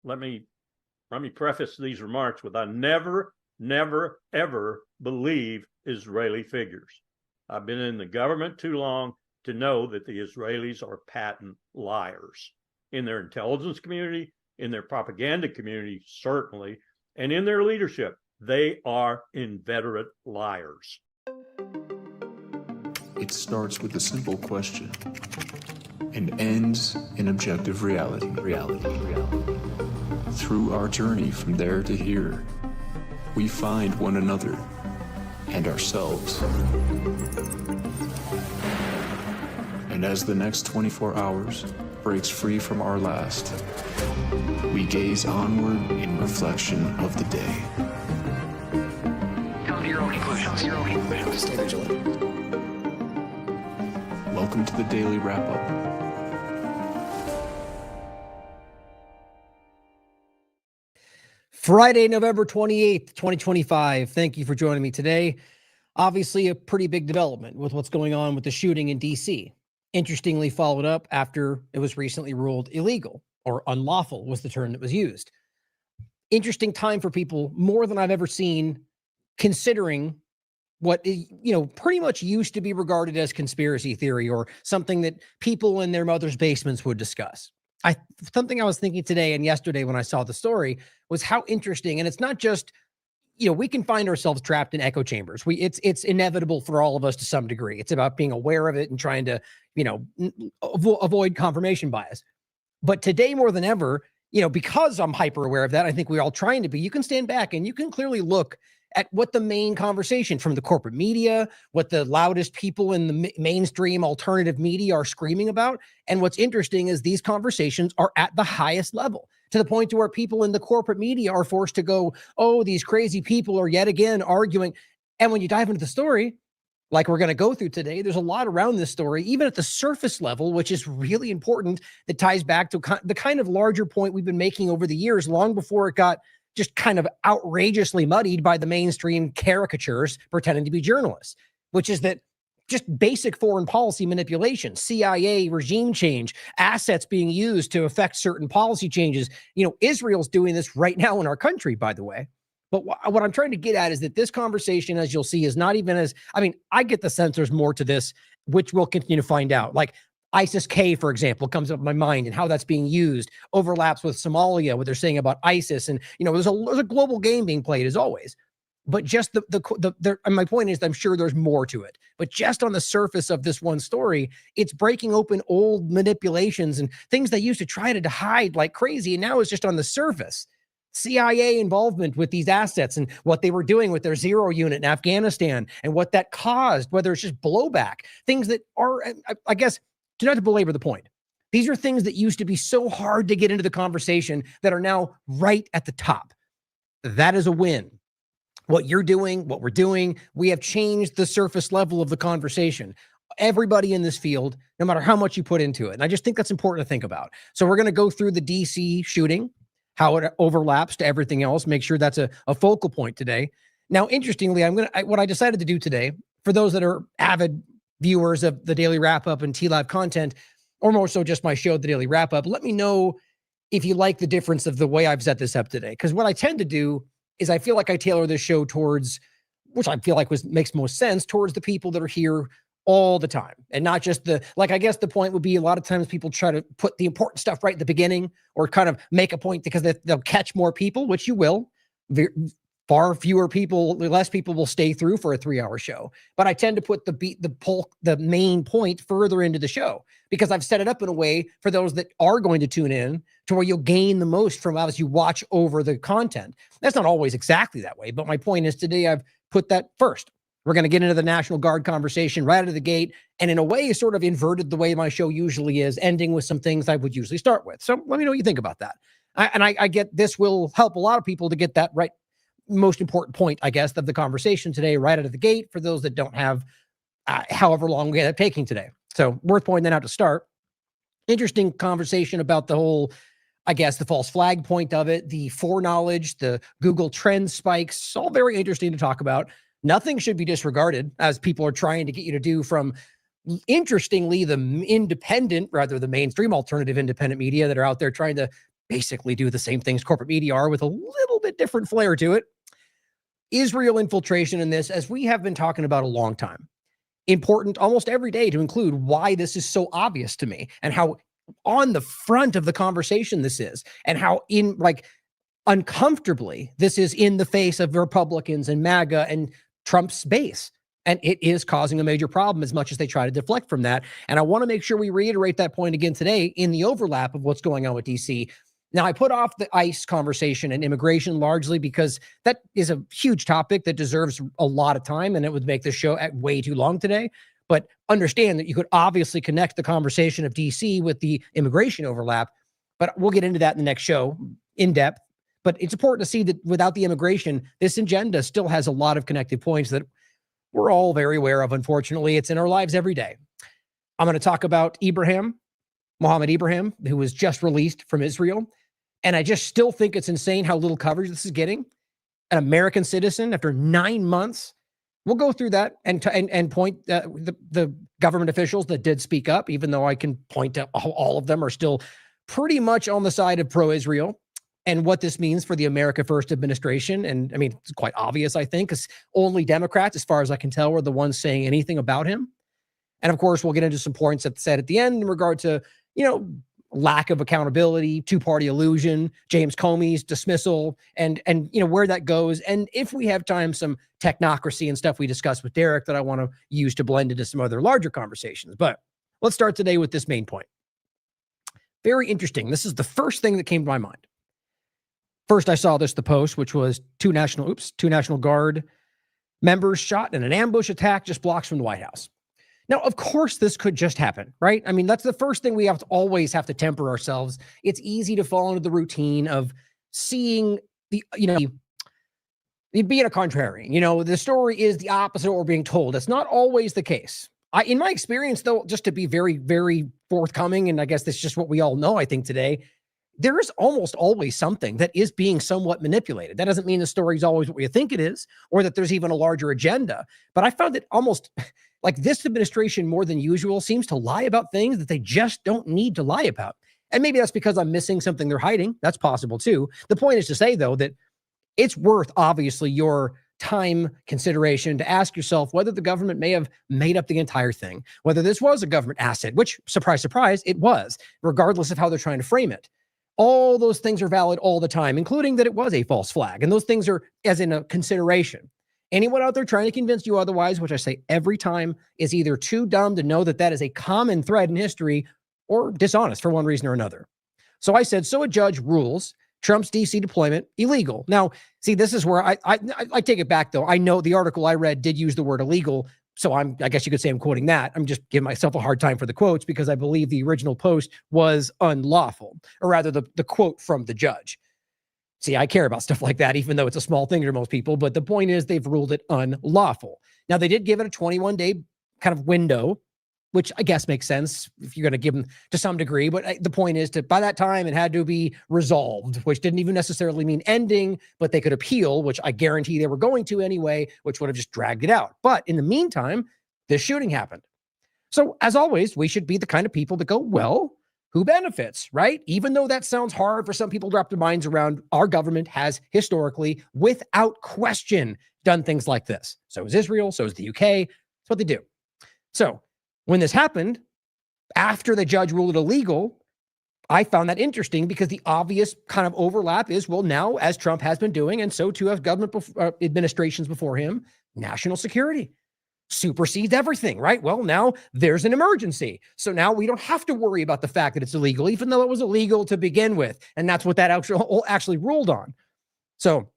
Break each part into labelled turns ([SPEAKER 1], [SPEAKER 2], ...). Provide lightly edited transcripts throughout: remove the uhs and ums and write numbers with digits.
[SPEAKER 1] let me preface these remarks with I never, ever believe Israeli figures. I've been in the government too long to know that the Israelis are patent liars in their intelligence community, in their propaganda community, certainly, and in their leadership. They are inveterate liars.
[SPEAKER 2] It starts with a simple question and ends in objective reality. Through our journey from there to here, we find one another and ourselves. And as the next 24 hours breaks free from our last, we gaze onward in reflection of the day.
[SPEAKER 3] Come to your own conclusions. Stay vigilant.
[SPEAKER 2] Welcome to the Daily Wrap-Up.
[SPEAKER 4] Friday, November 28th, 2025. Thank you for joining me today. Obviously, a pretty big development with what's going on with the shooting in D.C. Interestingly followed up after it was recently ruled illegal, or unlawful was the term that was used. Interesting time for people, more than I've ever seen, considering what, pretty much used to be regarded as conspiracy theory or something that people in their mother's basements would discuss. Something I was thinking today and yesterday when I saw the story was how interesting, and it's not just, we can find ourselves trapped in echo chambers. It's inevitable for all of us to some degree. It's about being aware of it and trying to, avoid confirmation bias. But today more than ever, because I'm hyper aware of that, I think we're all trying to be, you can stand back and you can clearly look at what the main conversation from the corporate media, what the loudest people in the mainstream alternative media are screaming about. And what's interesting is these conversations are at the highest level, to the point to where people in the corporate media are forced to go, oh, these crazy people are yet again arguing. And when you dive into the story, like we're going to go through today, there's a lot around this story, even at the surface level, which is really important, that ties back to the kind of larger point we've been making over the years, long before it got just kind of outrageously muddied by the mainstream caricatures pretending to be journalists, which is that just basic foreign policy manipulation, CIA regime change, assets being used to affect certain policy changes. Israel's doing this right now in our country, by the way. But what I'm trying to get at is that this conversation, as you'll see, is not even as, I get the sense there's more to this, which we'll continue to find out. Like ISIS-K, for example, comes up in my mind, and how that's being used overlaps with Somalia, what they're saying about ISIS. And, there's a global game being played as always. But just and my point is, I'm sure there's more to it. But just on the surface of this one story, it's breaking open old manipulations and things they used to try to hide like crazy. And now it's just on the surface. CIA involvement with these assets and what they were doing with their zero unit in Afghanistan and what that caused, whether it's just blowback, things that are, I guess, not to belabor the point. These are things that used to be so hard to get into the conversation that are now right at the top. That is a win. What you're doing, what we're doing, we have changed the surface level of the conversation. Everybody in this field, no matter how much you put into it. And I just think that's important to think about. So we're going to go through the DC shooting, how it overlaps to everything else, make sure that's a focal point today. Now, interestingly, what I decided to do today, for those that are avid viewers of the Daily Wrap-Up and TLAV content, or more so just my show, the Daily Wrap-Up, let me know if you like the difference of the way I've set this up today. Because what I tend to do is I feel like I tailor this show towards, which I feel like makes most sense, towards the people that are here all the time, and not just I guess the point would be, a lot of times people try to put the important stuff right at the beginning, or kind of make a point because they'll catch more people, which you will. Far fewer people, less people will stay through for a 3-hour show. But I tend to put the main point further into the show, because I've set it up in a way for those that are going to tune in to where you'll gain the most from as you watch over the content. That's not always exactly that way, but my point is today I've put that first. We're going to get into the National Guard conversation right out of the gate, and in a way sort of inverted the way my show usually is, ending with some things I would usually start with. So let me know what you think about that. I get this will help a lot of people to get that right, most important point, I guess, of the conversation today right out of the gate, for those that don't have however long we end up taking today. So worth pointing that out to start. Interesting conversation about the whole, I guess, the false flag point of it, the foreknowledge, the Google trend spikes, all very interesting to talk about. Nothing should be disregarded, as people are trying to get you to do, from, interestingly, the independent, rather the mainstream alternative independent media that are out there trying to basically do the same things corporate media are with a little bit different flair to it. Israel infiltration in this, as we have been talking about a long time, important almost every day to include why this is so obvious to me and how on the front of the conversation this is, and how uncomfortably this is in the face of Republicans and MAGA and Trump's base. And it is causing a major problem as much as they try to deflect from that. And I want to make sure we reiterate that point again today in the overlap of what's going on with DC. Now, I put off the ICE conversation and immigration largely because that is a huge topic that deserves a lot of time, and it would make the show way too long today. But understand that you could obviously connect the conversation of DC with the immigration overlap, but we'll get into that in the next show in depth. But it's important to see that without the immigration, this agenda still has a lot of connected points that we're all very aware of. Unfortunately, it's in our lives every day. I'm going to talk about Mohammed Ibrahim, who was just released from Israel. And I just still think it's insane how little coverage this is getting. An American citizen after 9 months. We'll go through that and point the government officials that did speak up, even though I can point to all of them are still pretty much on the side of pro-Israel, and what this means for the America First administration. And I mean, it's quite obvious, I think, because only Democrats, as far as I can tell, were the ones saying anything about him. And of course, we'll get into some points that said at the end in regard to, lack of accountability, two-party illusion, James Comey's dismissal, and where that goes. And if we have time, some technocracy and stuff we discussed with Derek that I want to use to blend into some other larger conversations. But let's start today with this main point. Very interesting. This is the first thing that came to my mind. First, I saw the post, which was two National Guard members shot in an ambush attack just blocks from the White House. Now, of course, this could just happen, right? I mean, that's the first thing we always have to temper ourselves. It's easy to fall into the routine of seeing being a contrarian. The story is the opposite of what we're being told. It's not always the case. In my experience, though, just to be very, very forthcoming, and I guess that's just what we all know, I think, today, there is almost always something that is being somewhat manipulated. That doesn't mean the story is always what we think it is, or that there's even a larger agenda. But I found it almost like this administration, more than usual, seems to lie about things that they just don't need to lie about. And maybe that's because I'm missing something they're hiding. That's possible too. The point is to say, though, that it's worth, obviously, your time consideration to ask yourself whether the government may have made up the entire thing, whether this was a government asset, which, surprise, surprise, it was, regardless of how they're trying to frame it. All those things are valid all the time, including that it was a false flag. And those things are as in a consideration. Anyone out there trying to convince you otherwise, which I say every time, is either too dumb to know that that is a common thread in history or dishonest for one reason or another. So I said, so a judge rules Trump's DC deployment illegal. Now, see, this is where I take it back, though. I know the article I read did use the word illegal. So I guess you could say I'm quoting that. I'm just giving myself a hard time for the quotes because I believe the original post was unlawful, or rather the quote from the judge. See, I care about stuff like that, even though it's a small thing to most people. But the point is they've ruled it unlawful. Now, they did give it a 21-day kind of window, which I guess makes sense if you're going to give them to some degree. But the point is by that time, it had to be resolved, which didn't even necessarily mean ending, but they could appeal, which I guarantee they were going to anyway, which would have just dragged it out. But in the meantime, this shooting happened. So as always, we should be the kind of people that go, well, who benefits, right? Even though that sounds hard for some people to wrap their minds around, our government has historically, without question, done things like this. So is Israel, so is the UK. That's what they do. So when this happened, after the judge ruled it illegal, I found that interesting because the obvious kind of overlap is, well, now, as Trump has been doing, and so too have government administrations before him, national security supersedes everything, right? Well, now there's an emergency. So now we don't have to worry about the fact that it's illegal, even though it was illegal to begin with. And that's what that actually ruled on. So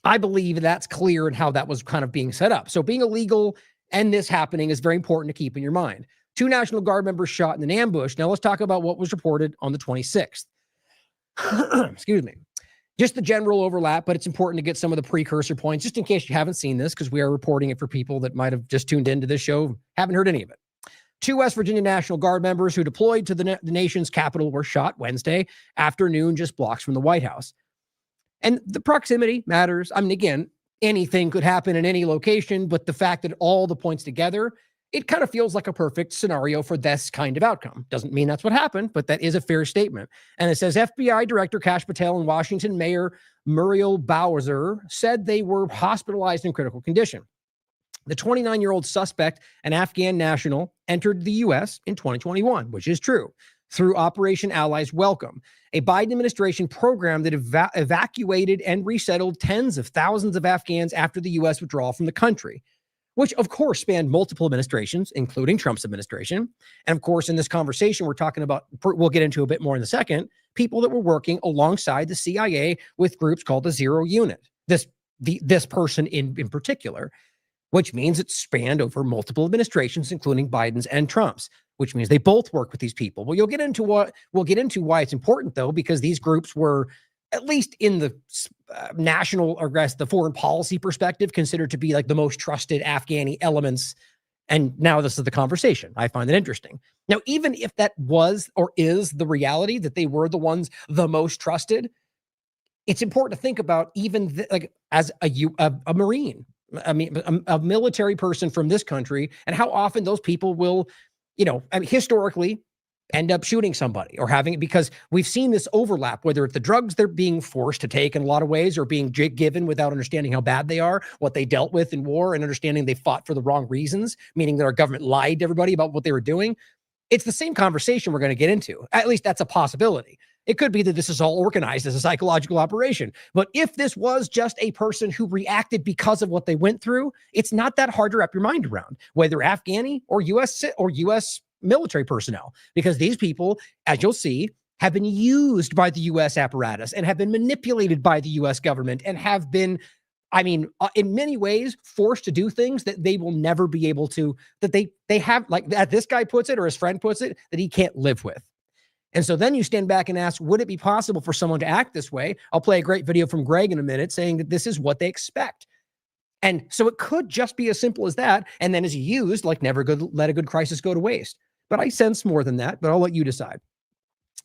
[SPEAKER 4] I believe that's clear in how that was kind of being set up. So being illegal and this happening is very important to keep in your mind. 2 National Guard members shot in an ambush. Now let's talk about what was reported on the 26th. Excuse me. Just the general overlap, but it's important to get some of the precursor points, just in case you haven't seen this, because we are reporting it for people that might have just tuned into this show, haven't heard any of it. 2 West Virginia National Guard members who deployed to the nation's capital were shot Wednesday afternoon, just blocks from the White House. And the proximity matters. I mean, again, anything could happen in any location, but the fact that all the points together it kind of feels like a perfect scenario for this kind of outcome. Doesn't mean that's what happened, but that is a fair statement. And it says FBI Director Kash Patel and Washington Mayor Muriel Bowser said they were hospitalized in critical condition. The 29-year-old suspect, an Afghan national, entered the U.S. in 2021, which is true, through Operation Allies Welcome, a Biden administration program that evacuated and resettled tens of thousands of Afghans after the U.S. withdrawal from the country, which of course spanned multiple administrations, including Trump's administration. And of course, in this conversation, we're talking about, we'll get into a bit more in a second, people that were working alongside the CIA with groups called the Zero Unit. This person in particular, which means it spanned over multiple administrations, including Biden's and Trump's, which means they both work with these people. Well, we'll get into why it's important, though, because these groups were, at least in the national, or I guess the foreign policy perspective, considered to be like the most trusted Afghani elements. And now this is the conversation. I find it interesting. Now, even if that was or is the reality that they were the ones the most trusted, it's important to think about even like as a Marine, I mean, a military person from this country, and how often those people will, historically end up shooting somebody or having it, because we've seen this overlap, whether it's the drugs they're being forced to take in a lot of ways or being given without understanding how bad they are, what they dealt with in war, and understanding they fought for the wrong reasons, meaning that our government lied to everybody about what they were doing. It's the same conversation we're going to get into. At least that's a possibility. It could be that this is all organized as a psychological operation. But if this was just a person who reacted because of what they went through, it's not that hard to wrap your mind around, whether Afghani or U.S. military personnel, because these people, as you'll see, have been used by the U.S. apparatus and have been manipulated by the U.S. government and have been, in many ways, forced to do things that they will never be able to, that they have, like as this guy puts it, or his friend puts it, that he can't live with. And so then you stand back and ask, would it be possible for someone to act this way? I'll play a great video from Greg in a minute saying that this is what they expect. And so it could just be as simple as that. And then is used like never let a good crisis go to waste. But I sense more than that, but I'll let you decide.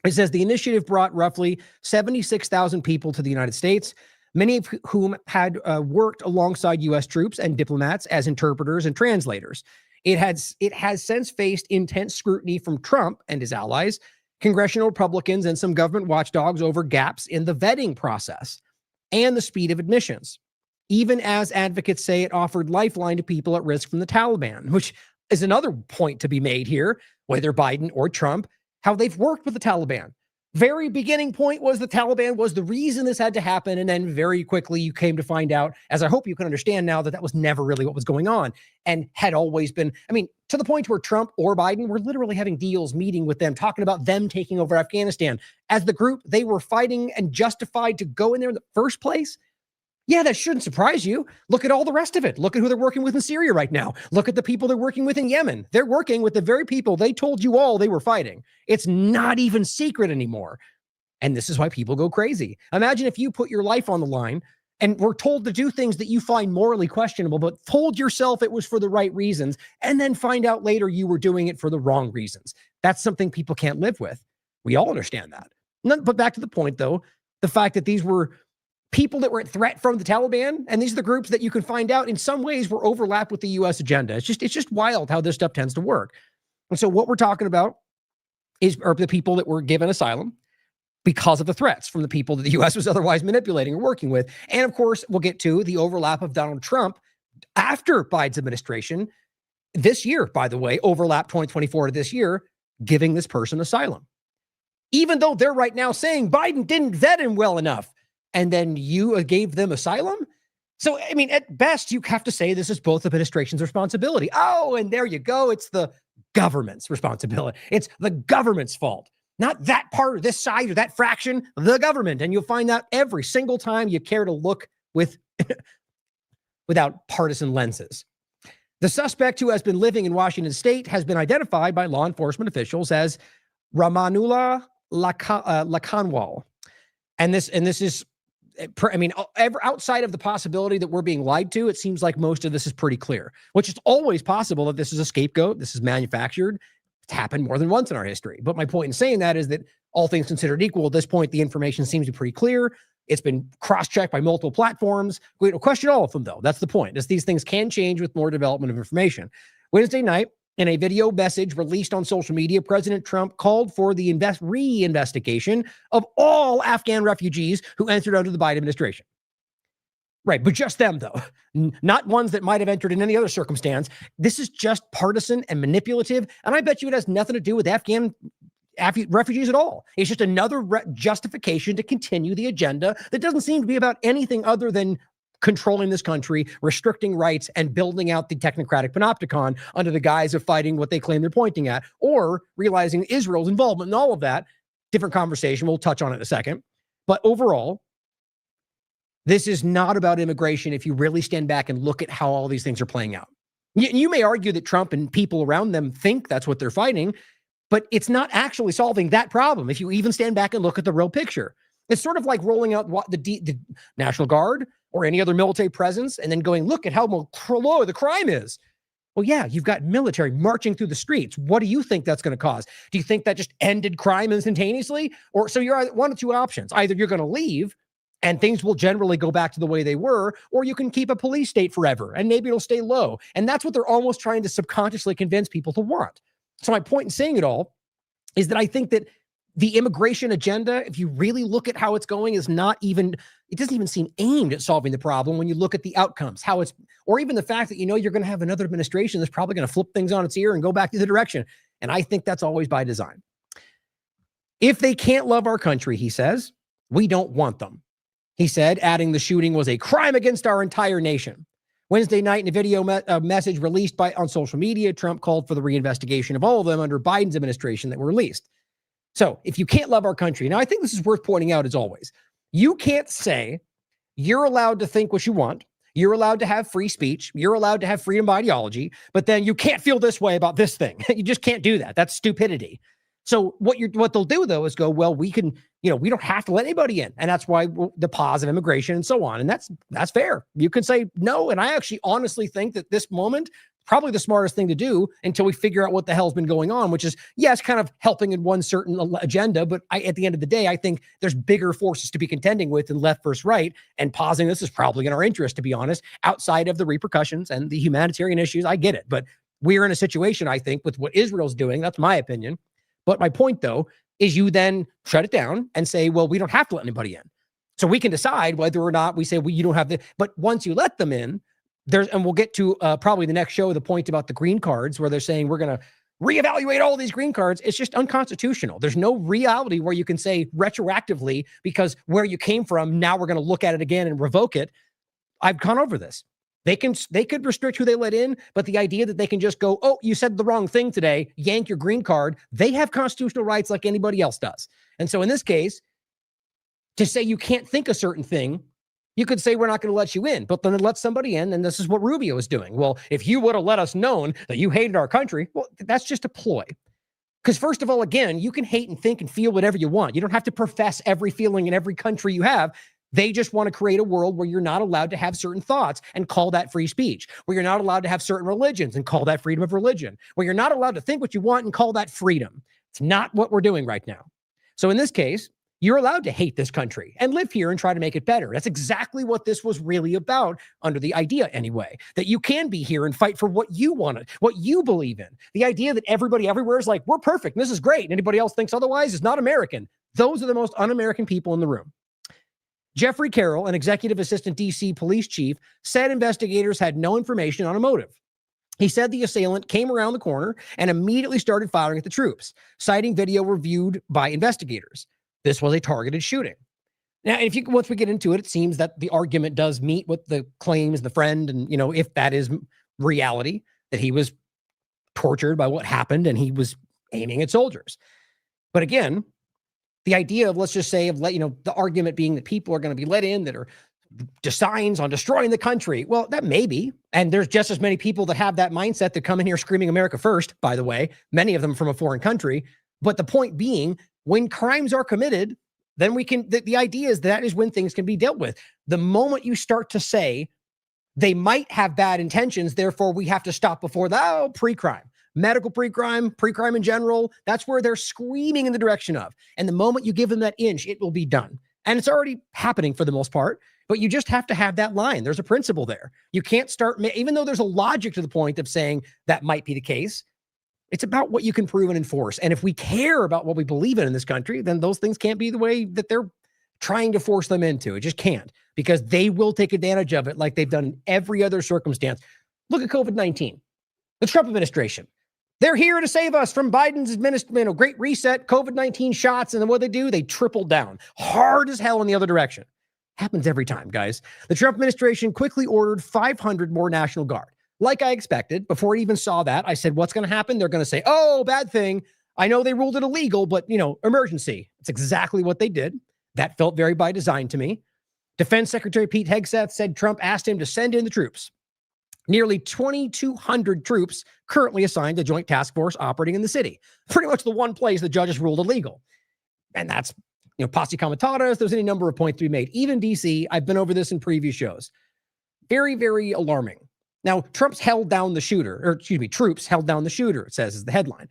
[SPEAKER 4] It says the initiative brought roughly 76,000 people to the United States, many of whom had worked alongside U.S. troops and diplomats as interpreters and translators. It has since faced intense scrutiny from Trump and his allies, congressional Republicans, and some government watchdogs over gaps in the vetting process and the speed of admissions. Even as advocates say it offered lifeline to people at risk from the Taliban, which is another point to be made here, whether Biden or Trump, how they've worked with the Taliban. Very beginning point was the Taliban was the reason this had to happen. And then very quickly you came to find out, as I hope you can understand now, that that was never really what was going on and had always been, to the point where Trump or Biden were literally having deals, meeting with them, talking about them taking over Afghanistan. As the group they were fighting and justified to go in there in the first place. Yeah, that shouldn't surprise you. Look at all the rest of it. Look at who they're working with in Syria right now. Look at the people they're working with in Yemen. They're working with the very people they told you all they were fighting. It's not even secret anymore. And this is why people go crazy. Imagine if you put your life on the line and were told to do things that you find morally questionable, but told yourself it was for the right reasons, and then find out later you were doing it for the wrong reasons. That's something people can't live with. We all understand that. But back to the point, though, the fact that these were people that were at threat from the Taliban, and these are the groups that you can find out in some ways were overlapped with the U.S. agenda. It's just wild how this stuff tends to work. And so what we're talking about are the people that were given asylum because of the threats from the people that the U.S. was otherwise manipulating or working with. And of course, we'll get to the overlap of Donald Trump after Biden's administration this year, by the way, overlap 2024 to this year, giving this person asylum. Even though they're right now saying Biden didn't vet him well enough, and then you gave them asylum? So, at best, you have to say this is both the administration's responsibility. Oh, and there you go. It's the government's responsibility. It's the government's fault. Not that part or this side or that fraction, the government. And you'll find that every single time you care to look without partisan lenses. The suspect, who has been living in Washington state, has been identified by law enforcement officials as Ramanullah Lakanwal. And this is, outside of the possibility that we're being lied to, it seems like most of this is pretty clear, which is always possible that this is a scapegoat. This is manufactured. It's happened more than once in our history. But my point in saying that is that all things considered equal, at this point, the information seems to be pretty clear. It's been cross-checked by multiple platforms. We don't question all of them, though. That's the point. Is these things can change with more development of information, Wednesday night, in a video message released on social media, President Trump called for the reinvestigation of all Afghan refugees who entered under the Biden administration. Right, but just them, though, not ones that might have entered in any other circumstance. This is just partisan and manipulative, and I bet you it has nothing to do with Afghan refugees at all. It's just another justification to continue the agenda that doesn't seem to be about anything other than controlling this country, restricting rights, and building out the technocratic panopticon under the guise of fighting what they claim they're pointing at, or realizing Israel's involvement in all of that. Different conversation. We'll touch on it in a second. But overall, this is not about immigration if you really stand back and look at how all these things are playing out. You may argue that Trump and people around them think that's what they're fighting, but it's not actually solving that problem if you even stand back and look at the real picture. It's sort of like rolling out the National Guard or any other military presence and then going, look at how low the crime is. Well, yeah, you've got military marching through the streets. What do you think that's going to cause? Do you think that just ended crime instantaneously? Or so you're one of two options. Either you're going to leave and things will generally go back to the way they were, or you can keep a police state forever and maybe it'll stay low. And that's what they're almost trying to subconsciously convince people to want. So my point in saying it all is that I think that the immigration agenda, if you really look at how it's going, is not even, it doesn't even seem aimed at solving the problem when you look at the outcomes, how it's, or even the fact that, you're going to have another administration that's probably going to flip things on its ear and go back the other direction. And I think that's always by design. If they can't love our country, he says, we don't want them. He said, adding the shooting was a crime against our entire nation. Wednesday night, in a video message released on social media, Trump called for the reinvestigation of all of them under Biden's administration that were released. So if you can't love our country, now I think this is worth pointing out as always, you can't say you're allowed to think what you want. You're allowed to have free speech. You're allowed to have freedom of ideology, but then you can't feel this way about this thing. You just can't do that. That's stupidity. So what they'll do though is go, well, we can, we don't have to let anybody in. And that's why the pause of immigration and so on. And that's fair. You can say no. And I actually honestly think that this moment, probably the smartest thing to do until we figure out what the hell's been going on, which is, yes, kind of helping in one certain agenda. But at the end of the day, I think there's bigger forces to be contending with than left versus right. And pausing this is probably in our interest, to be honest, outside of the repercussions and the humanitarian issues. I get it. But we're in a situation, I think, with what Israel's doing. That's my opinion. But my point, though, is you then shut it down and say, well, we don't have to let anybody in. So we can decide whether or not we say, well, you don't have the, but once you let them in, and we'll get to probably the next show, the point about the green cards, where they're saying we're going to reevaluate all these green cards. It's just unconstitutional. There's no reality where you can say retroactively, because where you came from, now we're going to look at it again and revoke it. I've gone over this. They could restrict who they let in, but the idea that they can just go, oh, you said the wrong thing today, yank your green card. They have constitutional rights like anybody else does. And so in this case, to say you can't think a certain thing, you could say we're not going to let you in, but then let somebody in, and this is what Rubio is doing. Well, if you would have let us known that you hated our country, well, that's just a ploy. Because first of all, again, you can hate and think and feel whatever you want. You don't have to profess every feeling in every country you have. They just want to create a world where you're not allowed to have certain thoughts and call that free speech, where you're not allowed to have certain religions and call that freedom of religion, where you're not allowed to think what you want and call that freedom. It's not what we're doing right now. So in this case, you're allowed to hate this country and live here and try to make it better. That's exactly what this was really about, under the idea anyway, that you can be here and fight for what you wanted, what you believe in. The idea that everybody everywhere is like, we're perfect, and this is great, and anybody else thinks otherwise is not American. Those are the most un-American people in the room. Jeffrey Carroll, an executive assistant DC police chief, said investigators had no information on a motive. He said the assailant came around the corner and immediately started firing at the troops, citing video reviewed by investigators. This was a targeted shooting. Now, once we get into it, it seems that the argument does meet with the claims, the friend, and, if that is reality, that he was tortured by what happened and he was aiming at soldiers. But again, the idea of, let's just say, the argument being that people are going to be let in that are designs on destroying the country. Well, that may be. And there's just as many people that have that mindset that come in here screaming America first, by the way, many of them from a foreign country. But the point being, when crimes are committed, then we can, the idea is that is when things can be dealt with. The moment you start to say they might have bad intentions, therefore we have to stop before that, pre-crime. Medical pre-crime in general, that's where they're screaming in the direction of. And the moment you give them that inch, it will be done. And it's already happening for the most part. But you just have to have that line. There's a principle there. You can't start, even though there's a logic to the point of saying that might be the case, it's about what you can prove and enforce. And if we care about what we believe in this country, then those things can't be the way that they're trying to force them into. It just can't, because they will take advantage of it like they've done in every other circumstance. Look at COVID-19, the Trump administration. They're here to save us from Biden's administration, great reset, COVID-19 shots. And then what do? They triple down hard as hell in the other direction. Happens every time, guys. The Trump administration quickly ordered 500 more National Guard. Like I expected, before I even saw that, I said, what's going to happen? They're going to say, oh, bad thing. I know they ruled it illegal, but, emergency. It's exactly what they did. That felt very by design to me. Defense Secretary Pete Hegseth said Trump asked him to send in the troops. Nearly 2,200 troops currently assigned to Joint Task Force operating in the city. Pretty much the one place the judges ruled illegal. And that's, posse comitatus. There's any number of points to be made. Even DC, I've been over this in previous shows. Very, very alarming. Now, troops held down the shooter, it says is the headline.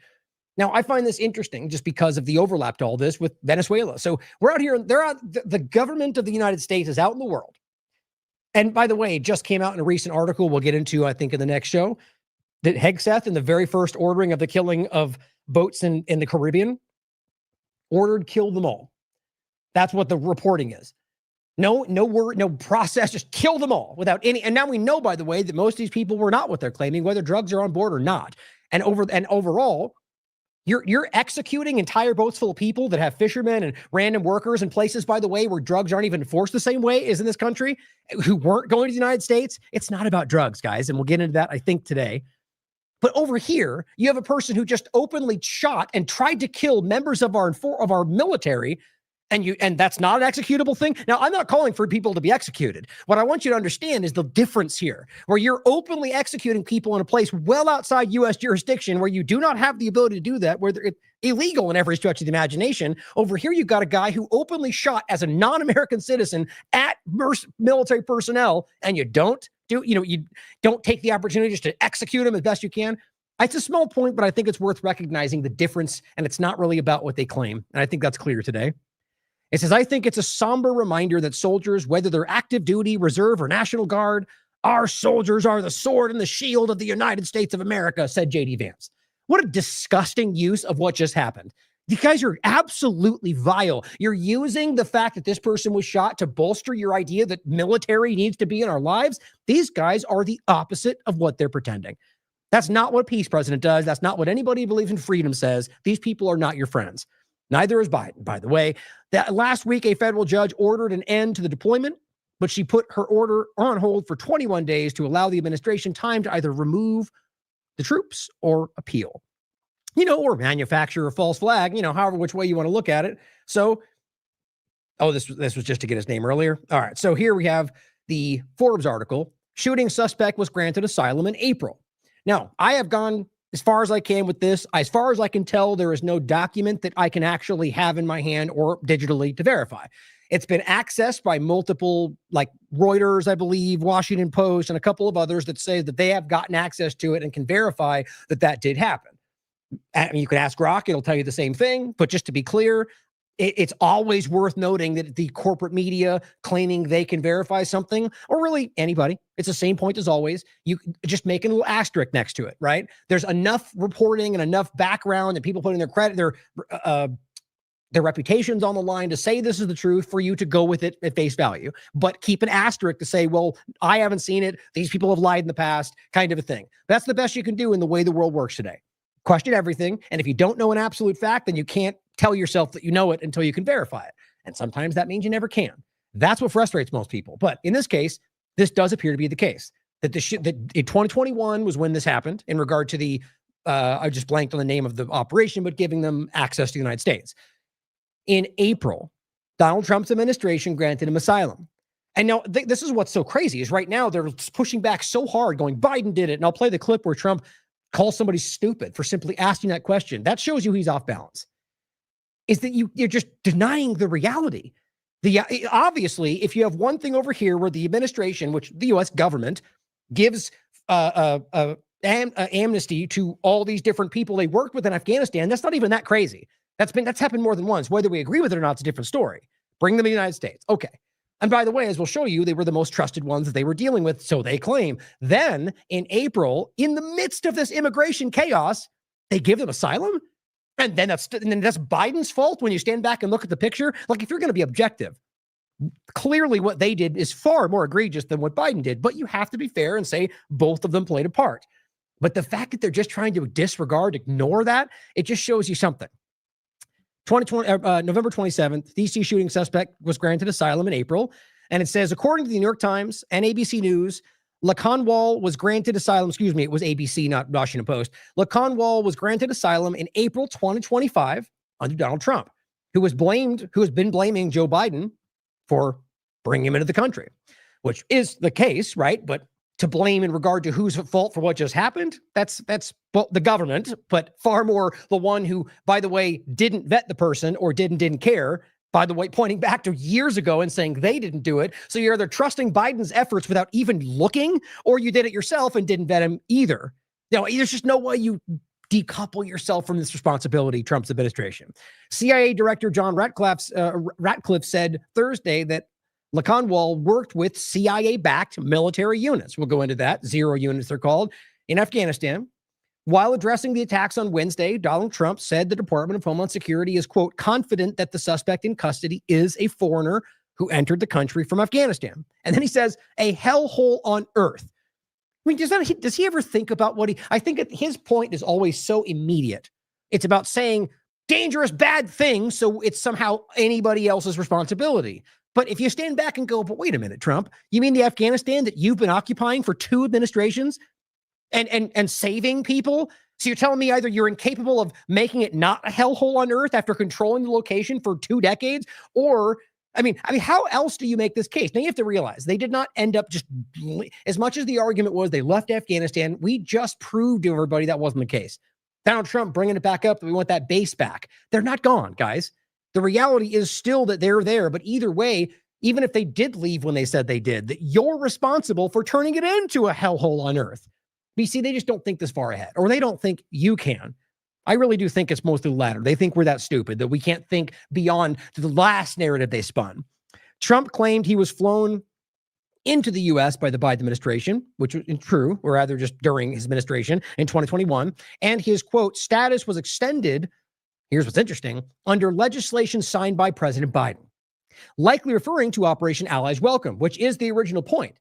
[SPEAKER 4] Now, I find this interesting just because of the overlap to all this with Venezuela. So we're out here, the government of the United States is out in the world. And by the way, it just came out in a recent article we'll get into, I think, in the next show, that Hegseth, in the very first ordering of the killing of boats in the Caribbean, ordered kill them all. That's what the reporting is. No word, no process, just kill them all without any. And now we know, by the way, that most of these people were not what they're claiming, whether drugs are on board or not. And overall, you're executing entire boats full of people that have fishermen and random workers in places, by the way, where drugs aren't even enforced the same way as in this country, who weren't going to the United States. It's not about drugs, guys. And we'll get into that, I think, today. But over here, you have a person who just openly shot and tried to kill members of our military. And that's not an executable thing. Now, I'm not calling for people to be executed. What I want you to understand is the difference here, where you're openly executing people in a place well outside U.S. jurisdiction, where you do not have the ability to do that, where it's illegal in every stretch of the imagination. Over here, you've got a guy who openly shot as a non-American citizen at military personnel, and you don't take the opportunity just to execute him as best you can. It's a small point, but I think it's worth recognizing the difference, and it's not really about what they claim. And I think that's clear today. It says, I think it's a somber reminder that soldiers, whether they're active duty, reserve, or National Guard, our soldiers are the sword and the shield of the United States of America, said J.D. Vance. What a disgusting use of what just happened. You guys are absolutely vile. You're using the fact that this person was shot to bolster your idea that military needs to be in our lives. These guys are the opposite of what they're pretending. That's not what a peace president does. That's not what anybody who believes in freedom says. These people are not your friends. Neither is Biden, by the way. That last week, a federal judge ordered an end to the deployment, but she put her order on hold for 21 days to allow the administration time to either remove the troops or appeal, or manufacture a false flag, however which way you want to look at it. So, this was just to get his name earlier. All right. So here we have the Forbes article. Shooting suspect was granted asylum in April. Now, I have gone as far as I can with this. As far as I can tell, there is no document that I can actually have in my hand or digitally to verify. It's been accessed by multiple, like Reuters, I believe, Washington Post, and a couple of others that say that they have gotten access to it and can verify that did happen. You can ask Grok, it'll tell you the same thing. But just to be clear, it's always worth noting that the corporate media claiming they can verify something, or really anybody, it's the same point as always. You just make a little asterisk next to it, right? There's enough reporting and enough background and people putting their credit, their reputations on the line to say this is the truth for you to go with it at face value. But keep an asterisk to say, well, I haven't seen it. These people have lied in the past, kind of a thing. That's the best you can do in the way the world works today. Question everything. And if you don't know an absolute fact, then you can't tell yourself that you know it until you can verify it. And sometimes that means you never can. That's what frustrates most people. But in this case, this does appear to be the case. That in 2021 was when this happened in regard to the, I just blanked on the name of the operation, but giving them access to the United States. In April, Donald Trump's administration granted him asylum. And now this is what's so crazy is right now they're pushing back so hard going, Biden did it. And I'll play the clip where Trump calls somebody stupid for simply asking that question. That shows you he's off balance. Is that you're just denying the reality. Obviously, if you have one thing over here where the administration, which the U.S. government gives amnesty to all these different people they worked with in Afghanistan, that's not even that crazy. That's happened more than once. Whether we agree with it or not, it's a different story. Bring them to the United States. Okay. And by the way, as we'll show you, they were the most trusted ones that they were dealing with, so they claim. Then in April, in the midst of this immigration chaos, they give them asylum? And then that's Biden's fault when you stand back and look at the picture? Like, if you're going to be objective, clearly what they did is far more egregious than what Biden did, but you have to be fair and say both of them played a part. But the fact that they're just trying to disregard, ignore that, it just shows you something. November 27th, DC shooting suspect was granted asylum in April. And it says, according to the New York Times and ABC News, Laconwall was granted asylum. Excuse me, it was ABC, not Washington Post. Laconwall was granted asylum in April 2025 under Donald Trump, who has been blaming Joe Biden for bringing him into the country, which is the case, right? But to blame in regard to who's at fault for what just happened, that's the government, but far more the one who, by the way, didn't vet the person or didn't care, by the way, pointing back to years ago and saying they didn't do it. So you're either trusting Biden's efforts without even looking, or you did it yourself and didn't vet him either. There's just no way you decouple yourself from this responsibility, Trump's administration. CIA Director John Ratcliffe said Thursday that Laconwall worked with CIA-backed military units. We'll go into that. 0 units, they're called, in Afghanistan. While addressing the attacks on Wednesday, Donald Trump said the Department of Homeland Security is, quote, confident that the suspect in custody is a foreigner who entered the country from Afghanistan. And then he says, a hellhole on earth. I mean, does he ever think about I think his point is always so immediate. It's about saying dangerous, bad things, so it's somehow anybody else's responsibility. But if you stand back and go, but wait a minute, Trump, you mean the Afghanistan that you've been occupying for 2 administrations and saving people? So you're telling me either you're incapable of making it not a hellhole on earth after controlling the location for 2 decades, or, I mean, how else do you make this case? Now you have to realize they did not end up just, as much as the argument was they left Afghanistan, we just proved to everybody that wasn't the case. Donald Trump bringing it back up, that we want that base back. They're not gone, guys. The reality is still that they're there, but either way, even if they did leave when they said they did, that you're responsible for turning it into a hellhole on earth. But you see, they just don't think this far ahead, or they don't think you can. I really do think it's mostly the latter. They think we're that stupid, that we can't think beyond the last narrative they spun. Trump claimed he was flown into the U.S. by the Biden administration, which is true, or rather just during his administration in 2021, and his, quote, status was extended, here's what's interesting, under legislation signed by President Biden, likely referring to Operation Allies Welcome, which is the original point.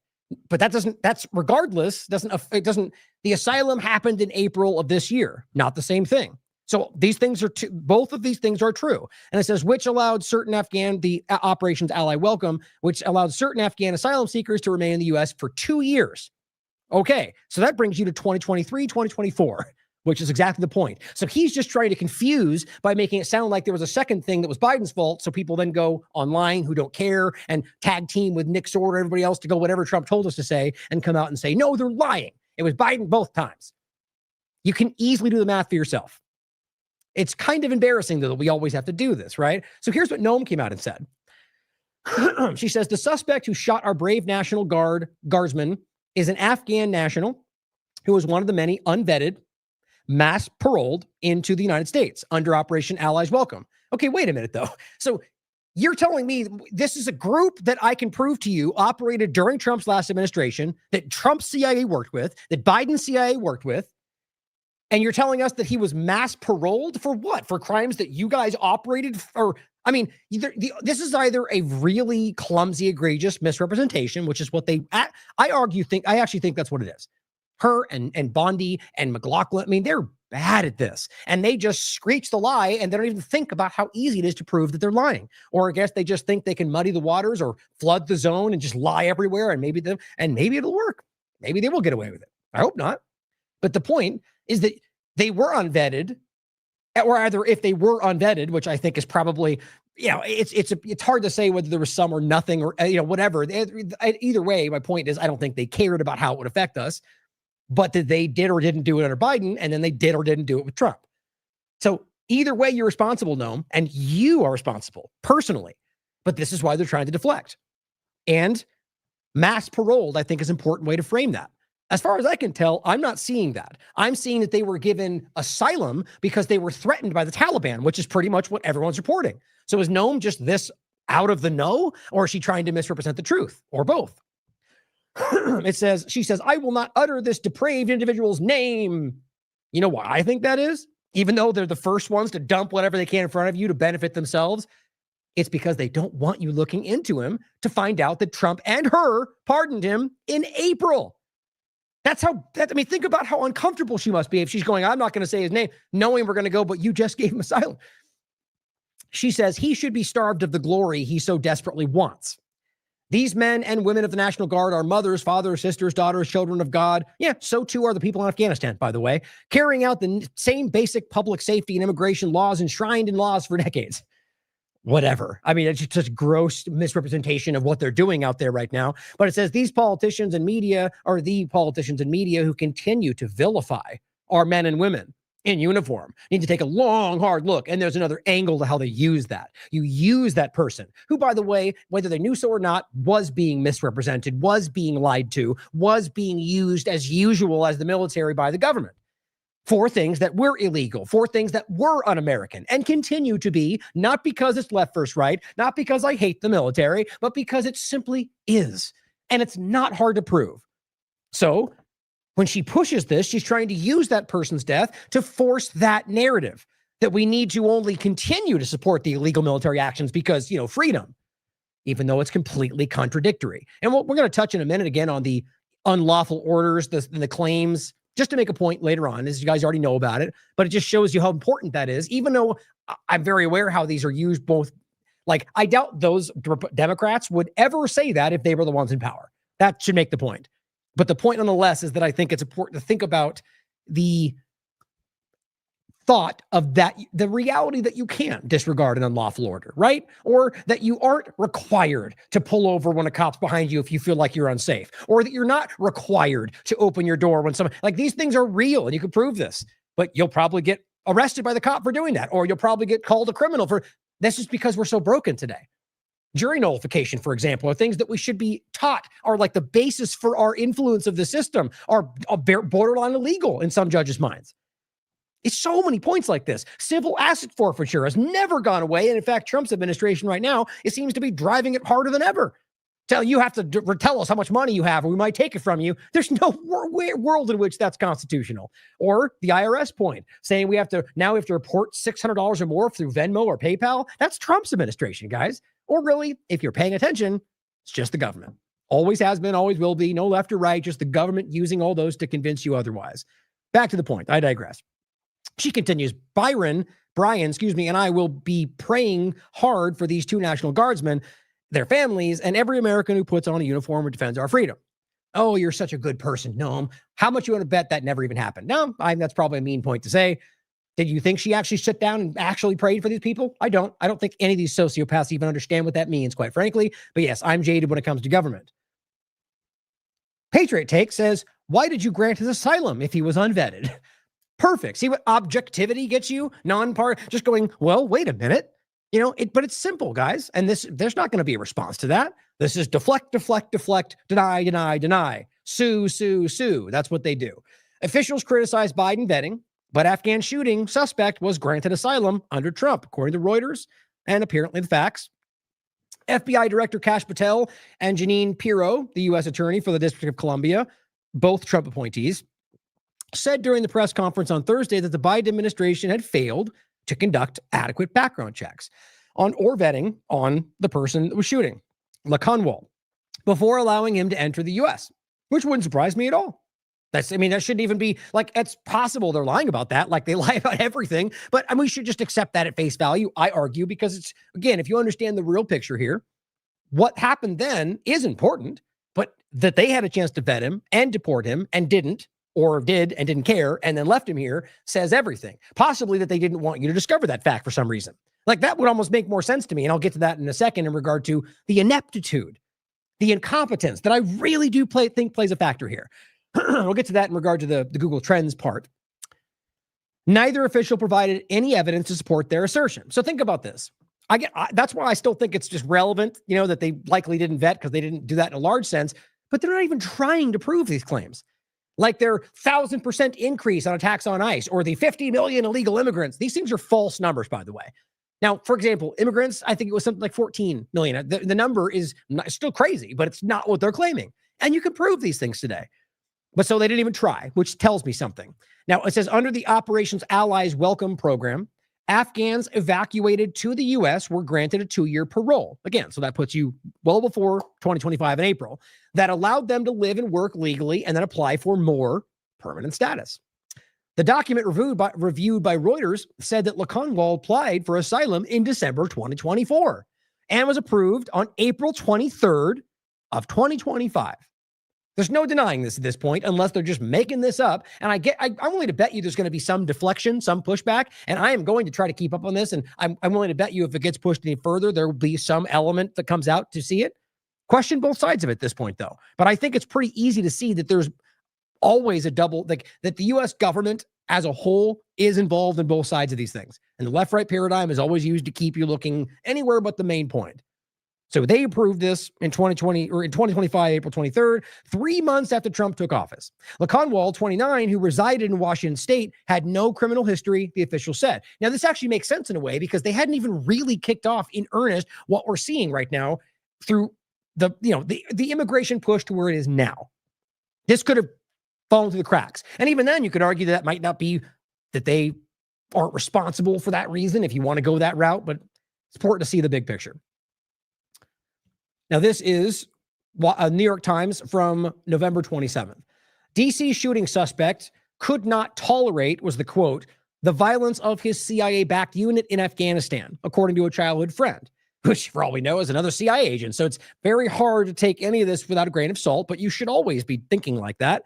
[SPEAKER 4] But the asylum happened in April of this year, not the same thing. So these things both of these things are true. And it says, which allowed certain Operations Ally Welcome, which allowed certain Afghan asylum seekers to remain in the U.S. for 2 years. Okay, so that brings you to 2023, 2024. Which is exactly the point. So he's just trying to confuse by making it sound like there was a second thing that was Biden's fault. So people then go online who don't care and tag team with Nick Sword or everybody else to go whatever Trump told us to say and come out and say, no, they're lying. It was Biden both times. You can easily do the math for yourself. It's kind of embarrassing, though, that we always have to do this, right? So here's what Noam came out and said. She says, the suspect who shot our brave National Guardsman is an Afghan national who was one of the many unvetted, mass paroled into the United States under Operation Allies Welcome. Okay, wait a minute, though. So you're telling me this is a group that I can prove to you operated during Trump's last administration, that Trump's CIA worked with, that Biden's CIA worked with, and you're telling us that he was mass paroled for what? For crimes that you guys operated for? I mean, this is either a really clumsy, egregious misrepresentation, which is what I actually think that's what it is. Her and Bondi and McLaughlin, I mean, they're bad at this. And they just screech the lie, and they don't even think about how easy it is to prove that they're lying. Or I guess they just think they can muddy the waters or flood the zone and just lie everywhere, and maybe it'll work. Maybe they will get away with it. I hope not. But the point is that they were unvetted, or either if they were unvetted, which I think is probably, it's hard to say whether there was some or nothing or, whatever. Either way, my point is I don't think they cared about how it would affect us. But that they did or didn't do it under Biden, and then they did or didn't do it with Trump. So either way, you're responsible, Noam, and you are responsible personally. But this is why they're trying to deflect. And mass paroled, I think, is an important way to frame that. As far as I can tell, I'm not seeing that. I'm seeing that they were given asylum because they were threatened by the Taliban, which is pretty much what everyone's reporting. So is Noam just this out of the know, or is she trying to misrepresent the truth, or both? She says, I will not utter this depraved individual's name. You know why I think that is? Even though they're the first ones to dump whatever they can in front of you to benefit themselves, it's because they don't want you looking into him to find out that Trump and her pardoned him in April. Think about how uncomfortable she must be if she's going, I'm not going to say his name, knowing we're going to go, but you just gave him asylum. She says he should be starved of the glory he so desperately wants. These men and women of the National Guard are mothers, fathers, sisters, daughters, children of God. Yeah, so too are the people in Afghanistan, by the way, carrying out the same basic public safety and immigration laws enshrined in laws for decades. Whatever. I mean, it's just such gross misrepresentation of what they're doing out there right now. But it says these politicians and media are the politicians and media who continue to vilify our men and women in uniform need to take a long, hard look. And there's another angle to how they use that. You use that person who, by the way, whether they knew so or not, was being misrepresented, was being lied to, was being used as usual as the military by the government for things that were illegal, for things that were un-American and continue to be, not because it's left versus right, not because I hate the military, but because it simply is. And it's not hard to prove. So when she pushes this, she's trying to use that person's death to force that narrative that we need to only continue to support the illegal military actions because, freedom, even though it's completely contradictory. And we're going to touch in a minute again on the unlawful orders, the claims, just to make a point later on, as you guys already know about it, but it just shows you how important that is, even though I'm very aware how these are used both. Like, I doubt those Democrats would ever say that if they were the ones in power. That should make the point. But the point nonetheless is that I think it's important to think about the thought of that, the reality that you can't disregard an unlawful order, right? Or that you aren't required to pull over when a cop's behind you if you feel like you're unsafe, or that you're not required to open your door when someone, like, these things are real and you can prove this, but you'll probably get arrested by the cop for doing that, or you'll probably get called a criminal for, that's just because we're so broken today. Jury nullification, for example, are things that we should be taught are like the basis for our influence of the system, are borderline illegal in some judges' minds. It's so many points like this. Civil asset forfeiture has never gone away. And in fact, Trump's administration right now, it seems to be driving it harder than ever. You have to tell us how much money you have, or we might take it from you. There's no world in which that's constitutional. Or the IRS point, saying we have to report $600 or more through Venmo or PayPal. That's Trump's administration, guys. Or really, if you're paying attention, it's just the government. Always has been, always will be, no left or right, just the government using all those to convince you otherwise. Back to the point. I digress. She continues, Brian, and I will be praying hard for these two National Guardsmen, their families, and every American who puts on a uniform or defends our freedom. Oh, you're such a good person, Noam. How much you want to bet that never even happened? No, that's probably a mean point to say. Did you think she actually sat down and actually prayed for these people? I don't think any of these sociopaths even understand what that means, quite frankly. But yes, I'm jaded when it comes to government. Patriot Take says, why did you grant his asylum if he was unvetted? Perfect. See what objectivity gets you? Just going, well, wait a minute. But it's simple, guys. And there's not going to be a response to that. This is deflect, deny. Sue. That's what they do. Officials criticize Biden vetting, but Afghan shooting suspect was granted asylum under Trump, according to Reuters and apparently the facts. FBI Director Kash Patel and Jeanine Pirro, the U.S. Attorney for the District of Columbia, both Trump appointees, said during the press conference on Thursday that the Biden administration had failed to conduct adequate background checks or vetting on the person that was shooting, LaConwall, before allowing him to enter the U.S., which wouldn't surprise me at all. That shouldn't even be like, it's possible they're lying about that. Like, they lie about everything, but we should just accept that at face value, I argue, because it's, again, if you understand the real picture here, what happened then is important, but that they had a chance to vet him and deport him and didn't, or did and didn't care, and then left him here, says everything. Possibly that they didn't want you to discover that fact for some reason. Like, that would almost make more sense to me, and I'll get to that in a second in regard to the ineptitude, the incompetence that I really do think plays a factor here. We'll get to that in regard to the Google Trends part. Neither official provided any evidence to support their assertion. So think about this. That's why I still think it's just relevant, that they likely didn't vet because they didn't do that in a large sense, but they're not even trying to prove these claims. Like their 1,000% increase on attacks on ICE or the 50 million illegal immigrants. These things are false numbers, by the way. Now, for example, immigrants, I think it was something like 14 million. The number is still crazy, but it's not what they're claiming. And you can prove these things today. But so they didn't even try, which tells me something. Now, it says under the Operations Allies Welcome Program, Afghans evacuated to the U.S. were granted a 2-year parole. Again, so that puts you well before 2025 in April. That allowed them to live and work legally and then apply for more permanent status. The document reviewed by Reuters said that Lakanwal applied for asylum in December 2024 and was approved on April 23rd of 2025. There's no denying this at this point, unless they're just making this up. And I'm willing to bet you there's going to be some deflection, some pushback, and I am going to try to keep up on this. And I'm willing to bet you if it gets pushed any further, there will be some element that comes out to see it. Question both sides of it at this point, though. But I think it's pretty easy to see that there's always a double, like that the U.S. government as a whole is involved in both sides of these things. And the left-right paradigm is always used to keep you looking anywhere but the main point. So they approved this in 2020 or in 2025, April 23rd, 3 months after Trump took office. Lakanwal, 29, who resided in Washington state, had no criminal history, the official said. Now, this actually makes sense in a way because they hadn't even really kicked off in earnest what we're seeing right now through the immigration push to where it is now. This could have fallen through the cracks. And even then, you could argue that might not be that they aren't responsible for that reason if you want to go that route, but it's important to see the big picture. Now, this is a New York Times from November 27th. DC shooting suspect could not tolerate, was the quote, the violence of his CIA-backed unit in Afghanistan, according to a childhood friend, which for all we know is another CIA agent. So it's very hard to take any of this without a grain of salt, but you should always be thinking like that.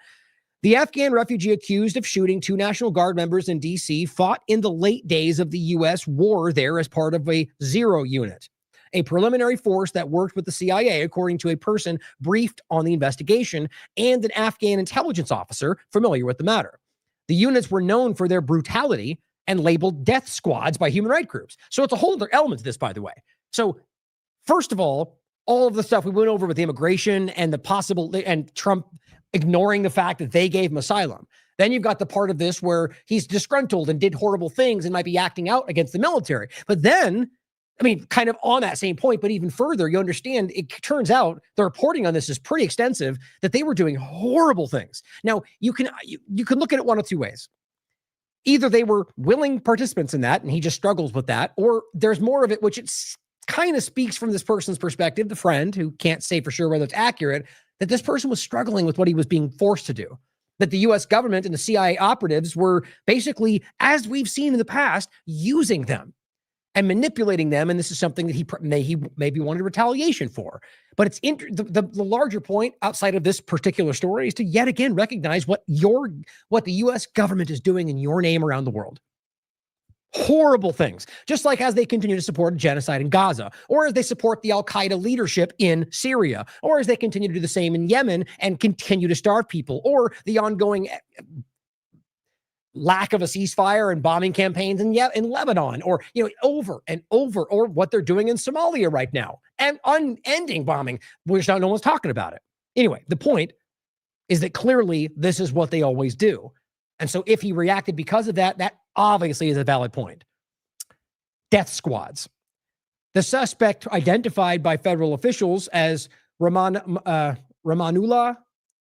[SPEAKER 4] The Afghan refugee accused of shooting 2 National Guard members in D.C. fought in the late days of the U.S. war there as part of a Zero unit, a preliminary force that worked with the CIA, according to a person briefed on the investigation and an Afghan intelligence officer familiar with the matter. The units were known for their brutality and labeled death squads by human rights groups. So it's a whole other element to this, by the way. So first of all of the stuff we went over with immigration and the possible, and Trump ignoring the fact that they gave him asylum. Then you've got the part of this where he's disgruntled and did horrible things and might be acting out against the military. But then, I mean, kind of on that same point, but even further, you understand, it turns out the reporting on this is pretty extensive, that they were doing horrible things. Now, you can look at it one of two ways. Either they were willing participants in that, and he just struggles with that, or there's more of it, which it's kind of speaks from this person's perspective, the friend, who can't say for sure whether it's accurate, that this person was struggling with what he was being forced to do. That the U.S. government and the CIA operatives were basically, as we've seen in the past, using them and manipulating them. And this is something that he maybe wanted retaliation for. But it's the larger point outside of this particular story is to yet again recognize what the U.S. government is doing in your name around the world. Horrible things, just like as they continue to support genocide in Gaza, or as they support the al-Qaeda leadership in Syria, or as they continue to do the same in Yemen and continue to starve people, or the ongoing lack of a ceasefire and bombing campaigns in Lebanon, or over and over, or what they're doing in Somalia right now, and unending bombing, which no one's talking about it. Anyway, the point is that clearly this is what they always do. And so if he reacted because of that, that obviously is a valid point. Death squads. The suspect, identified by federal officials as Ramanullah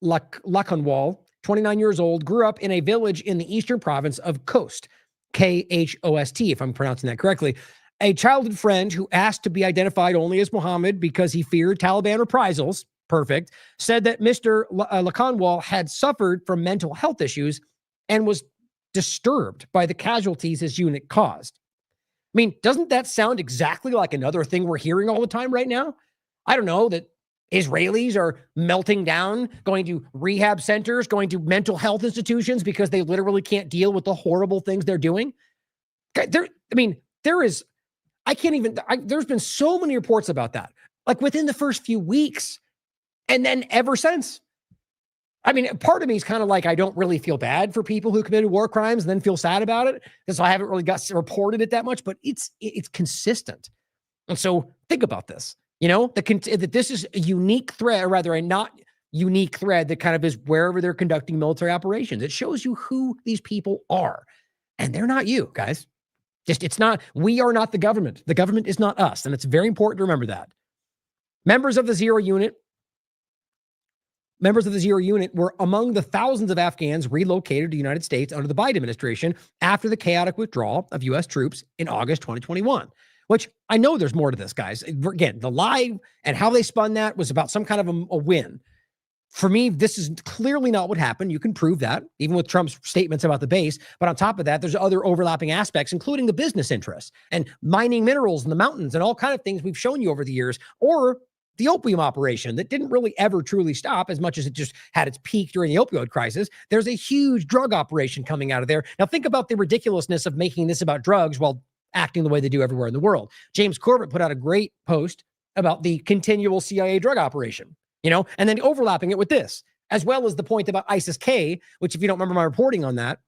[SPEAKER 4] Lakanwal, 29 years old, grew up in a village in the eastern province of Khost, Khost, if I'm pronouncing that correctly. A childhood friend who asked to be identified only as Muhammad because he feared Taliban reprisals, perfect, said that Mr. Lakanwal had suffered from mental health issues and was disturbed by the casualties his unit caused. I mean, doesn't that sound exactly like another thing we're hearing all the time right now? I don't know, that Israelis are melting down, going to rehab centers, going to mental health institutions because they literally can't deal with the horrible things they're doing. There's been so many reports about that, like within the first few weeks and then ever since. I mean, part of me is kind of like, I don't really feel bad for people who committed war crimes and then feel sad about it because I haven't really got reported it that much, but it's consistent. And so think about this, that this is a unique thread, or rather a not unique thread that kind of is wherever they're conducting military operations. It shows you who these people are, and they're not you, guys. It's not, we are not the government. The government is not us. And it's very important to remember that. Members of the Zero Unit were among the thousands of Afghans relocated to the United States under the Biden administration after the chaotic withdrawal of U.S. troops in August 2021, which I know there's more to this, guys. Again, the lie and how they spun that was about some kind of a win. For me, this is clearly not what happened. You can prove that, even with Trump's statements about the base. But on top of that, there's other overlapping aspects, including the business interests and mining minerals in the mountains and all kind of things we've shown you over the years, or the opium operation that didn't really ever truly stop as much as it just had its peak during the opioid crisis. There's a huge drug operation coming out of there. Now, think about the ridiculousness of making this about drugs while acting the way they do everywhere in the world. James Corbett put out a great post about the continual CIA drug operation. And then overlapping it with this, as well as the point about ISIS-K, which, if you don't remember my reporting on that,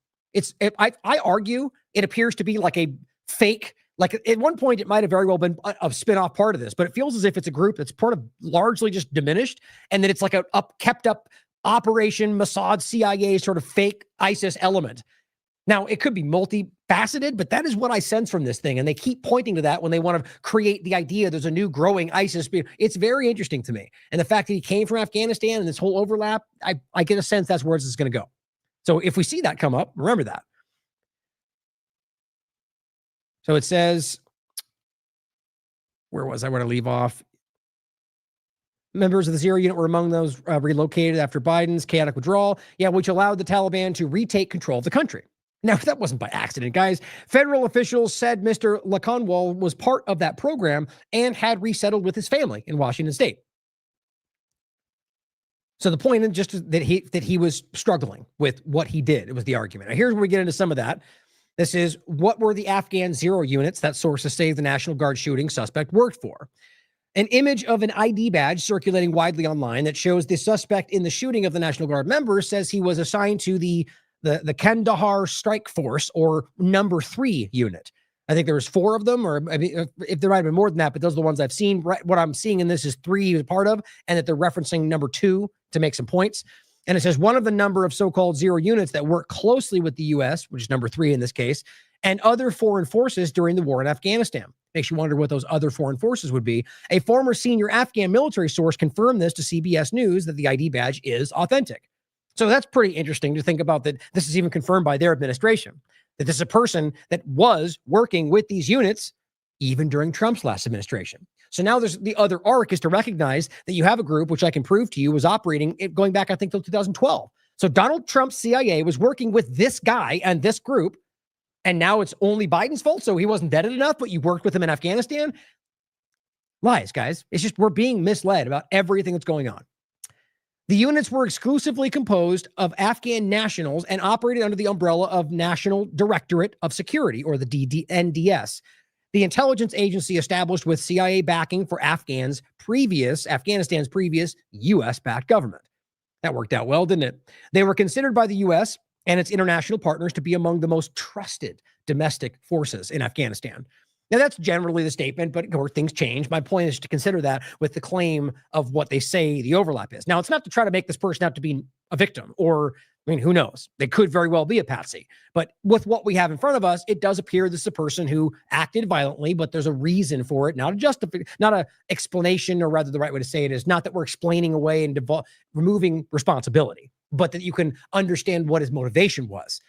[SPEAKER 4] I argue it appears to be like a fake, like at one point it might have very well been a spin-off part of this, but it feels as if it's a group that's part of largely just diminished, and that it's like a kept up operation, Mossad, CIA sort of fake ISIS element. Now, it could be multifaceted, but that is what I sense from this thing. And they keep pointing to that when they want to create the idea there's a new growing ISIS. It's very interesting to me. And the fact that he came from Afghanistan and this whole overlap, I get a sense that's where this is going to go. So if we see that come up, remember that. So it says, where was I? Where to leave off? Members of the Zero Unit were among those relocated after Biden's chaotic withdrawal, which allowed the Taliban to retake control of the country. Now, that wasn't by accident, guys. Federal officials said Mr. Lakanwal was part of that program and had resettled with his family in Washington State. So the point is just that he was struggling with what he did. It was the argument. Now, here's where we get into some of that. This is, what were the Afghan Zero Units that sources say the National Guard shooting suspect worked for? An image of an ID badge circulating widely online that shows the suspect in the shooting of the National Guard members says he was assigned to the Kandahar Strike Force, or number 3 unit. I think there was 4 of them, or I mean, if there might have been more than that, but those are the ones I've seen. Right, what I'm seeing in this is 3 he was part of, and that they're referencing number 2 to make some points. And it says one of the number of so-called Zero Units that work closely with the U.S., which is number 3 in this case, and other foreign forces during the war in Afghanistan. Makes you wonder what those other foreign forces would be. A former senior Afghan military source confirmed this to CBS News that the ID badge is authentic. So that's pretty interesting to think about, that this is even confirmed by their administration, that this is a person that was working with these units even during Trump's last administration. So now there's the other arc, is to recognize that you have a group, which I can prove to you was operating going back, I think, till 2012. So Donald Trump's CIA was working with this guy and this group, and now it's only Biden's fault. So he wasn't vetted enough, but you worked with him in Afghanistan. Lies, guys. It's just, we're being misled about everything that's going on. The units were exclusively composed of Afghan nationals and operated under the umbrella of National Directorate of Security, or the NDS, the intelligence agency established with CIA backing for Afghanistan's previous U.S.-backed government. That worked out well, didn't it? They were considered by the U.S. and its international partners to be among the most trusted domestic forces in Afghanistan. Now, that's generally the statement, but things change. My point is to consider that with the claim of what they say the overlap is. Now, it's not to try to make this person out to be a victim, or, I mean, who knows? They could very well be a patsy. But with what we have in front of us, it does appear this is a person who acted violently, but there's a reason for it, not an explanation, or rather the right way to say it is not that we're explaining away and removing responsibility, but that you can understand what his motivation was.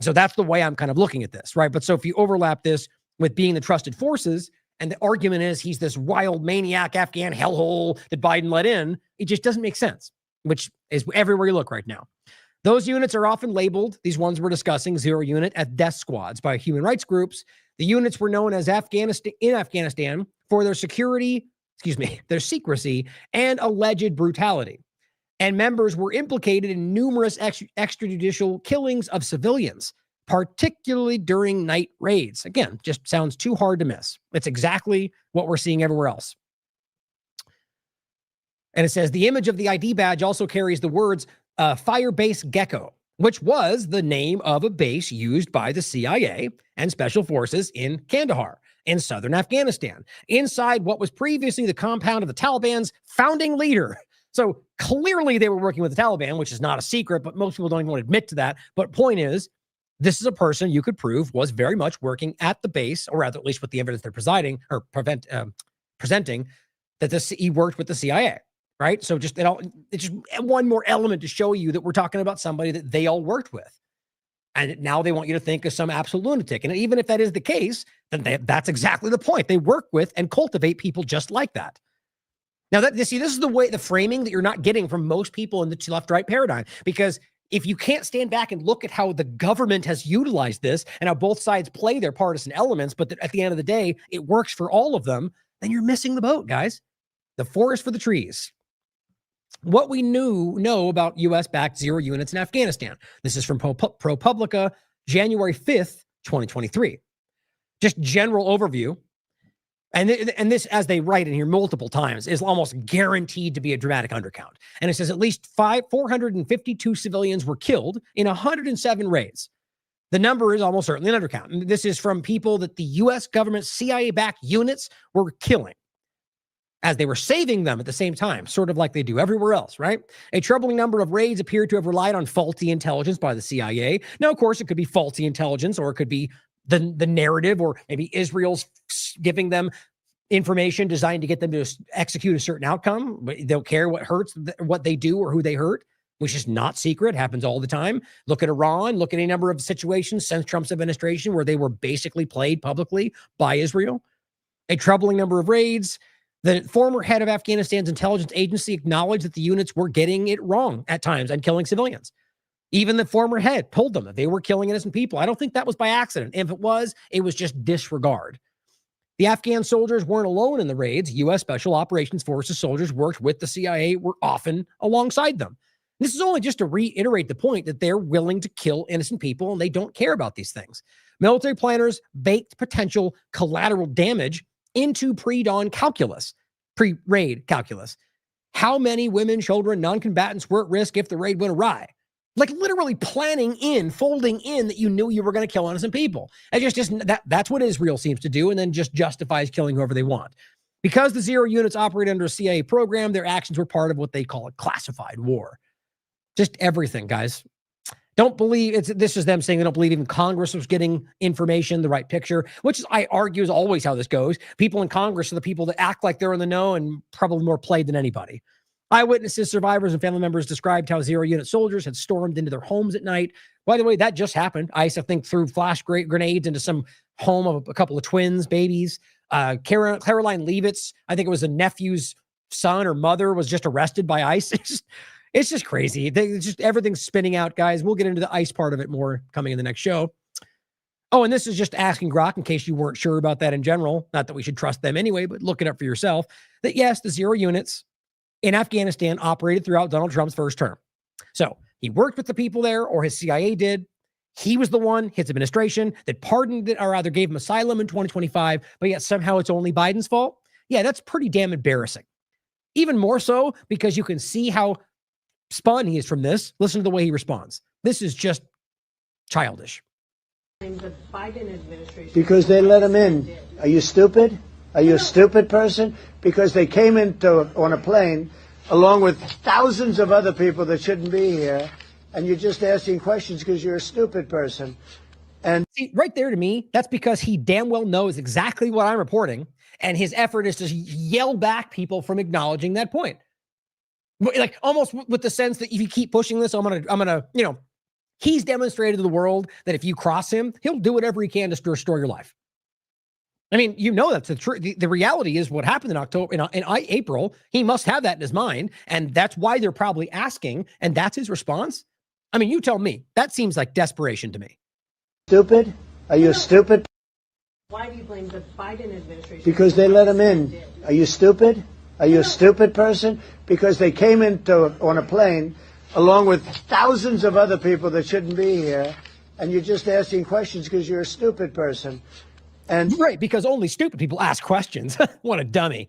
[SPEAKER 4] So that's the way I'm kind of looking at this, right? But so if you overlap this with being the trusted forces, and the argument is he's this wild maniac Afghan hellhole that Biden let in, it just doesn't make sense, which is everywhere you look right now. Those units are often labeled, these ones we're discussing, Zero Unit, as death squads by human rights groups. The units were known as Afghanistan for their secrecy and alleged brutality. And members were implicated in numerous extrajudicial killings of civilians, particularly during night raids. Again, just sounds too hard to miss. It's exactly what we're seeing everywhere else. And it says the image of the ID badge also carries the words Firebase Gecko, which was the name of a base used by the CIA and special forces in Kandahar in southern Afghanistan, inside what was previously the compound of the Taliban's founding leader. So clearly they were working with the Taliban, which is not a secret, but most people don't even want to admit to that. But point is, This is a person you could prove was very much working at the base, or rather, at least with the evidence they're presenting, that he worked with the CIA, right? So it's just one more element to show you that we're talking about somebody that they all worked with. And now they want you to think of some absolute lunatic. And even if that is the case, then that's exactly the point. They work with and cultivate people just like that. Now, this is the framing that you're not getting from most people in the left-right paradigm. Because if you can't stand back and look at how the government has utilized this and how both sides play their partisan elements, but at the end of the day, it works for all of them, then you're missing the boat, guys. The forest for the trees. What we know about U.S.-backed zero units in Afghanistan. This is from ProPublica, January 5th, 2023. Just general overview. And this, as they write in here multiple times, is almost guaranteed to be a dramatic undercount. And it says at least 452 civilians were killed in 107 raids. The number is almost certainly an undercount. And this is from people that the U.S. government CIA-backed units were killing, as they were saving them at the same time, sort of like they do everywhere else, right? A troubling number of raids appear to have relied on faulty intelligence by the CIA. Now, of course, it could be faulty intelligence, or it could be the narrative, or maybe Israel's giving them information designed to get them to execute a certain outcome. But they don't care what they do or who they hurt, which is not secret, happens all the time. Look at Iran, look at any number of situations since Trump's administration where they were basically played publicly by Israel. A troubling number of raids. The former head of Afghanistan's intelligence agency acknowledged that the units were getting it wrong at times and killing civilians. Even the former head told them that they were killing innocent people. I don't think that was by accident. If it was just disregard. The Afghan soldiers weren't alone in the raids. U.S. Special Operations Forces soldiers worked with the CIA, were often alongside them. This is only just to reiterate the point that they're willing to kill innocent people and they don't care about these things. Military planners baked potential collateral damage into pre-raid calculus. How many women, children, non-combatants were at risk if the raid went awry? Like literally folding in that you knew you were going to kill innocent people. That's what Israel seems to do, and then just justifies killing whoever they want. Because the zero units operate under a CIA program, their actions were part of what they call a classified war. Just everything, guys. Don't believe this is them saying they don't believe even Congress was getting information, the right picture, which is, I argue, is always how this goes. People in Congress are the people that act like they're in the know and probably more played than anybody. Eyewitnesses, survivors, and family members described how zero unit soldiers had stormed into their homes at night. By the way, that just happened. ICE, I think, threw flash grenades into some home of a couple of twins, babies. Caroline Leavitt's, I think it was a nephew's son or mother, was just arrested by ICE. It's just crazy. Everything's spinning out, guys. We'll get into the ICE part of it more coming in the next show. Oh, and this is just asking Grok in case you weren't sure about that in general. Not that we should trust them anyway, but look it up for yourself. That yes, the zero units in Afghanistan operated throughout Donald Trump's first term. So he worked with the people there, or his CIA did. He was the one, his administration, that pardoned it, or rather gave him asylum in 2025, but yet somehow it's only Biden's fault. Yeah, that's pretty damn embarrassing. Even more so because you can see how spun he is from this. Listen to the way he responds. This is just childish.
[SPEAKER 5] The Biden administration,
[SPEAKER 6] because they let him in. Are you stupid? Are you a stupid person? Because they came on a plane along with thousands of other people that shouldn't be here, and you're just asking questions because you're a stupid person. And
[SPEAKER 4] see, right there to me, that's because he damn well knows exactly what I'm reporting, and his effort is to yell back people from acknowledging that point. Like almost with the sense that if you keep pushing this, I'm gonna, he's demonstrated to the world that if you cross him, he'll do whatever he can to restore your life. I mean, that's the truth. The reality is what happened in October, in April. He must have that in his mind, and that's why they're probably asking. And that's his response. I mean, you tell me. That seems like desperation to me.
[SPEAKER 6] Stupid? Are you stupid?
[SPEAKER 5] why do you blame the Biden administration?
[SPEAKER 6] Because they let him in. Are you stupid? Are you a stupid person? Because they came on a plane along with thousands of other people that shouldn't be here, and you're just asking questions because you're a stupid person. And
[SPEAKER 4] right, because only stupid people ask questions. What a dummy.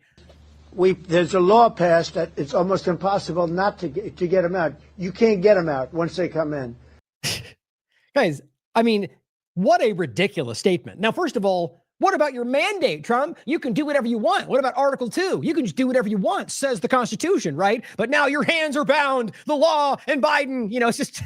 [SPEAKER 6] There's a law passed that it's almost impossible not to get them out. You can't get them out once they come in.
[SPEAKER 4] Guys, I mean, what a ridiculous statement. Now, first of all, what about your mandate, Trump? You can do whatever you want. What about Article 2? You can just do whatever you want, says the Constitution, right? But now your hands are bound, the law and Biden, it's just,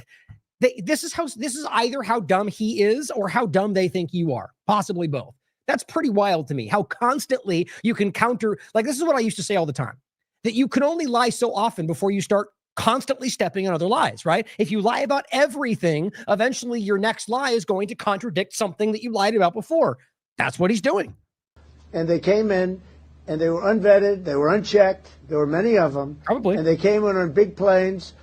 [SPEAKER 4] this is either how dumb he is or how dumb they think you are, possibly both. That's pretty wild to me, how constantly you can counter. Like, this is what I used to say all the time, that you can only lie so often before you start constantly stepping on other lies, right? If you lie about everything, eventually your next lie is going to contradict something that you lied about before. That's what he's doing.
[SPEAKER 6] And they came in, and they were unvetted, they were unchecked, there were many of them.
[SPEAKER 4] Probably.
[SPEAKER 6] And they came in on big planes,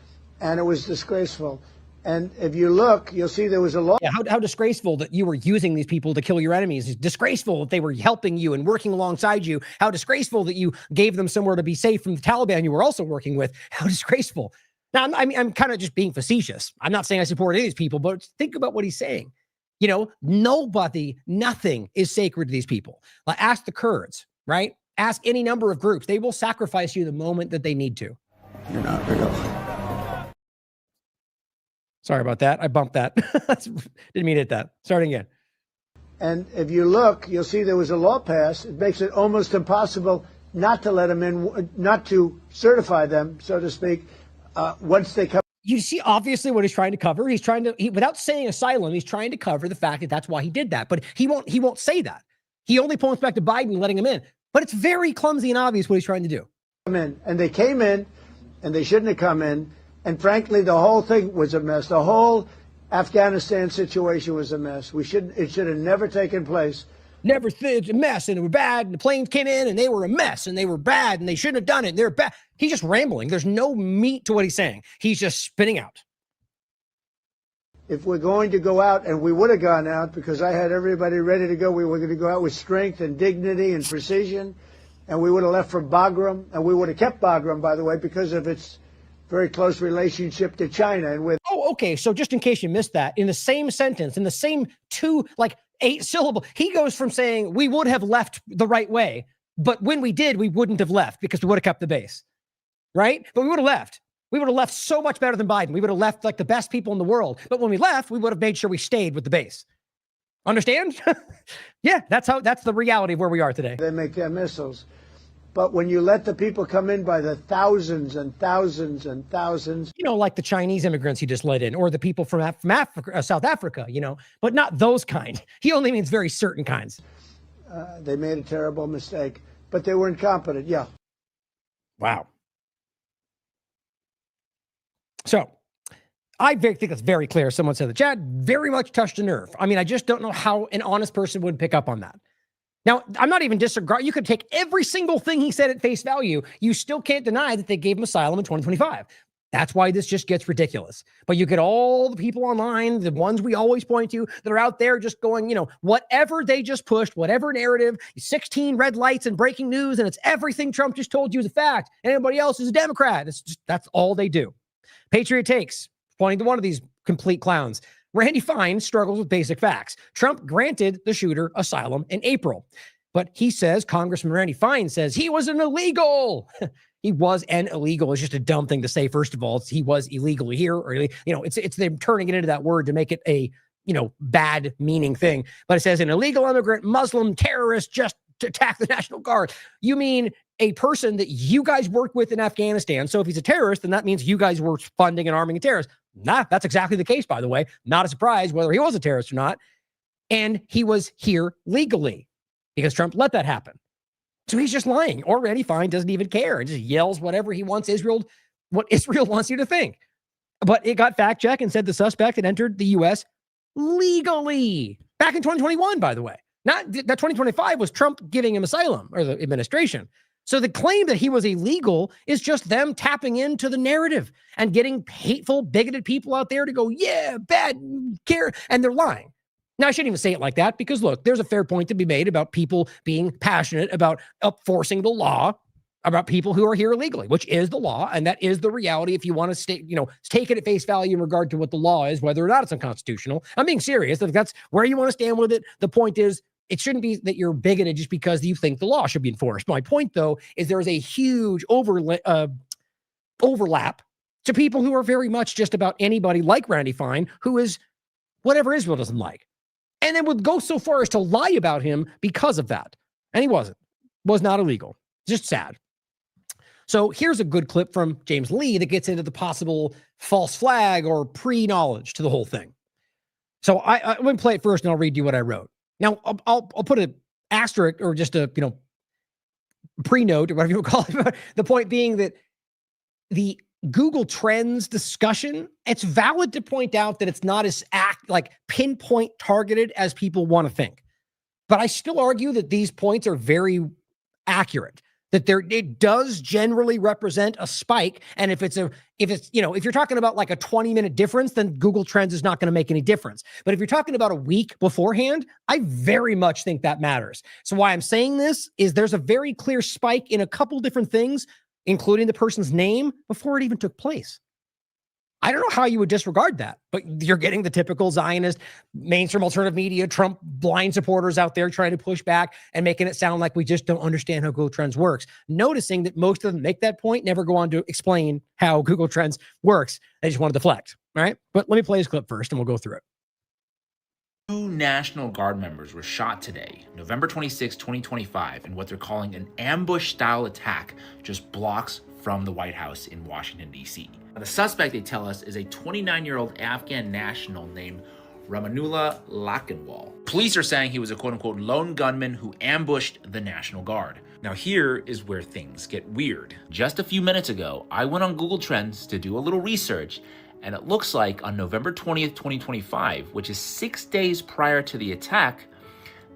[SPEAKER 6] and it was disgraceful. And if you look, you'll see there was a law.
[SPEAKER 4] Yeah, how disgraceful that you were using these people to kill your enemies. It's disgraceful that they were helping you and working alongside you. How disgraceful that you gave them somewhere to be safe from the Taliban you were also working with. How disgraceful. Now, I'm kind of just being facetious. I'm not saying I support any of these people, but think about what he's saying. You know, nothing is sacred to these people. Like, ask the Kurds, right? Ask any number of groups. They will sacrifice you the moment that they need to.
[SPEAKER 6] You're not real.
[SPEAKER 4] Sorry about that. I bumped that. Didn't mean to hit that. Starting again.
[SPEAKER 6] And if you look, you'll see there was a law passed. It makes it almost impossible not to let them in, not to certify them, so to speak, once they come.
[SPEAKER 4] You see, obviously, what he's trying to cover. He's trying to, without saying asylum, he's trying to cover the fact that that's why he did that. But he won't say that. He only points back to Biden letting him in. But it's very clumsy and obvious what he's trying to do.
[SPEAKER 6] Come in, and they came in, and they shouldn't have come in. And frankly, the whole thing was a mess. The whole Afghanistan situation was a mess. It should have never taken place.
[SPEAKER 4] It's a mess, and it was bad, and the planes came in, and they were a mess, and they were bad, and they shouldn't have done it. They're bad. He's just rambling. There's no meat to what he's saying. He's just spitting out.
[SPEAKER 6] If we're going to go out, and we would have gone out because I had everybody ready to go, we were going to go out with strength and dignity and precision, and we would have left for Bagram, and we would have kept Bagram, by the way, because of its very close relationship to China. And with
[SPEAKER 4] okay. So just in case you missed that, in the same sentence, in the same 8 syllable, he goes from saying we would have left the right way, but when we did, we wouldn't have left because we would have kept the base, right? But we would have left. We would have left so much better than Biden. We would have left like the best people in the world. But when we left, we would have made sure we stayed with the base. Understand? Yeah, that's the reality of where we are today.
[SPEAKER 6] They make their missiles. But when you let the people come in by the thousands and thousands and thousands.
[SPEAKER 4] You know, like the Chinese immigrants he just let in, or the people from Africa, South Africa, you know, but not those kind. He only means very certain kinds.
[SPEAKER 6] They made a terrible mistake, but they were incompetent, yeah.
[SPEAKER 4] Wow. So I think that's very clear. Someone said the chat very much touched a nerve. I mean, I just don't know how an honest person would pick up on that. Now, I'm not even disregarding. You could take every single thing he said at face value. You still can't deny that they gave him asylum in 2025. That's why this just gets ridiculous. But you get all the people online, the ones we always point to, that are out there just going, you know, whatever they just pushed, whatever narrative, 16 red lights and breaking news, and it's everything Trump just told you is a fact. And anybody else is a Democrat. That's all they do. Patriot Takes, pointing to one of these complete clowns. Randy Fine struggles with basic facts. Trump granted the shooter asylum in April. But he says, Congressman Randy Fine says, he was an illegal. He was an illegal. It's just a dumb thing to say, first of all. He was illegally here. Or, you know, it's them turning it into that word to make it a, you know, bad meaning thing. But it says an illegal immigrant, Muslim terrorist just to attack the National Guard. You mean a person that you guys worked with in Afghanistan. So if he's a terrorist, then that means you guys were funding and arming a terrorist. Nah, that's exactly the case, by the way. Not a surprise whether he was a terrorist or not. And he was here legally because Trump let that happen. So he's just lying. Already Fine doesn't even care and just yells whatever he wants what Israel wants you to think. But it got fact checked and said the suspect had entered the U.S. legally back in 2021, by the way. Not that 2025 was Trump giving him asylum, or the administration. So the claim that he was illegal is just them tapping into the narrative and getting hateful, bigoted people out there to go, yeah, bad, care, and they're lying. Now, I shouldn't even say it like that because, look, there's a fair point to be made about people being passionate about enforcing the law, about people who are here illegally, which is the law, and that is the reality if you want to stay, you know, take it at face value in regard to what the law is, whether or not it's unconstitutional. I'm being serious. If that's where you want to stand with it, the point is, it shouldn't be that you're bigoted just because you think the law should be enforced. My point, though, is there is a huge overlap to people who are very much just about anybody like Randy Fine, who is whatever Israel doesn't like. And then would go so far as to lie about him because of that. And he was not illegal. Just sad. So here's a good clip from James Lee that gets into the possible false flag or pre-knowledge to the whole thing. So I'm going to play it first and I'll read you what I wrote. Now I'll put an asterisk or just a, pre-note or whatever you would call it. The point being that the Google Trends discussion, it's valid to point out that it's not as pinpoint targeted as people want to think. But I still argue that these points are very accurate, that it does generally represent a spike. And if you're talking about like a 20-minute difference, then Google Trends is not going to make any difference. But if you're talking about a week beforehand, I very much think that matters. So why I'm saying this is there's a very clear spike in a couple different things, including the person's name, before it even took place. I don't know how you would disregard that, but you're getting the typical Zionist, mainstream alternative media, Trump blind supporters out there trying to push back and making it sound like we just don't understand how Google Trends works. Noticing that most of them make that point, never go on to explain how Google Trends works. They just want to deflect, all right? But let me play this clip first and we'll go through it.
[SPEAKER 7] 2 National Guard members were shot today, November 26, 2025, in what they're calling an ambush-style attack just blocks from the White House in Washington, D.C. The suspect, they tell us, is a 29-year-old Afghan national named Ramanullah Lakhanwal. Police are saying he was a quote-unquote lone gunman who ambushed the National Guard. Now here is where things get weird. Just a few minutes ago, I went on Google Trends to do a little research, and it looks like on November 20th, 2025, which is 6 days prior to the attack,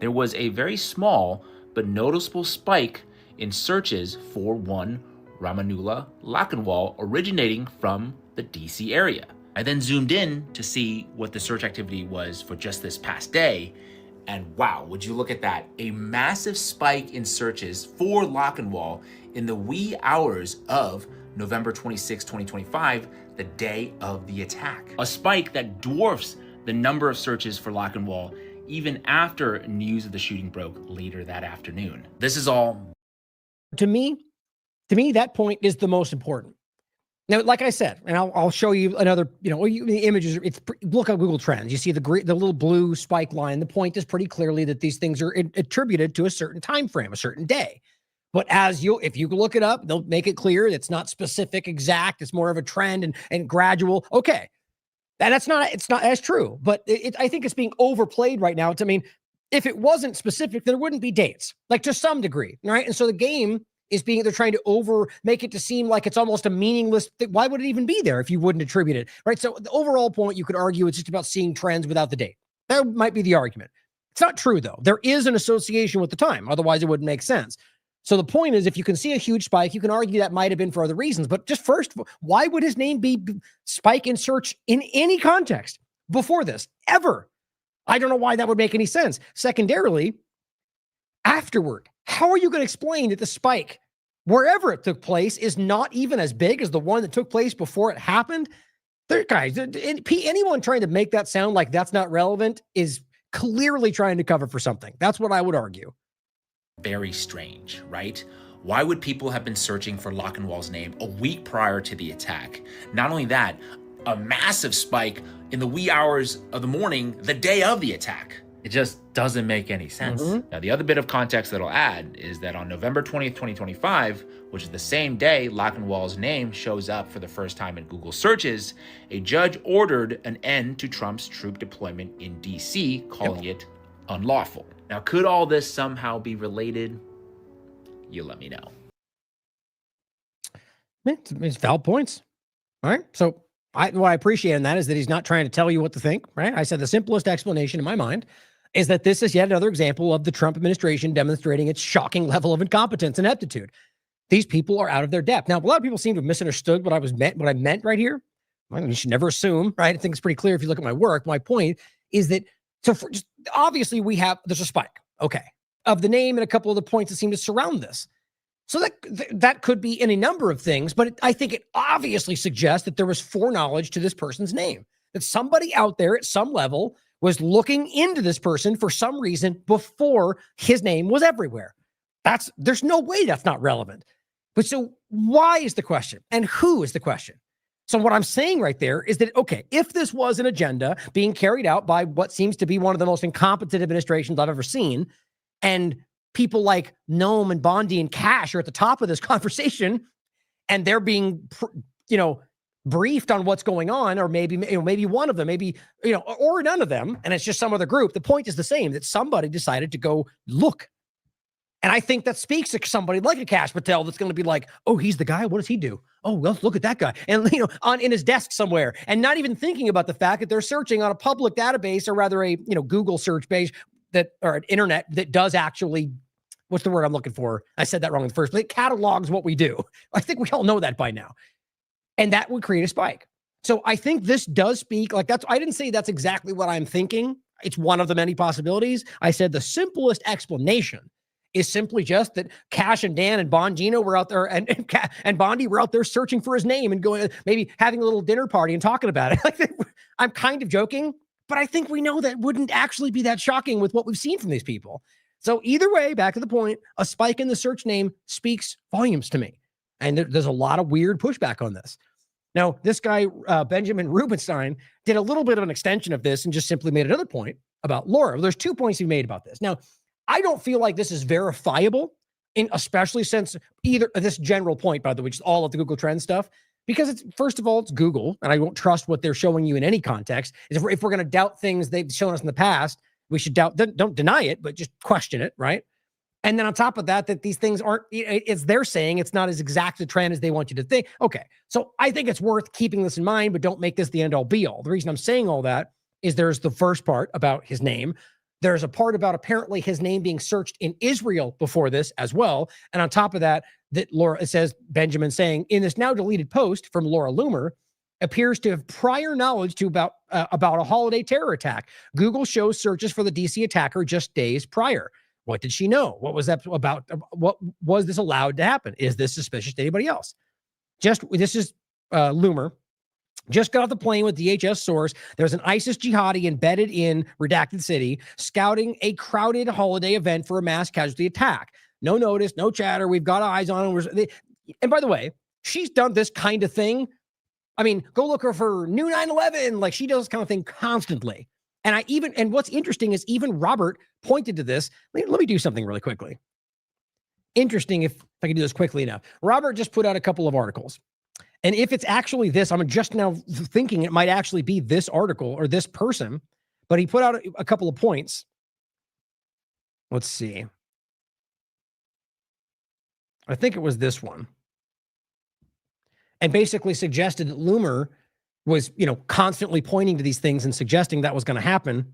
[SPEAKER 7] there was a very small but noticeable spike in searches for one Ramanullah Lakhanwal originating from the DC area. I then zoomed in to see what the search activity was for just this past day, and wow, would you look at that, a massive spike in searches for Lakhanwal in the wee hours of November 26, 2025, the day of the attack. A spike that dwarfs the number of searches for Lakhanwal even after news of the shooting broke later that afternoon. This is all.
[SPEAKER 4] To me, that point is the most important. Now, like I said, and I'll show you another, the images. Look at Google Trends. You see the little blue spike line. The point is pretty clearly that these things are attributed to a certain time frame, a certain day. But if you look it up, they'll make it clear it's not specific, exact. It's more of a trend and gradual. Okay, and it's not as true. But I think it's being overplayed right now. If it wasn't specific, there wouldn't be dates, like to some degree, right? And so the game is they're trying to make it to seem like it's almost a meaningless thing. Why would it even be there if you wouldn't attribute it, right? So the overall point, you could argue it's just about seeing trends without the date. That might be the argument. It's not true, though. There is an association with the time. Otherwise, it wouldn't make sense. So the point is, if you can see a huge spike, you can argue that might have been for other reasons. But just first, why would his name be spike in search in any context before this, ever? I don't know why that would make any sense. Secondarily, afterward, how are you going to explain that the spike, wherever it took place, is not even as big as the one that took place before it happened? Anyone trying to make that sound like that's not relevant is clearly trying to cover for something. That's what I would argue.
[SPEAKER 7] Very strange, right? Why would people have been searching for Lakhanwal's name a week prior to the attack? Not only that, a massive spike in the wee hours of the morning, the day of the attack. It just doesn't make any sense. Mm-hmm. Now, the other bit of context that I'll add is that on November 20th, 2025, which is the same day Lakhanwal's name shows up for the first time in Google searches, a judge ordered an end to Trump's troop deployment in DC, calling it unlawful. Now, could all this somehow be related? You let me know.
[SPEAKER 4] It's valid points. All right. So what I appreciate in that is that he's not trying to tell you what to think, right? I said the simplest explanation in my mind is that this is yet another example of the Trump administration demonstrating its shocking level of incompetence and ineptitude. These people are out of their depth. Now, a lot of people seem to have misunderstood what I meant right here. You should never assume, right? I think it's pretty clear if you look at my work. My point is that obviously there's a spike, okay, of the name and a couple of the points that seem to surround this. So that could be any number of things, but I think it obviously suggests that there was foreknowledge to this person's name, that somebody out there at some level was looking into this person for some reason before his name was everywhere. There's no way that's not relevant. But so why is the question? And who is the question? So what I'm saying right there is that, okay, if this was an agenda being carried out by what seems to be one of the most incompetent administrations I've ever seen, and people like Noam and Bondi and Cash are at the top of this conversation, and they're being, briefed on what's going on, or maybe one of them, or none of them, and it's just some other group. The point is the same, that somebody decided to go look. And I think that speaks to somebody like a Kash Patel that's going to be like, oh, he's the guy. What does he do? Oh, well, look at that guy. And, in his desk somewhere, and not even thinking about the fact that they're searching on a public database, or rather a, Google search page or an internet that does actually, what's the word I'm looking for? I said that wrong in the first place. It catalogs what we do. I think we all know that by now. And that would create a spike. So I think this does speak I didn't say that's exactly what I'm thinking. It's one of the many possibilities. I said the simplest explanation is simply just that Kash and Dan and Bongino were out there, and Bondi were out there searching for his name and going, maybe having a little dinner party and talking about it. I'm kind of joking, but I think we know that wouldn't actually be that shocking with what we've seen from these people. So either way, back to the point, a spike in the search name speaks volumes to me. And there's a lot of weird pushback on this. Now, this guy, Benjamin Rubenstein, did a little bit of an extension of this and just simply made another point about Laura. Well, there's 2 points he made about this. Now, I don't feel like this is verifiable, especially since either this general point, by the way, which is all of the Google Trends stuff, because it's, first of all, it's Google, and I won't trust what they're showing you in any context. If we're going to doubt things they've shown us in the past, we should don't deny it, but just question it, right? And then on top of that these things aren't, it's they're saying it's not as exact a trend as they want you to think. Okay. So I think it's worth keeping this in mind, but don't make this the end all be all. The reason I'm saying all that is there's the first part about his name. There's a part about apparently his name being searched in Israel before this as well. And on top of that Laura, it says Benjamin saying in this now deleted post from Laura Loomer, appears to have prior knowledge about a holiday terror attack. Google shows searches for the DC attacker just days prior. What did she know? What was that about? What was this allowed to happen? Is this suspicious to anybody else? This is Loomer. Just got off the plane with DHS source. There's an ISIS jihadi embedded in redacted city, scouting a crowded holiday event for a mass casualty attack. No notice, no chatter. We've got eyes on him. And by the way, she's done this kind of thing. I mean, go look for new 9/11. Like, she does this kind of thing constantly. And what's interesting is even Robert pointed to this. Let me do something really quickly. Interesting, if I can do this quickly enough. Robert just put out a couple of articles. And if it's actually this, I'm just now thinking it might actually be this article or this person, but he put out a couple of points. Let's see. I think it was this one. And basically suggested that Loomer was, constantly pointing to these things and suggesting that was going to happen.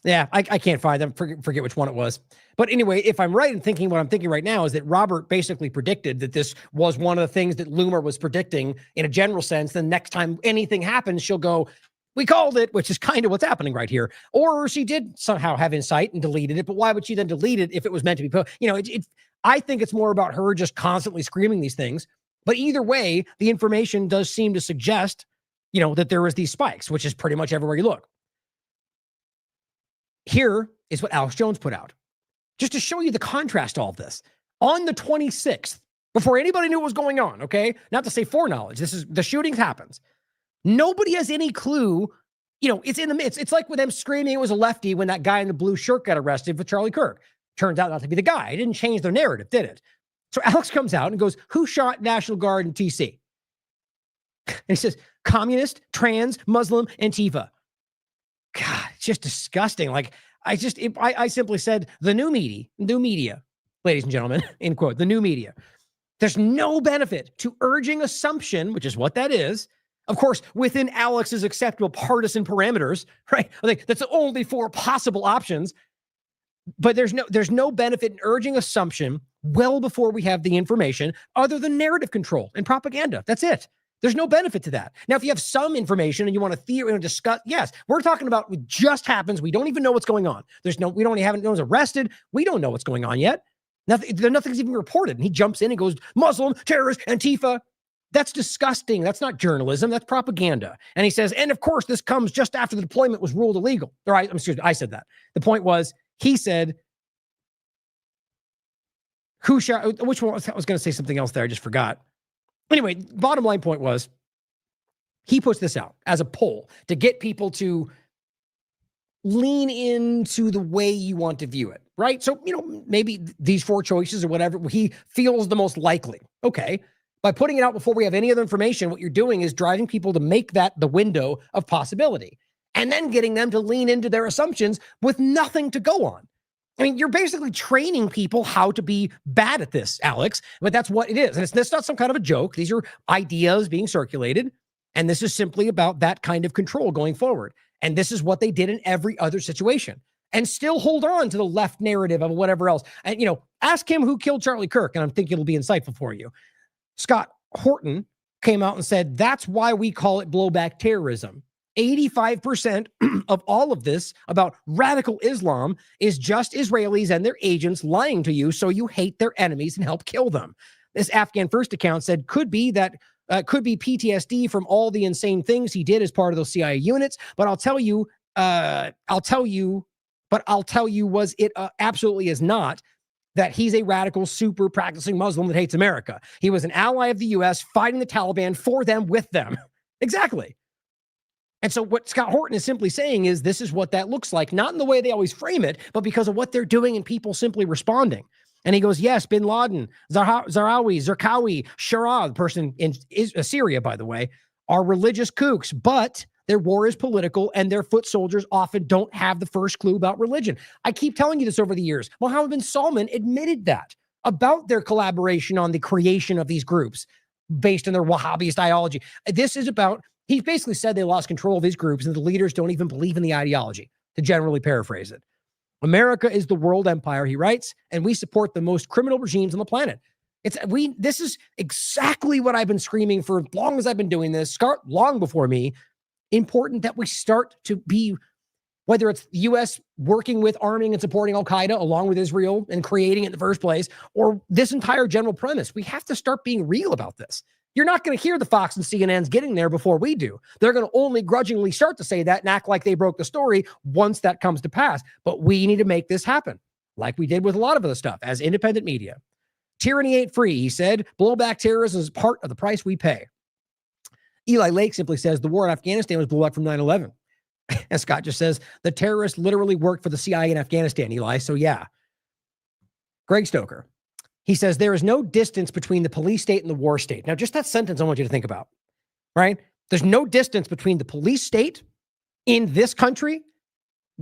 [SPEAKER 4] Yeah, I can't find them. Forget which one it was. But anyway, if I'm right in thinking what I'm thinking right now is that Robert basically predicted that this was one of the things that Loomer was predicting in a general sense. Then next time anything happens, she'll go, we called it, which is kind of what's happening right here. Or she did somehow have insight and deleted it. But why would she then delete it if it was meant to be put? I think it's more about her just constantly screaming these things. But either way, the information does seem to suggest, that there was these spikes, which is pretty much everywhere you look. Here is what Alex Jones put out. Just to show you the contrast to all of this. On the 26th, before anybody knew what was going on, okay? Not to say foreknowledge. This is the shooting happens. Nobody has any clue. It's in the midst. It's like with them screaming it was a lefty when that guy in the blue shirt got arrested with Charlie Kirk. Turns out not to be the guy. It didn't change their narrative, did it? So Alex comes out and goes, who shot National Guard and TC? And he says, communist, trans, Muslim, Antifa. God, it's just disgusting. Like, I simply said the new media, ladies and gentlemen, end quote, the new media. There's no benefit to urging assumption, which is what that is. Of course, within Alex's acceptable partisan parameters, right? I think that's the only 4 possible options. But there's no benefit in urging assumption well before we have the information other than narrative control and propaganda. That's it. There's no benefit to that. Now, if you have some information and you want to discuss, yes, we're talking about what just happens. We don't even know what's going on. No one's arrested. We don't know what's going on yet. Nothing's even reported. And he jumps in and goes, Muslim, terrorist, Antifa. That's disgusting. That's not journalism. That's propaganda. And he says, and of course, this comes just after the deployment was ruled illegal. I said that. The point was, he said, who shot, which one? I was going to say something else there. I just forgot. Anyway, bottom line point was, he puts this out as a poll to get people to lean into the way you want to view it, right? So, maybe these 4 choices or whatever he feels the most likely. Okay. By putting it out before we have any other information, what you're doing is driving people to make that the window of possibility and then getting them to lean into their assumptions with nothing to go on. I mean, you're basically training people how to be bad at this, Alex, but that's what it is. And it's not some kind of a joke. These are ideas being circulated, and this is simply about that kind of control going forward. And this is what they did in every other situation, and still hold on to the left narrative of whatever else. And, you know, ask him who killed Charlie Kirk, and I'm thinking it'll be insightful for you. Scott Horton came out and said, that's why we call it blowback terrorism. 85% of all of this about radical Islam is just Israelis and their agents lying to you so you hate their enemies and help kill them. This Afghan First account said could be PTSD from all the insane things he did as part of those CIA units. But I'll tell you, was it absolutely is not that he's a radical, super practicing Muslim that hates America. He was an ally of the U.S. fighting the Taliban for them, with them. Exactly. And so what Scott Horton is simply saying is this is what that looks like, not in the way they always frame it, but because of what they're doing and people simply responding. And he goes, yes, bin Laden, Zarqawi, Shara, the person in Syria, by the way, are religious kooks, but their war is political and their foot soldiers often don't have the first clue about religion. I keep telling you this over the years. Mohammed bin Salman admitted that about their collaboration on the creation of these groups based on their Wahhabist ideology. This is about, he basically said they lost control of these groups and the leaders don't even believe in the ideology, to generally paraphrase it. America is the world empire, he writes, and we support the most criminal regimes on the planet. This is exactly what I've been screaming for as long as I've been doing this, long before me. Important that we start to be, whether it's the U.S. working with arming and supporting Al-Qaeda along with Israel and creating it in the first place, or this entire general premise, we have to start being real about this. You're not going to hear the Fox and CNNs getting there before we do. They're going to only grudgingly start to say that and act like they broke the story once that comes to pass. But we need to make this happen, like we did with a lot of other stuff as independent media. Tyranny ain't free, he said. Blowback terrorism is part of the price we pay. Eli Lake simply says the war in Afghanistan was blowback from 9/11. And Scott just says the terrorists literally worked for the CIA in Afghanistan, Eli. So yeah. Greg Stoker. He says there is no distance between the police state and the war state. Now, just that sentence I want you to think about, right? There's no distance between the police state in this country,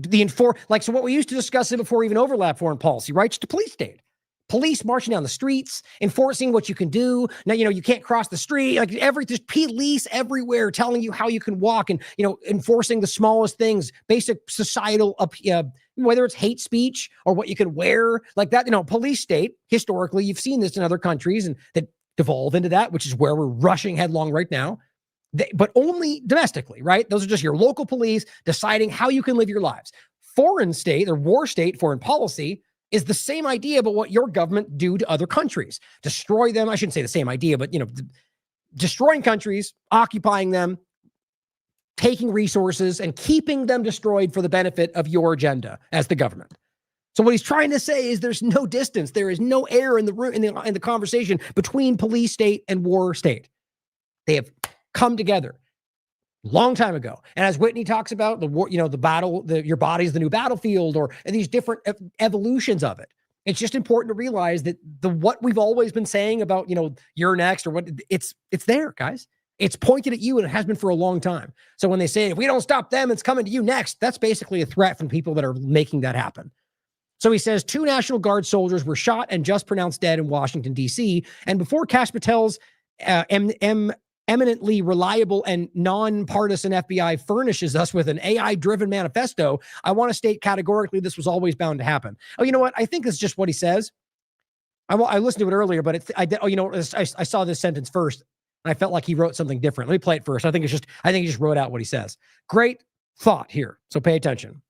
[SPEAKER 4] so what we used to discuss it before even overlap foreign policy, right? Just the police state. Police marching down the streets, enforcing what you can do. Now, you can't cross the street. There's police everywhere telling you how you can walk and, enforcing the smallest things, basic societal, whether it's hate speech or what you can wear like that. Police state, historically, you've seen this in other countries and that devolve into that, which is where we're rushing headlong right now. But only domestically, right? Those are just your local police deciding how you can live your lives. Foreign state or war state, foreign policy, is the same idea, but what your government do to other countries. Destroy them. I shouldn't say the same idea, but, destroying countries, occupying them, taking resources, and keeping them destroyed for the benefit of your agenda as the government. So what he's trying to say is there's no distance. There is no air in the room, in the conversation between police state and war state. They have come together long time ago. And as Whitney talks about the war, the battle, your body's the new battlefield, and these different evolutions of it. It's just important to realize that what we've always been saying about, you're next or what it's there, guys. It's pointed at you and it has been for a long time. So when they say, if we don't stop them, it's coming to you next, that's basically a threat from people that are making that happen. So he says 2 National Guard soldiers were shot and just pronounced dead in Washington, D.C. And before Kash Patel's eminently reliable and nonpartisan FBI furnishes us with an AI-driven manifesto, I want to state categorically this was always bound to happen. Oh, you know what? I think it's just what he says. I listened to it earlier, but I saw this sentence first, and I felt like he wrote something different. Let me play it first. I think he just wrote out what he says. Great thought here, so pay attention.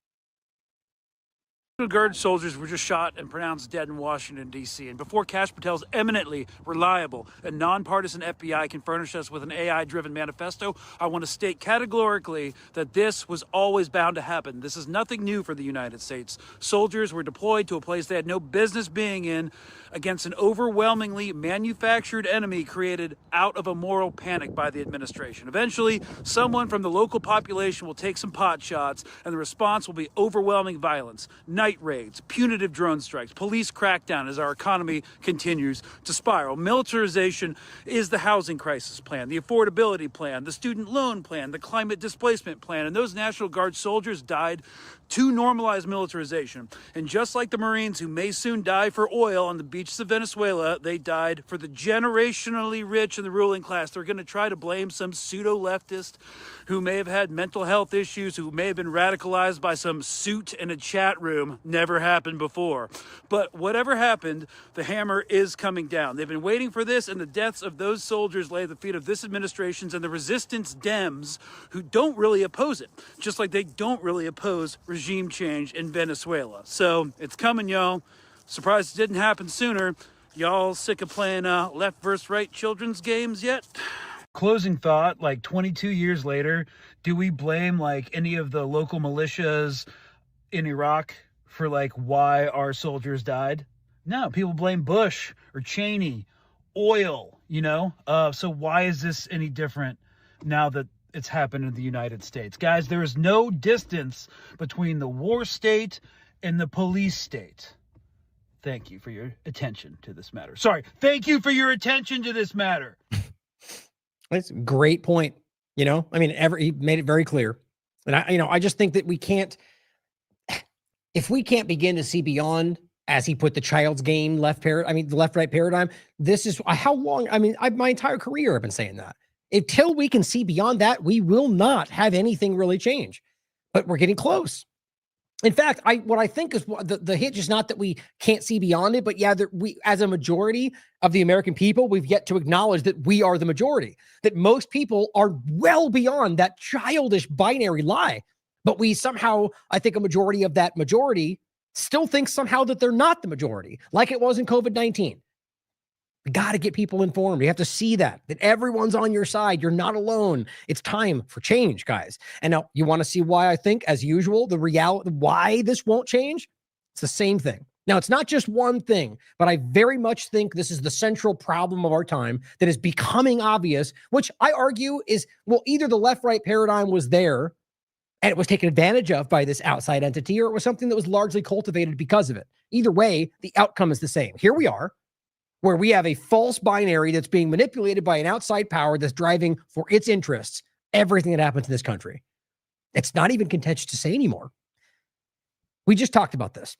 [SPEAKER 8] Guard soldiers were just shot and pronounced dead in Washington, D.C. And before Kash Patel's eminently reliable and nonpartisan FBI can furnish us with an AI-driven manifesto, I want to state categorically that this was always bound to happen. This is nothing new for the United States. Soldiers were deployed to a place they had no business being in against an overwhelmingly manufactured enemy created out of a moral panic by the administration. Eventually, someone from the local population will take some pot shots, and the response will be overwhelming violence. Nice night raids, punitive drone strikes, police crackdown as our economy continues to spiral. Militarization is the housing crisis plan, the affordability plan, the student loan plan, the climate displacement plan, and those National Guard soldiers died to normalize militarization. And just like the Marines who may soon die for oil on the beaches of Venezuela, they died for the generationally rich and the ruling class. They're going to try to blame some pseudo-leftist who may have had mental health issues, who may have been radicalized by some suit in a chat room. Never happened before. But whatever happened, the hammer is coming down. They've been waiting for this, and the deaths of those soldiers lay at the feet of this administration's and the resistance Dems who don't really oppose it, just like they don't really oppose regime change in Venezuela. So it's coming, y'all. Surprised it didn't happen sooner. Y'all sick of playing left versus right children's games yet? Closing thought, like 22 years later, do we blame like any of the local militias in Iraq for like why our soldiers died? No, people blame Bush or Cheney, oil, you know? So why is this any different now that it's happened in the United States? Guys, there is no distance between the war state and the police state. Thank you for your attention to this matter. Sorry, thank you for your attention to this matter.
[SPEAKER 4] That's a great point. You know, I mean, he made it very clear. And I just think that we can't, if we can't begin to see beyond, as he put the child's game the left-right paradigm, this is how long, my entire career I've been saying that. Until we can see beyond that, we will not have anything really change. But we're getting close. In fact, what I think is the hitch is not that we can't see beyond it, but yeah, that we, as a majority of the American people, we've yet to acknowledge that we are the majority, that most people are well beyond that childish binary lie. But we somehow, I think a majority of that majority still thinks somehow that they're not the majority, like it was in COVID-19. We got to get people informed. You have to see that everyone's on your side. You're not alone. It's time for change, guys. And now you want to see why I think, as usual, the reality, why this won't change? It's the same thing. Now, it's not just one thing, but I very much think this is the central problem of our time that is becoming obvious, which I argue is, well, either the left-right paradigm was there and it was taken advantage of by this outside entity, or it was something that was largely cultivated because of it. Either way, the outcome is the same. Here we are, where we have a false binary that's being manipulated by an outside power that's driving for its interests everything that happens in this country. It's not even contentious to say anymore. We just talked about this.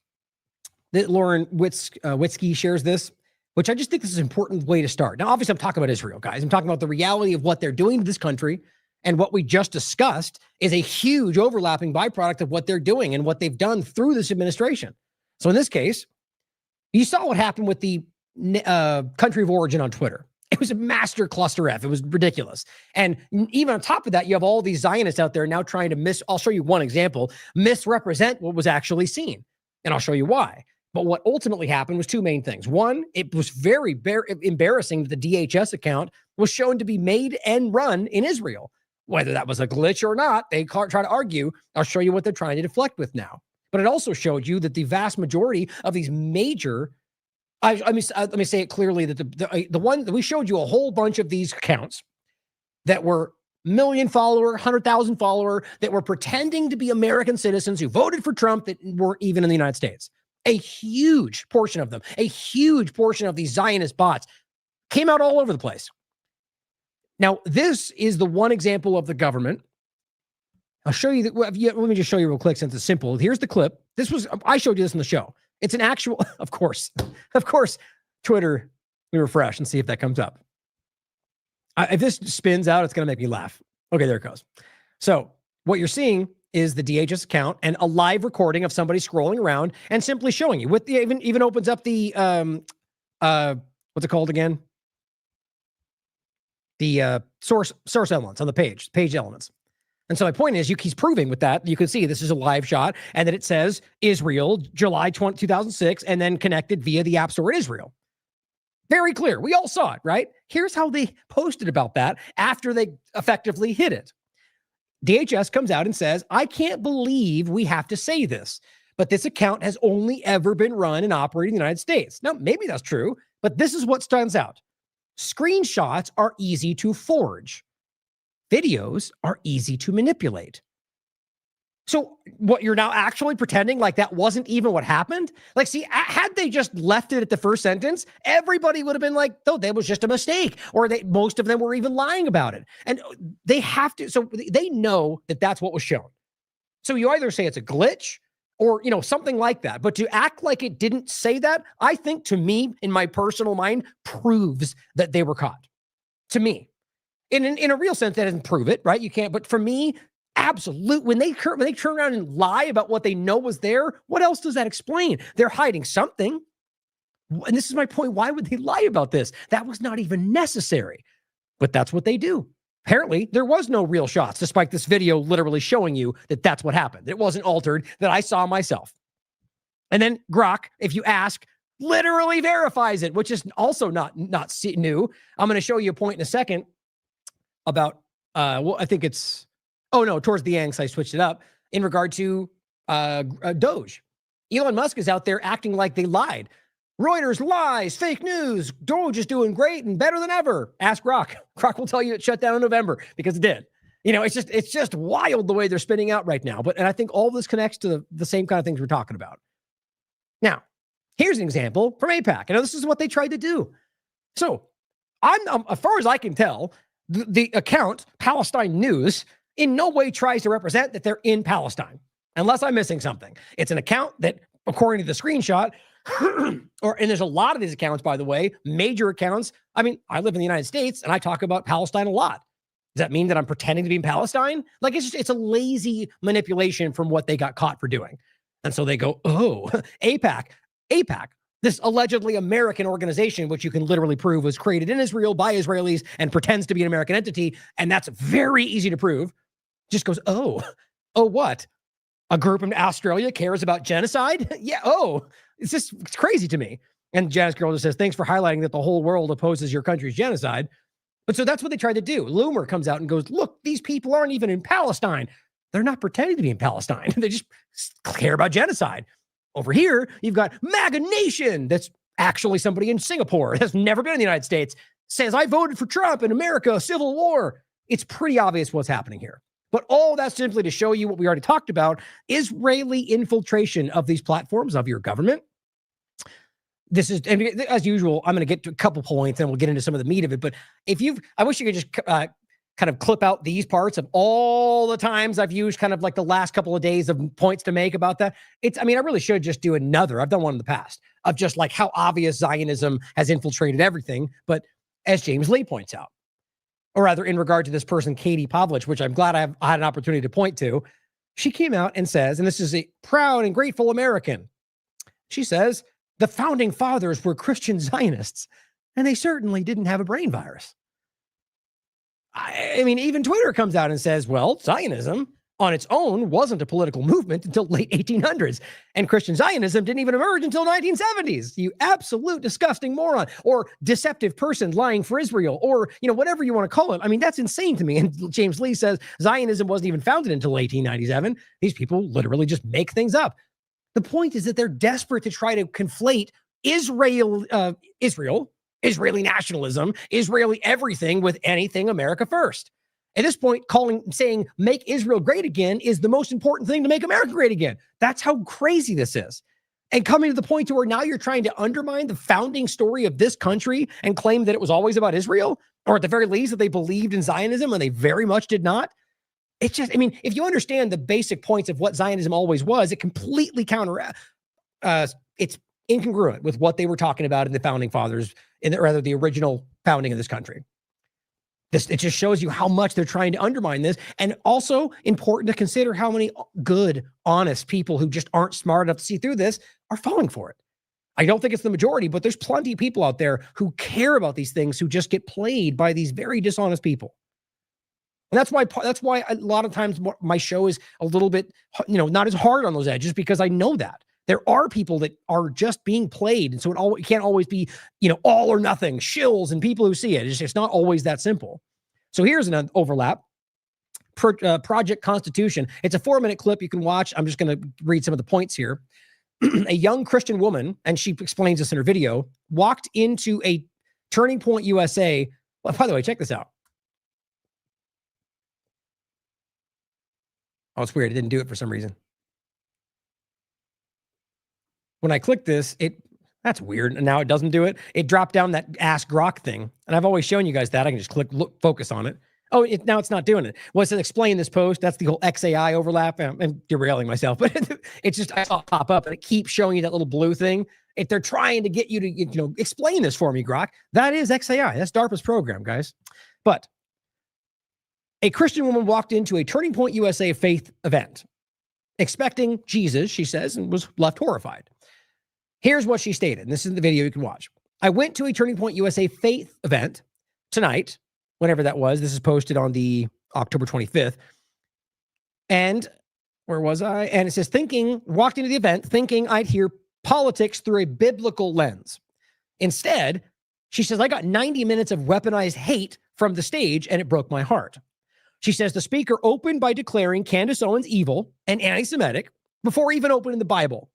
[SPEAKER 4] That Lauren Witzke shares this, which I just think this is an important way to start. Now, obviously, I'm talking about Israel, guys. I'm talking about the reality of what they're doing to this country, and what we just discussed is a huge overlapping byproduct of what they're doing and what they've done through this administration. So in this case, you saw what happened with the country of origin on Twitter. It was a master cluster F. It was ridiculous. And even on top of that, you have all these Zionists out there now trying to I'll show you one example, misrepresent what was actually seen. And I'll show you why. But what ultimately happened was two main things. One, it was very embarrassing that the DHS account was shown to be made and run in Israel. Whether that was a glitch or not, they try to argue. I'll show you what they're trying to deflect with now. But it also showed you that the vast majority of these major let me say it clearly that the one that we showed you a whole bunch of these accounts that were million follower, 100,000 follower, that were pretending to be American citizens who voted for Trump that weren't even in the United States. A huge portion of them, a huge portion of these Zionist bots came out all over the place. Now, this is the one example of the government. I'll show you that. Let me just show you real quick since it's simple. Here's the clip. I showed you this in the show. It's an actual, of course, Twitter, we refresh and see if that comes up. If this spins out, it's going to make me laugh. Okay, there it goes. So what you're seeing is the DHS account and a live recording of somebody scrolling around and simply showing you with the, even opens up the, what's it called again? The source elements on the page elements. And so my point is, he's proving with that, you can see this is a live shot and that it says Israel, July 2006, and then connected via the App Store in Israel. Very clear. We all saw it, right? Here's how they posted about that after they effectively hid it. DHS comes out and says, I can't believe we have to say this, but this account has only ever been run and operated in the United States. Now, maybe that's true, but this is what stands out. Screenshots are easy to forge. Videos are easy to manipulate. So what, you're now actually pretending like that wasn't even what happened? Like, see, had they just left it at the first sentence, everybody would have been like, oh, that was just a mistake. Or most of them were even lying about it. And they have to, so they know that that's what was shown. So you either say it's a glitch or, something like that. But to act like it didn't say that, I think, to me, in my personal mind, proves that they were caught. To me. In a real sense, that doesn't prove it, right? You can't. But for me, absolute. When they turn around and lie about what they know was there, what else does that explain? They're hiding something. And this is my point. Why would they lie about this? That was not even necessary. But that's what they do. Apparently, there was no real shots, despite this video literally showing you that that's what happened. It wasn't altered, that I saw myself. And then Grok, if you ask, literally verifies it, which is also not new. I'm going to show you a point in a second about, I think it's, towards the end, so I switched it up, in regard to Doge. Elon Musk is out there acting like they lied. Reuters lies, fake news. Doge is doing great and better than ever. Ask Grok. Grok will tell you it shut down in November because it did. It's just wild the way they're spinning out right now. And I think all this connects to the same kind of things we're talking about. Now, here's an example from AIPAC. This is what they tried to do. So, I'm as far as I can tell, the account Palestine News in no way tries to represent that they're in Palestine, unless I'm missing something. It's an account that, according to the screenshot, and there's a lot of these accounts, by the way, major accounts. I mean, I live in the United States and I talk about Palestine a lot. Does that mean that I'm pretending to be in Palestine? Like, it's a lazy manipulation from what they got caught for doing. And so they go, oh, AIPAC, this allegedly American organization, which you can literally prove was created in Israel by Israelis and pretends to be an American entity. And that's very easy to prove. Just goes, oh, what? A group in Australia cares about genocide? Yeah. Oh, it's crazy to me. And Jazz Girl just says, thanks for highlighting that the whole world opposes your country's genocide. But so that's what they tried to do. Loomer comes out and goes, look, these people aren't even in Palestine. They're not pretending to be in Palestine. They just care about genocide. Over here, you've got MAGA Nation. That's actually somebody in Singapore. Has never been in the United States. Says, I voted for Trump in America, civil war. It's pretty obvious what's happening here. But all that's simply to show you what we already talked about, Israeli infiltration of these platforms of your government. This is, and as usual, I'm going to get to a couple points and we'll get into some of the meat of it. But I wish you could just kind of clip out these parts of all the times I've used kind of like the last couple of days of points to make about that. I really should just do another. I've done one in the past of just like how obvious Zionism has infiltrated everything. But as James Lee points out, or rather in regard to this person, Katie Pavlich, which I'm glad I had an opportunity to point to, she came out and says, and this is a proud and grateful American, she says, the founding fathers were Christian Zionists, and they certainly didn't have a brain virus. I mean, even Twitter comes out and says, well, Zionism on its own wasn't a political movement until late 1800s, and Christian Zionism didn't even emerge until 1970s. You absolute disgusting moron, or deceptive person lying for Israel, or, whatever you want to call it. I mean, that's insane to me. And James Lee says Zionism wasn't even founded until 1897. These people literally just make things up. The point is that they're desperate to try to conflate Israeli nationalism, Israeli everything with anything America first. At this point, saying make Israel great again is the most important thing to make America great again. That's how crazy this is. And coming to the point to where now you're trying to undermine the founding story of this country and claim that it was always about Israel, or at the very least that they believed in Zionism when they very much did not. It's just, if you understand the basic points of what Zionism always was, it completely it's incongruent with what they were talking about in the founding fathers, the original founding of this country. It just shows you how much they're trying to undermine this, and also important to consider how many good, honest people who just aren't smart enough to see through this are falling for it. I don't think it's the majority, but there's plenty of people out there who care about these things who just get played by these very dishonest people. And that's why a lot of times my show is a little bit, not as hard on those edges, because I know that there are people that are just being played. And so it can't always be, all or nothing, shills and people who see it. It's not always that simple. So here's an overlap. Project Constitution. It's a 4-minute clip you can watch. I'm just going to read some of the points here. A young Christian woman, and she explains this in her video, walked into a Turning Point USA. Well, by the way, check this out. Oh, it's weird. It didn't do it for some reason. When I click this, that's weird. And now it doesn't do it. It dropped down that Ask Grok thing. And I've always shown you guys that. I can just focus on it. Oh, now it's not doing it. Well, it says explain this post. That's the whole XAI overlap. I'm derailing myself, but it's just, I saw it pop up and it keeps showing you that little blue thing. If they're trying to get you to, explain this for me, Grok, that is XAI. That's DARPA's program, guys. But a Christian woman walked into a Turning Point USA faith event expecting Jesus, she says, and was left horrified. Here's what she stated, and this is the video you can watch. I went to a Turning Point USA faith event tonight, whenever that was. This is posted on the October 25th. And where was I? And it says, walked into the event thinking I'd hear politics through a biblical lens. Instead, she says, I got 90 minutes of weaponized hate from the stage, and it broke my heart. She says the speaker opened by declaring Candace Owens evil and anti-Semitic before even opening the Bible.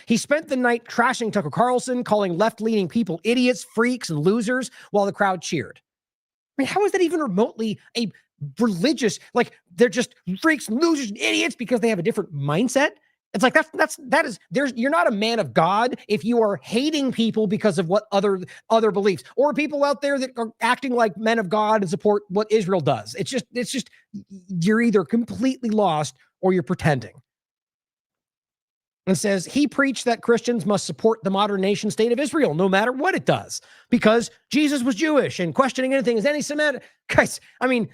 [SPEAKER 4] He spent the night trashing Tucker Carlson, calling left-leaning people idiots, freaks, and losers while the crowd cheered. I mean, how is that even remotely a religious, like they're just freaks, losers, and idiots because they have a different mindset? It's like you're not a man of God if you are hating people because of what other beliefs, or people out there that are acting like men of God and support what Israel does. It's just you're either completely lost or you're pretending. And says he preached that Christians must support the modern nation state of Israel, no matter what it does, because Jesus was Jewish and questioning anything is anti-Semitic. Guys, I mean,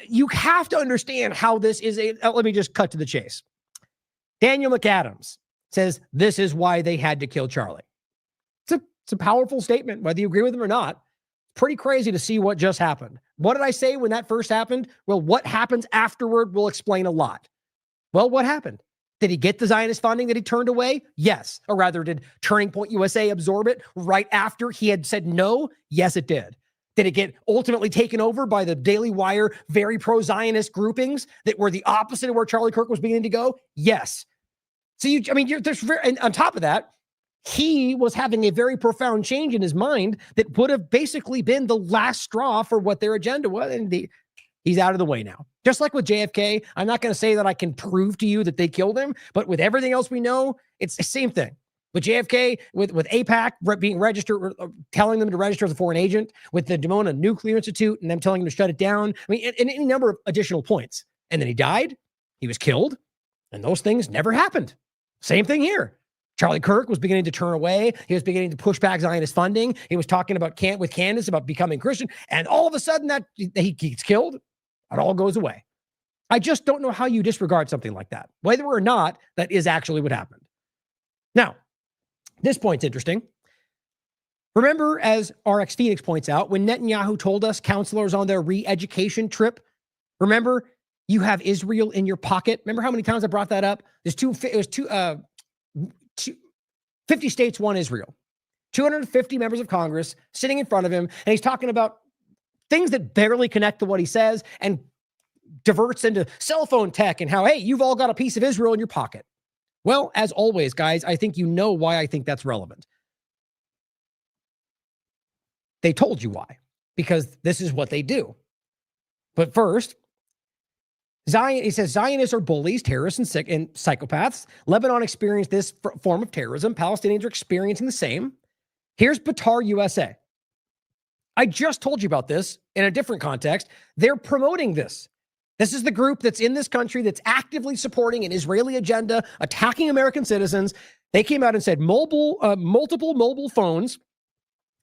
[SPEAKER 4] you have to understand how this is let me just cut to the chase. Daniel McAdams says this is why they had to kill Charlie. It's a powerful statement, whether you agree with him or not. Pretty crazy to see what just happened. What did I say when that first happened? Well, what happens afterward will explain a lot. Well, what happened? Did he get the Zionist funding that he turned away? Yes. Or rather, did Turning Point USA absorb it right after he had said no? Yes, it did. Did it get ultimately taken over by the Daily Wire, very pro-Zionist groupings that were the opposite of where Charlie Kirk was beginning to go? Yes. So and on top of that, he was having a very profound change in his mind that would have basically been the last straw for what their agenda was. And he's out of the way now. Just like with JFK, I'm not going to say that I can prove to you that they killed him, but with everything else we know, it's the same thing. With JFK, with AIPAC being registered, telling them to register as a foreign agent, with the Dimona Nuclear Institute and them telling him to shut it down. I mean, and any number of additional points. And then he died, he was killed, and those things never happened. Same thing here. Charlie Kirk was beginning to turn away. He was beginning to push back Zionist funding. He was talking about with Candace about becoming Christian. And all of a sudden that he gets killed. It all goes away. I just don't know how you disregard something like that, whether or not that is actually what happened. Now, this point's interesting. Remember, as RX Phoenix points out, when Netanyahu told us counselors on their re-education trip, remember, you have Israel in your pocket. Remember how many times I brought that up? It was 50 states, one Israel. 250 members of Congress sitting in front of him, and he's talking about things that barely connect to what he says and diverts into cell phone tech and how, hey, you've all got a piece of Israel in your pocket. Well, as always, guys, I think you know why I think that's relevant. They told you why, because this is what they do. But first, he says Zionists are bullies, terrorists, and psychopaths. Lebanon experienced this form of terrorism. Palestinians are experiencing the same. Here's Qatar USA. I just told you about this in a different context. They're promoting this. This is the group that's in this country that's actively supporting an Israeli agenda, attacking American citizens. They came out and said multiple mobile phones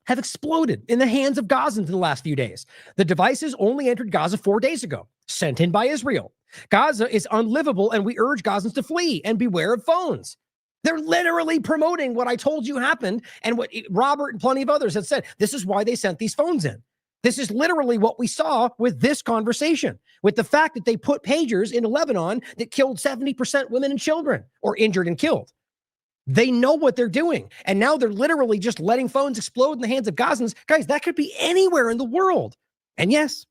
[SPEAKER 4] have exploded in the hands of Gazans in the last few days. The devices only entered Gaza 4 days ago, sent in by Israel. Gaza is unlivable, and we urge Gazans to flee and beware of phones. They're literally promoting what I told you happened and what Robert and plenty of others have said. This is why they sent these phones in. This is literally what we saw with this conversation, with the fact that they put pagers into Lebanon that killed 70% women and children, or injured and killed. They know what they're doing. And now they're literally just letting phones explode in the hands of Gazans. Guys, that could be anywhere in the world. And yes,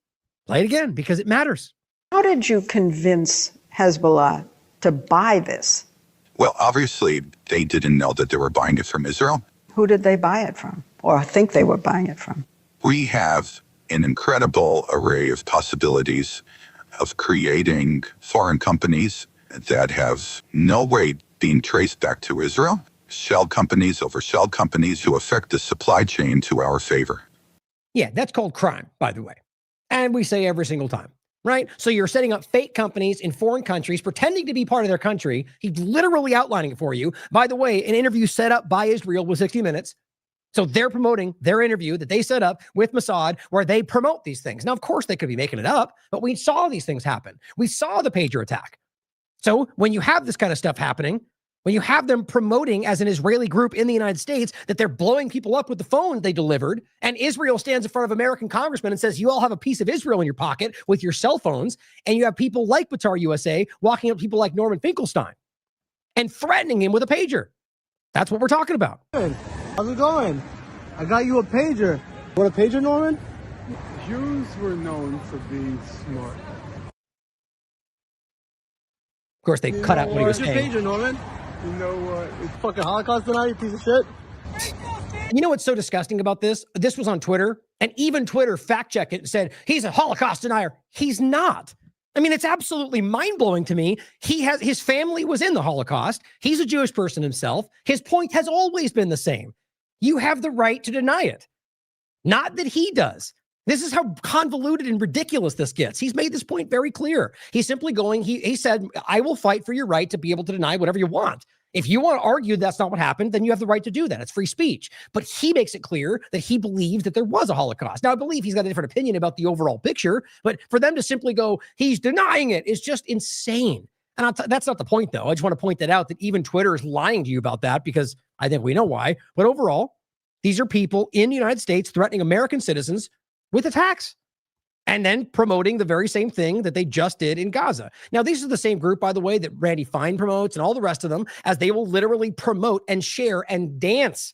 [SPEAKER 4] play it again because it matters.
[SPEAKER 9] How did you convince Hezbollah to buy this?
[SPEAKER 10] Well, obviously, they didn't know that they were buying it from Israel.
[SPEAKER 9] Who did they buy it from, or think they were buying it from?
[SPEAKER 10] We have an incredible array of possibilities of creating foreign companies that have no way being traced back to Israel, shell companies over shell companies who affect the supply chain to our favor.
[SPEAKER 4] Yeah, that's called crime, by the way. And we say every single time, right? So you're setting up fake companies in foreign countries, pretending to be part of their country. He's literally outlining it for you. By the way, an interview set up by Israel with 60 Minutes. So they're promoting their interview that they set up with Mossad, where they promote these things. Now, of course, they could be making it up, but we saw these things happen. We saw the pager attack. So when you have this kind of stuff happening, when you have them promoting as an Israeli group in the United States that they're blowing people up with the phone they delivered, and Israel stands in front of American congressmen and says, you all have a piece of Israel in your pocket with your cell phones, and you have people like Batar USA walking up to people like Norman Finkelstein and threatening him with a pager. That's what we're talking about.
[SPEAKER 11] How's it going? I got you a pager. Want a pager, Norman?
[SPEAKER 12] Jews were known for being smart.
[SPEAKER 4] Of course, they cut out what he was saying.
[SPEAKER 11] Pager, Norman? You know what? It's fucking Holocaust tonight, you piece of shit.
[SPEAKER 4] You know what's so disgusting about this? This was on Twitter, and even Twitter fact-checked it and said, he's a Holocaust denier. He's not. I mean, it's absolutely mind-blowing to me. His family was in the Holocaust. He's a Jewish person himself. His point has always been the same. You have the right to deny it. Not that he does. This is how convoluted and ridiculous this gets. He's made this point very clear. He's simply going, he said, I will fight for your right to be able to deny whatever you want. If you want to argue that's not what happened, then you have the right to do that. It's free speech. But he makes it clear that he believes that there was a Holocaust. Now, I believe he's got a different opinion about the overall picture, but for them to simply go, he's denying it, is just insane. And that's not the point, though. I just want to point that out, that even Twitter is lying to you about that, because I think we know why. But overall, these are people in the United States threatening American citizens with attacks, and then promoting the very same thing that they just did in Gaza. Now, these are the same group, by the way, that Randy Fine promotes and all the rest of them, as they will literally promote and share and dance.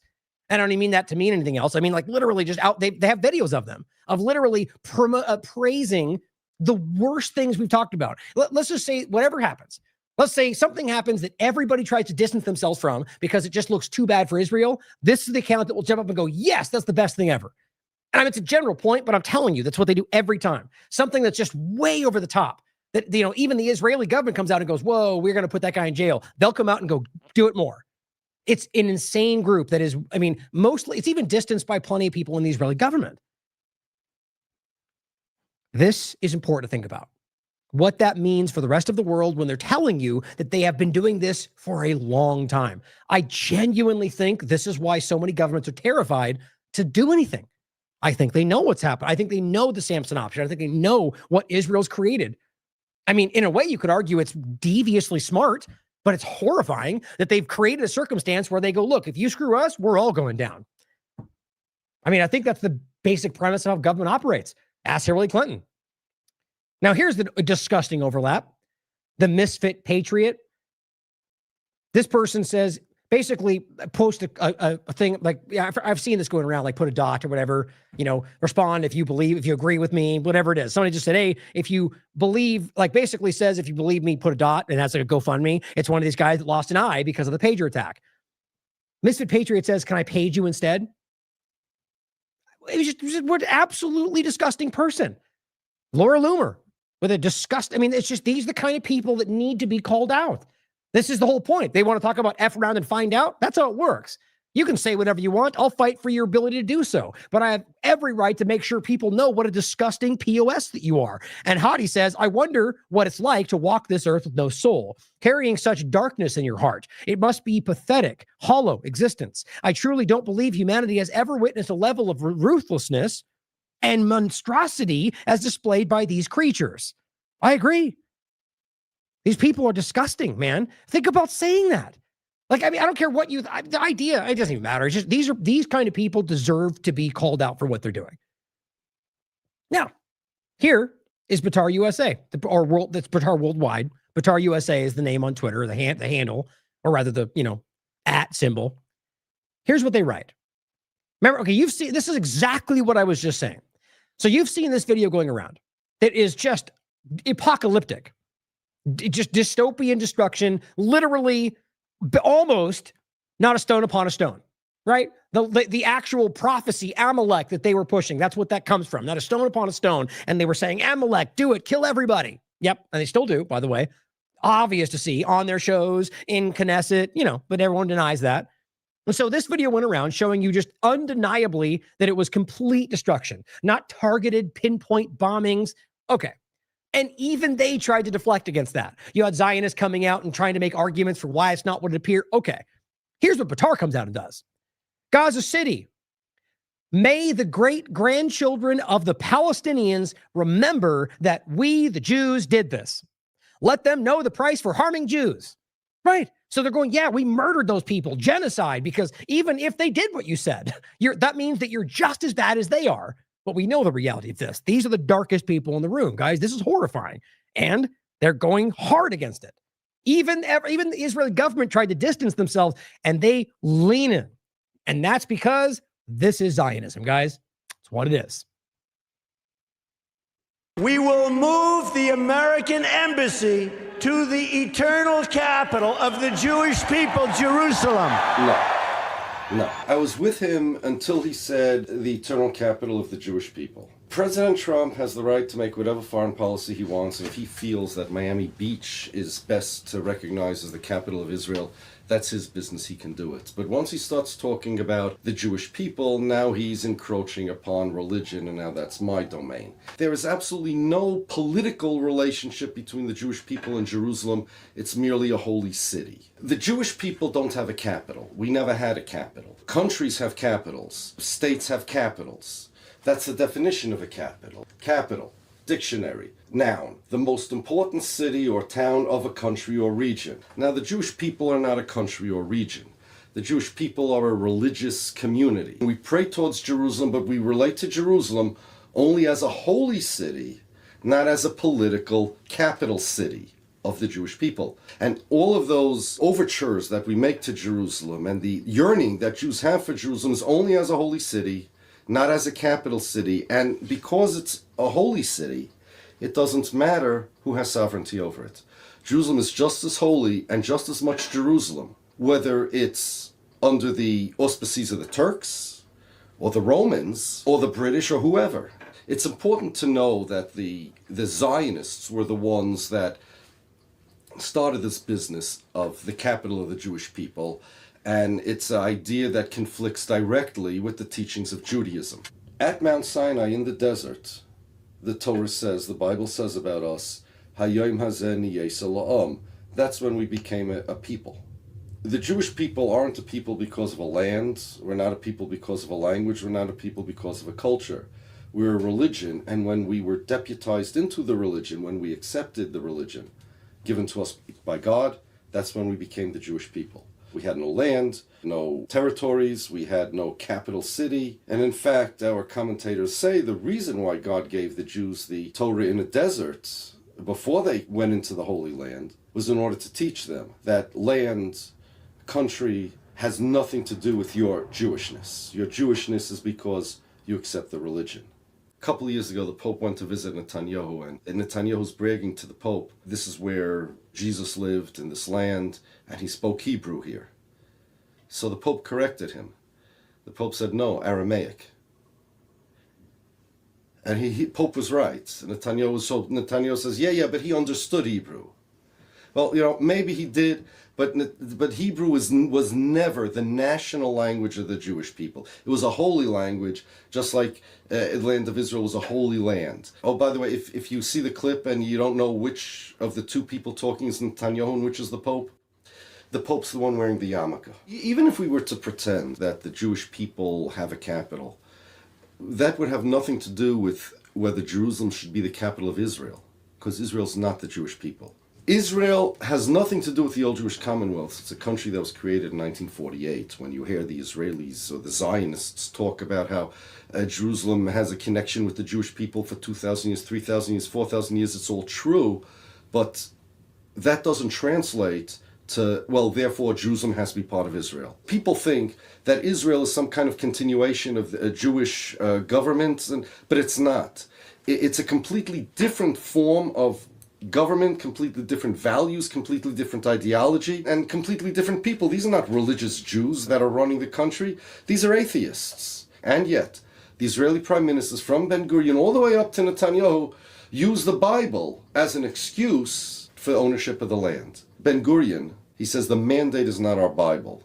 [SPEAKER 4] I don't even mean that to mean anything else. I mean, like, literally just out, they have videos of them, of literally praising the worst things we've talked about. Let's just say whatever happens. Let's say something happens that everybody tries to distance themselves from because it just looks too bad for Israel. This is the account that will jump up and go, yes, that's the best thing ever. And I mean, it's a general point, but I'm telling you, that's what they do every time. Something that's just way over the top. That, you know, even the Israeli government comes out and goes, whoa, we're going to put that guy in jail. They'll come out and go, do it more. It's an insane group that is, I mean, mostly, it's even distanced by plenty of people in the Israeli government. This is important to think about. What that means for the rest of the world when they're telling you that they have been doing this for a long time. I genuinely think this is why so many governments are terrified to do anything. I think they know what's happened. I think they know the Samson option. I think they know what Israel's created. I mean, in a way, you could argue it's deviously smart, but it's horrifying that they've created a circumstance where they go, look, if you screw us, we're all going down. I mean, I think that's the basic premise of how government operates. Ask Hillary Clinton. Now, here's the disgusting overlap. The misfit patriot. This person says, basically post a thing like, yeah, I've seen this going around, like put a dot or whatever, you know, respond if you believe, if you agree with me, whatever it is. Somebody just said, hey, if you believe, like basically says, if you believe me, put a dot, and that's like a GoFundMe. It's one of these guys that lost an eye because of the pager attack. Misfit Patriot says, can I page you instead? It was just what an absolutely disgusting person. Laura Loomer with a disgust. I mean, it's just, these are the kind of people that need to be called out. This is the whole point. They want to talk about F around and find out. That's how it works. You can say whatever you want. I'll fight for your ability to do so. But I have every right to make sure people know what a disgusting POS that you are. And Hadi says, I wonder what it's like to walk this earth with no soul, carrying such darkness in your heart. It must be pathetic, hollow existence. I truly don't believe humanity has ever witnessed a level of ruthlessness and monstrosity as displayed by these creatures. I agree. These people are disgusting, man. Think about saying that. Like, I mean, I don't care what you, the idea, it doesn't even matter. It's just, these kind of people deserve to be called out for what they're doing. Now, here is Batar USA, or world, that's Batar Worldwide. Batar USA is the name on Twitter, the handle, or rather the, @ symbol. Here's what they write. Remember, okay, you've seen, this is exactly what I was just saying. So you've seen this video going around. It is just apocalyptic. Just dystopian destruction, literally almost not a stone upon a stone, right? The actual prophecy, Amalek, that they were pushing, that's what that comes from. Not a stone upon a stone. And they were saying, Amalek, do it, kill everybody. Yep. And they still do, by the way. Obvious to see on their shows, in Knesset, but everyone denies that. And so this video went around showing you just undeniably that it was complete destruction, not targeted pinpoint bombings. Okay. And even they tried to deflect against that. You had Zionists coming out and trying to make arguments for why it's not what it appeared. Okay. Here's what Batar comes out and does. Gaza City. May the great grandchildren of the Palestinians remember that we, the Jews, did this. Let them know the price for harming Jews. Right. So they're going, yeah, we murdered those people, genocide, because even if they did what you said, that means that you're just as bad as they are. But we know the reality of this. These are the darkest people in the room, guys. This is horrifying. And they're going hard against it. Even the Israeli government tried to distance themselves, and they lean in. And that's because this is Zionism, guys. It's what it is.
[SPEAKER 6] We will move the American embassy to the eternal capital of the Jewish people, Jerusalem.
[SPEAKER 13] No. I was with him until he said the eternal capital of the Jewish people. President Trump has the right to make whatever foreign policy he wants, and if he feels that Miami Beach is best to recognize as the capital of Israel, that's his business, he can do it. But once he starts talking about the Jewish people, now he's encroaching upon religion, and now that's my domain. There is absolutely no political relationship between the Jewish people and Jerusalem. It's merely a holy city. The Jewish people don't have a capital. We never had a capital. Countries have capitals. States have capitals. That's the definition of a capital. Capital, dictionary, noun, the most important city or town of a country or region. Now, the Jewish people are not a country or region. The Jewish people are a religious community. We pray towards Jerusalem, but we relate to Jerusalem only as a holy city, not as a political capital city of the Jewish people. And all of those overtures that we make to Jerusalem and the yearning that Jews have for Jerusalem is only as a holy city, not as a capital city. And because it's a holy city, it doesn't matter who has sovereignty over it. Jerusalem is just as holy and just as much Jerusalem, whether it's under the auspices of the Turks or the Romans or the British or whoever. It's important to know that the Zionists were the ones that started this business of the capital of the Jewish people, and it's an idea that conflicts directly with the teachings of Judaism. At Mount Sinai in the desert, the Torah says, the Bible says about us, Hayom hazeh niyeh la'am. That's when we became a people. The Jewish people aren't a people because of a land. We're not a people because of a language. We're not a people because of a culture. We're a religion, and when we were deputized into the religion, when we accepted the religion given to us by God, that's when we became the Jewish people. We had no land, no territories, we had no capital city. And in fact, our commentators say the reason why God gave the Jews the Torah in a desert before they went into the Holy Land was in order to teach them that land, country, has nothing to do with your Jewishness. Your Jewishness is because you accept the religion. A couple of years ago, the Pope went to visit Netanyahu, and Netanyahu's bragging to the Pope, this is where Jesus lived in this land, and he spoke Hebrew here. So the Pope corrected him. The Pope said, no, Aramaic. And Pope was right. Netanyahu says, yeah, but he understood Hebrew. Well, maybe he did, but Hebrew was never the national language of the Jewish people. It was a holy language, just like the land of Israel was a holy land. Oh, by the way, if you see the clip and you don't know which of the two people talking is Netanyahu and which is the Pope's the one wearing the yarmulke. Even if we were to pretend that the Jewish people have a capital, that would have nothing to do with whether Jerusalem should be the capital of Israel, because Israel's not the Jewish people. Israel has nothing to do with the old Jewish Commonwealth. It's a country that was created in 1948. When you hear the Israelis or the Zionists talk about how Jerusalem has a connection with the Jewish people for 2,000 years, 3,000 years, 4,000 years, it's all true, but that doesn't translate to, well, therefore Jerusalem has to be part of Israel. People think that Israel is some kind of continuation of the Jewish government, but it's not. It's a completely different form of government, completely different values, completely different ideology, and completely different people. These are not religious Jews that are running the country. These are atheists. And yet, the Israeli prime ministers from Ben-Gurion all the way up to Netanyahu use the Bible as an excuse for ownership of the land. Ben Gurion, he says the mandate is not our Bible,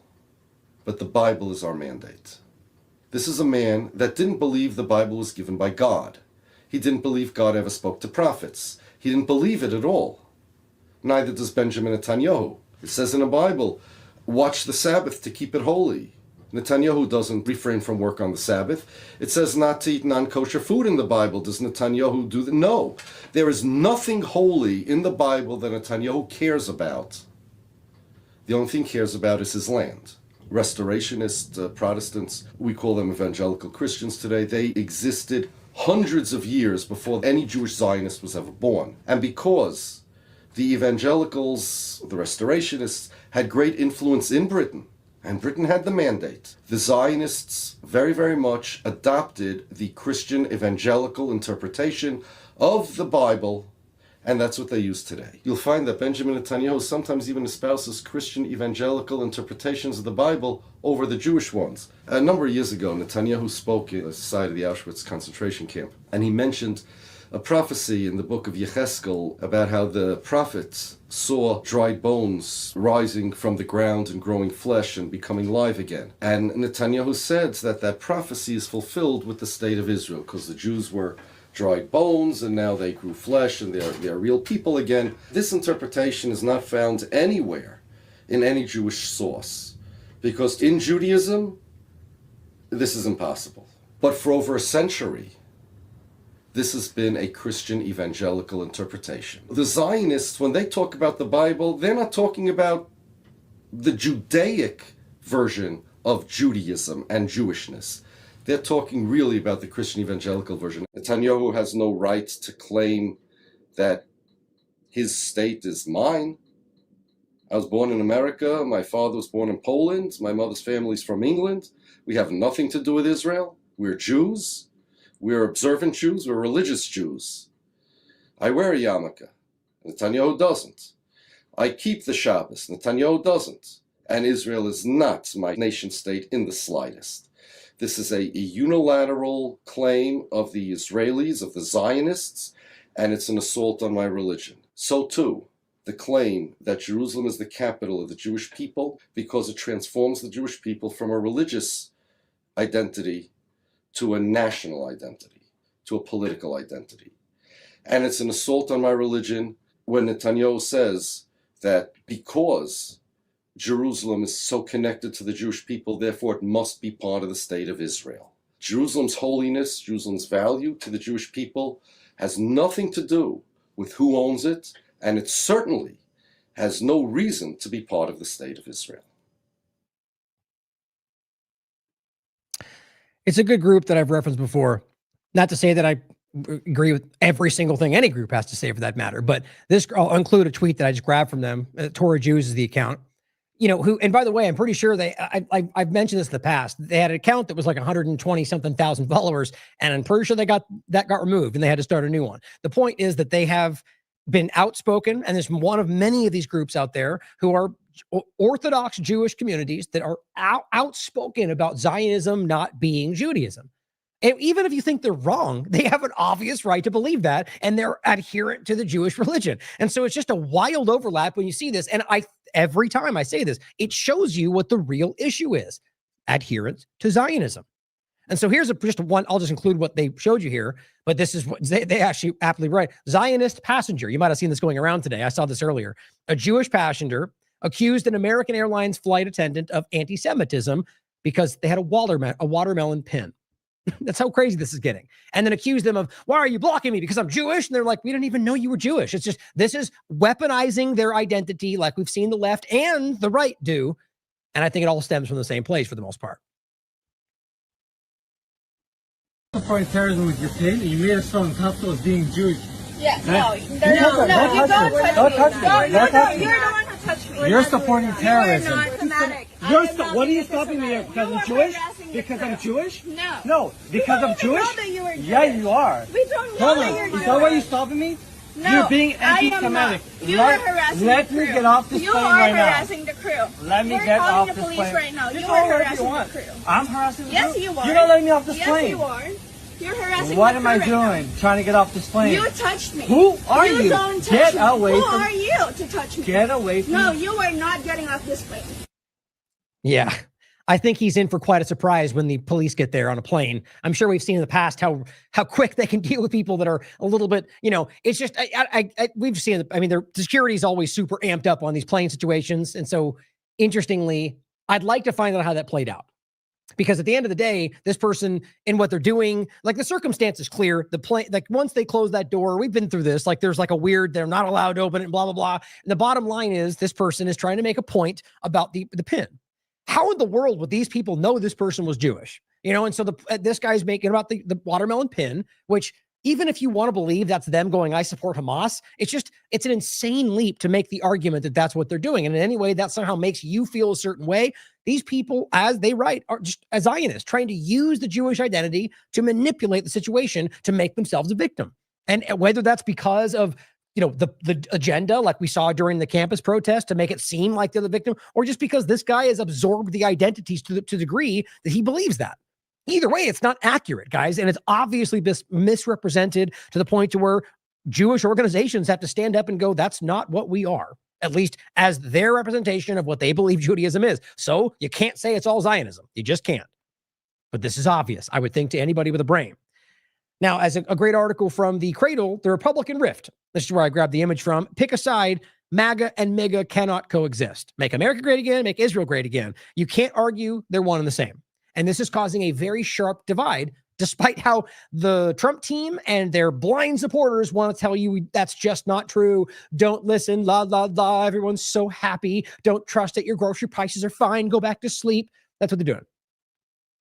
[SPEAKER 13] but the Bible is our mandate. This is a man that didn't believe the Bible was given by God. He didn't believe God ever spoke to prophets. He didn't believe it at all. Neither does Benjamin Netanyahu. It says in the Bible, watch the Sabbath to keep it holy. Netanyahu doesn't refrain from work on the Sabbath. It says not to eat non-kosher food in the Bible. Does Netanyahu do that? No. There is nothing holy in the Bible that Netanyahu cares about. The only thing he cares about is his land. Restorationist Protestants, we call them evangelical Christians today, they existed hundreds of years before any Jewish Zionist was ever born. And because the evangelicals, the restorationists, had great influence in Britain, and Britain had the mandate, the Zionists very, very much adopted the Christian evangelical interpretation of the Bible, and that's what they use today. You'll find that Benjamin Netanyahu sometimes even espouses Christian evangelical interpretations of the Bible over the Jewish ones. A number of years ago, Netanyahu spoke at the site of the Auschwitz concentration camp, and he mentioned a prophecy in the book of Yecheskel about how the prophets saw dried bones rising from the ground and growing flesh and becoming live again. And Netanyahu said that that prophecy is fulfilled with the state of Israel, because the Jews were dried bones and now they grew flesh and they're real people again. This interpretation is not found anywhere in any Jewish source, because in Judaism, this is impossible. But for over a century, this has been a Christian evangelical interpretation. The Zionists, when they talk about the Bible, they're not talking about the Judaic version of Judaism and Jewishness. They're talking really about the Christian evangelical version. Netanyahu has no right to claim that his state is mine. I was born in America. My father was born in Poland. My mother's family's from England. We have nothing to do with Israel. We're Jews. We're observant Jews, we're religious Jews. I wear a yarmulke, Netanyahu doesn't. I keep the Shabbos, Netanyahu doesn't. And Israel is not my nation state in the slightest. This is a unilateral claim of the Israelis, of the Zionists, and it's an assault on my religion. So too, the claim that Jerusalem is the capital of the Jewish people because it transforms the Jewish people from a religious identity to a national identity, to a political identity. And it's an assault on my religion when Netanyahu says that because Jerusalem is so connected to the Jewish people, therefore it must be part of the state of Israel. Jerusalem's holiness, Jerusalem's value to the Jewish people has nothing to do with who owns it, and it certainly has no reason to be part of the state of Israel.
[SPEAKER 4] It's a good group that I've referenced before. Not to say that I agree with every single thing any group has to say for that matter, but this, I'll include a tweet that I just grabbed from them. Torah Jews is the account. You know, who, and by the way, I'm pretty sure I've mentioned this in the past. They had an account that was like 120 something thousand followers, and I'm pretty sure that got removed and they had to start a new one. The point is that they have been outspoken, and there's one of many of these groups out there who are Orthodox Jewish communities that are outspoken about Zionism not being Judaism. And even if you think they're wrong, they have an obvious right to believe that, and they're adherent to the Jewish religion. And so it's just a wild overlap when you see this. And every time I say this, it shows you what the real issue is: adherence to Zionism. And so here's just one, I'll just include what they showed you here, but this is what they actually aptly write. Zionist passenger. You might have seen this going around today. I saw this earlier. A Jewish passenger accused an American Airlines flight attendant of anti-Semitism because they had a watermelon pin. That's how crazy this is getting. And then accused them of, why are you blocking me? Because I'm Jewish? And they're like, we didn't even know you were Jewish. It's just, this is weaponizing their identity like we've seen the left and the right do. And I think it all stems from the same place for the most part.
[SPEAKER 11] Supporting terrorism with your pin, and you made us feel uncomfortable as being Jewish.
[SPEAKER 14] Yeah, no, you don't touch me.
[SPEAKER 11] Don't touch me.
[SPEAKER 14] You're the one who touched me.
[SPEAKER 11] You're supporting terrorism.
[SPEAKER 14] You are not thematic.
[SPEAKER 11] What are you stopping me because I'm Jewish? Because I'm Jewish?
[SPEAKER 14] No.
[SPEAKER 11] No, because I'm Jewish?
[SPEAKER 14] Know that you were Jewish.
[SPEAKER 11] Yeah, you are.
[SPEAKER 14] We don't know that you're Jewish.
[SPEAKER 11] Is that why you're stopping me?
[SPEAKER 14] No,
[SPEAKER 11] you're being anti-Semitic.
[SPEAKER 14] You are harassing
[SPEAKER 11] Let
[SPEAKER 14] the crew.
[SPEAKER 11] me get off this
[SPEAKER 14] you
[SPEAKER 11] plane
[SPEAKER 14] are
[SPEAKER 11] right now.
[SPEAKER 14] harassing the crew.
[SPEAKER 11] Let me get off this plane.
[SPEAKER 14] We're calling the police right now.
[SPEAKER 11] Just
[SPEAKER 14] You are harassing the crew.
[SPEAKER 11] I'm harassing the crew?
[SPEAKER 14] Yes, you are.
[SPEAKER 11] You're not letting me off this
[SPEAKER 14] yes,
[SPEAKER 11] plane.
[SPEAKER 14] Yes, you are. You're harassing
[SPEAKER 11] What
[SPEAKER 14] the
[SPEAKER 11] am I
[SPEAKER 14] crew right
[SPEAKER 11] doing? Trying to get off this plane.
[SPEAKER 14] now. You touched me.
[SPEAKER 11] Who are you?
[SPEAKER 14] Don't touch
[SPEAKER 11] Get
[SPEAKER 14] me.
[SPEAKER 11] away
[SPEAKER 14] Who
[SPEAKER 11] from-
[SPEAKER 14] are you to touch me?
[SPEAKER 11] Get away from
[SPEAKER 14] No,
[SPEAKER 11] me.
[SPEAKER 14] you are not getting off this plane.
[SPEAKER 4] Yeah. I think he's in for quite a surprise when the police get there on a plane. I'm sure we've seen in the past how quick they can deal with people that are a little bit, it's just, we've seen, the security is always super amped up on these plane situations. And so interestingly, I'd like to find out how that played out. Because at the end of the day, this person and what they're doing, like the circumstance is clear. The plane, like once they close that door, we've been through this, like there's like a weird, they're not allowed to open it, blah, blah, blah. And the bottom line is this person is trying to make a point about the pin. How in the world would these people know this person was Jewish? And so this guy's making about the watermelon pin, which even if you want to believe that's them going, I support Hamas, it's an insane leap to make the argument that that's what they're doing. And in any way that somehow makes you feel a certain way. These people, as they write, are just as Zionists trying to use the Jewish identity to manipulate the situation to make themselves a victim. And whether that's because of the agenda, like we saw during the campus protest, to make it seem like they're the victim, or just because this guy has absorbed the identities to the degree that he believes that. Either way, it's not accurate, guys, and it's obviously misrepresented to the point to where Jewish organizations have to stand up and go, that's not what we are, at least as their representation of what they believe Judaism is. So you can't say it's all Zionism. You just can't. But this is obvious, I would think, to anybody with a brain. Now, as a great article from The Cradle, the Republican Rift, this is where I grabbed the image from, pick a side, MAGA and MIGA cannot coexist. Make America great again, make Israel great again. You can't argue they're one and the same. And this is causing a very sharp divide, despite how the Trump team and their blind supporters want to tell you that's just not true. Don't listen, la, la, la, everyone's so happy. Don't trust it, your grocery prices are fine, go back to sleep. That's what they're doing.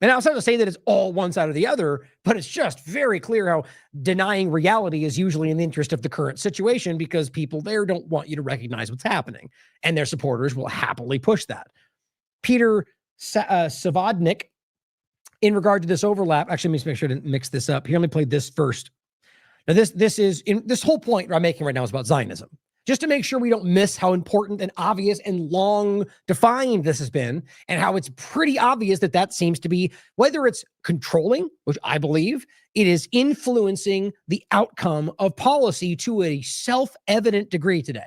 [SPEAKER 4] And I was not to say that it's all one side or the other, but it's just very clear how denying reality is usually in the interest of the current situation because people there don't want you to recognize what's happening. And their supporters will happily push that. Peter Savadnik, in regard to this overlap, actually, let me make sure I didn't mix this up. Here, let me play this first. Now, this whole point I'm making right now is about Zionism. Just to make sure we don't miss how important and obvious and long defined this has been, and how it's pretty obvious that seems to be, whether it's controlling, which I believe, it is influencing the outcome of policy to a self-evident degree today.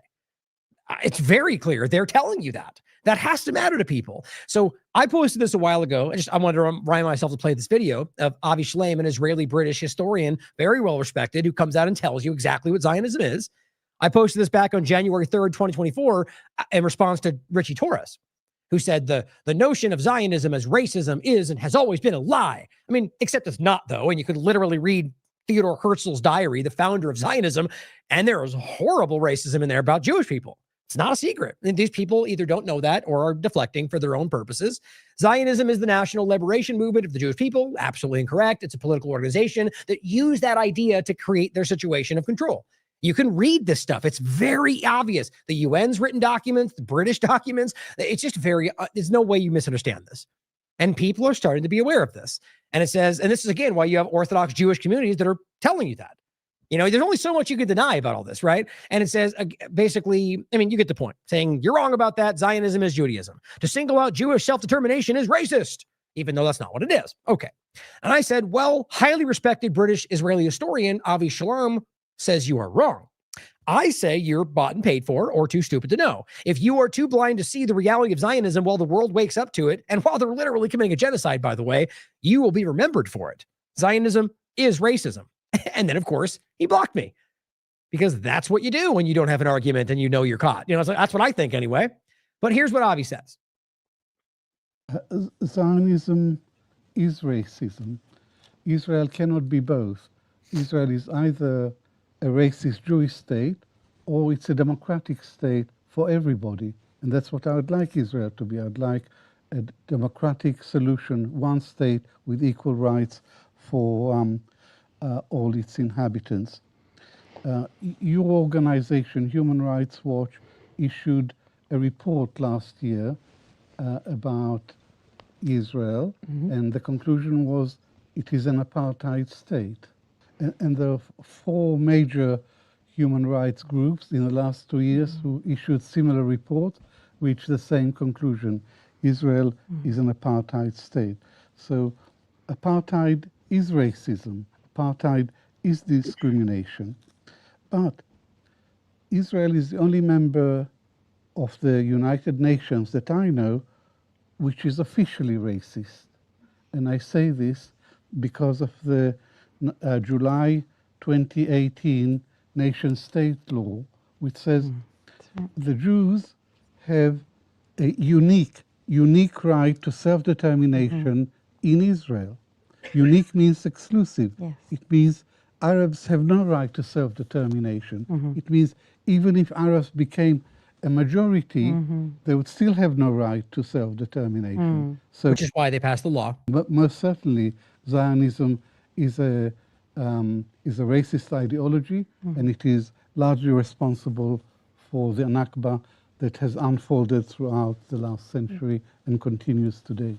[SPEAKER 4] It's very clear. They're telling you that. That has to matter to people. So I posted this a while ago. I wanted to remind myself to play this video of Avi Shlaim, an Israeli-British historian, very well respected, who comes out and tells you exactly what Zionism is. I posted this back on January 3rd, 2024, in response to Richie Torres, who said the notion of Zionism as racism is and has always been a lie. I mean, except it's not, though. And you could literally read Theodore Herzl's diary, the founder of Zionism, and there is horrible racism in there about Jewish people. It's not a secret. And these people either don't know that or are deflecting for their own purposes. Zionism is the national liberation movement of the Jewish people. Absolutely incorrect. It's a political organization that used that idea to create their situation of control. You can read this stuff. It's very obvious. The UN's written documents, the British documents, it's just there's no way you misunderstand this. And people are starting to be aware of this. And it says, and this is again why you have Orthodox Jewish communities that are telling you that. There's only so much you could deny about all this, right? And it says, basically, I mean, you get the point, saying you're wrong about that. Zionism is Judaism. To single out Jewish self-determination is racist, even though that's not what it is. Okay. And I said, well, highly respected British Israeli historian Avi Shlaim says you are wrong. I say you're bought and paid for or too stupid to know. If you are too blind to see the reality of Zionism while the world wakes up to it, and while they're literally committing a genocide, by the way, you will be remembered for it. Zionism is racism. And then, of course, he blocked me because that's what you do when you don't have an argument and you know you're caught. That's what I think anyway. But here's what Avi says.
[SPEAKER 12] Zionism is racism. Israel cannot be both. Israel is either a racist Jewish state or it's a democratic state for everybody. And that's what I would like Israel to be. I'd like a democratic solution, one state with equal rights for all its inhabitants. Your organization, Human Rights Watch, issued a report last year about Israel, and the conclusion was it is an apartheid state. And there are 4 major human rights groups in the last 2 years who issued similar reports, reached the same conclusion. Israel is an apartheid state. So apartheid is racism. apartheid is discrimination. But Israel is the only member of the United Nations that I know which is officially racist. And I say this because of the July 2018 nation-state law, which says the Jews have a unique right to self-determination in Israel. Unique means exclusive.
[SPEAKER 9] Yes.
[SPEAKER 12] It means Arabs have no right to self-determination. It means even if Arabs became a majority, they would still have no right to self-determination. So,
[SPEAKER 4] which is why they passed the law.
[SPEAKER 12] but most certainly, Zionism is a racist ideology, and it is largely responsible for the Nakba that has unfolded throughout the last century and continues today.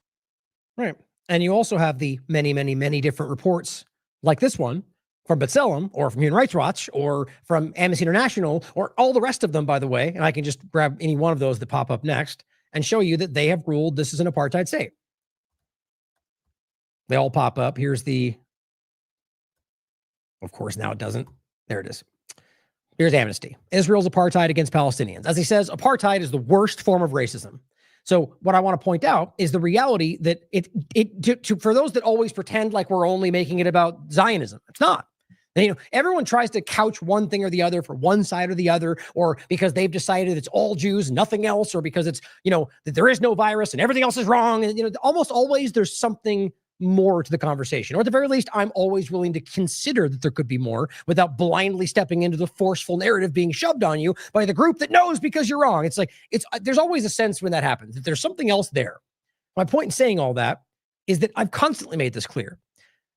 [SPEAKER 4] Right. And you also have the many, many, many different reports like this one from Asylum or from Human Rights Watch or from Amnesty International or all the rest of them, by the way. And I can just grab any one of those that pop up next and show you that they have ruled this is an apartheid state. They all pop up. Here's the, of course, now it doesn't. There it is. Here's Amnesty. Israel's apartheid against Palestinians. As he says, apartheid is the worst form of racism. So what I want to point out is the reality that for those that always pretend like we're only making it about Zionism, it's not. And, everyone tries to couch one thing or the other for one side or the other, or because they've decided it's all Jews, nothing else, or because it's, that there is no virus and everything else is wrong. And, almost always there's something more to the conversation, or at the very least, I'm always willing to consider that there could be more without blindly stepping into the forceful narrative being shoved on you by the group that knows because you're wrong. It's like, there's always a sense when that happens, that there's something else there. My point in saying all that is that I've constantly made this clear.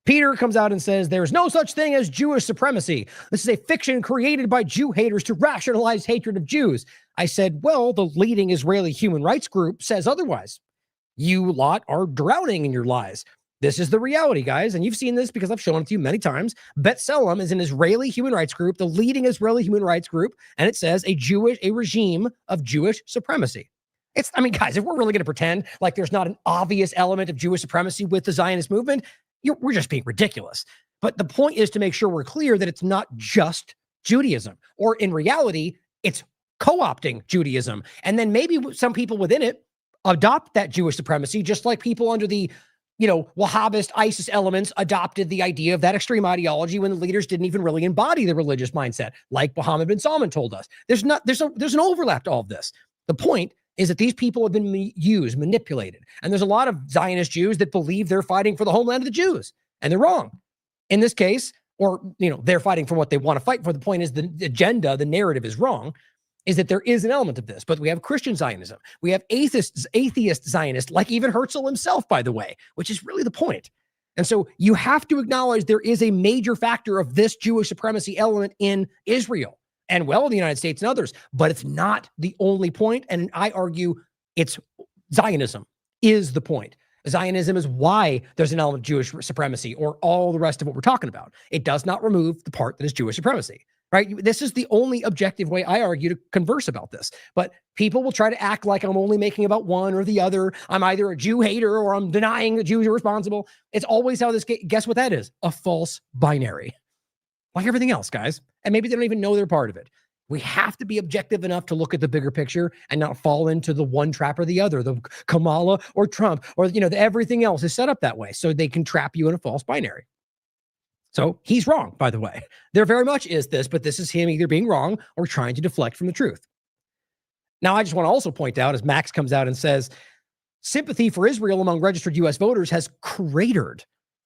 [SPEAKER 4] Peter comes out and says, there's no such thing as Jewish supremacy. This is a fiction created by Jew haters to rationalize hatred of Jews. I said, well, the leading Israeli human rights group says otherwise. You lot are drowning in your lies. This is the reality, guys. And you've seen this because I've shown it to you many times. Asylum is an Israeli human rights group, the leading Israeli human rights group. And it says a regime of Jewish supremacy. Guys, if we're really going to pretend like there's not an obvious element of Jewish supremacy with the Zionist movement, we're just being ridiculous. But the point is to make sure we're clear that it's not just Judaism, or in reality, it's co-opting Judaism. And then maybe some people within it adopt that Jewish supremacy, just like people under the Wahhabist ISIS elements adopted the idea of that extreme ideology when the leaders didn't even really embody the religious mindset, like Mohammed bin Salman told us. There's an overlap to all of this. The point is that these people have been manipulated. And there's a lot of Zionist Jews that believe they're fighting for the homeland of the Jews, and they're wrong. In this case, or, they're fighting for what they want to fight for. The point is the agenda, the narrative is wrong, is that there is an element of this. But we have Christian Zionism. We have atheist Zionists, like even Herzl himself, by the way, which is really the point. And so you have to acknowledge there is a major factor of this Jewish supremacy element in Israel and in the United States and others, but it's not the only point. And I argue it's Zionism is the point. Zionism is why there's an element of Jewish supremacy or all the rest of what we're talking about. It does not remove the part that is Jewish supremacy, right? This is the only objective way I argue to converse about this. But people will try to act like I'm only making about one or the other. I'm either a Jew hater or I'm denying the Jews are responsible. It's always how this, guess what that is? A false binary. Like everything else, guys. And maybe they don't even know they're part of it. We have to be objective enough to look at the bigger picture and not fall into the one trap or the other, the Kamala or Trump, or, everything else is set up that way. So they can trap you in a false binary. So he's wrong, by the way. There very much is this, but this is him either being wrong or trying to deflect from the truth. Now, I just want to also point out, as Max comes out and says, sympathy for Israel among registered U.S. voters has cratered.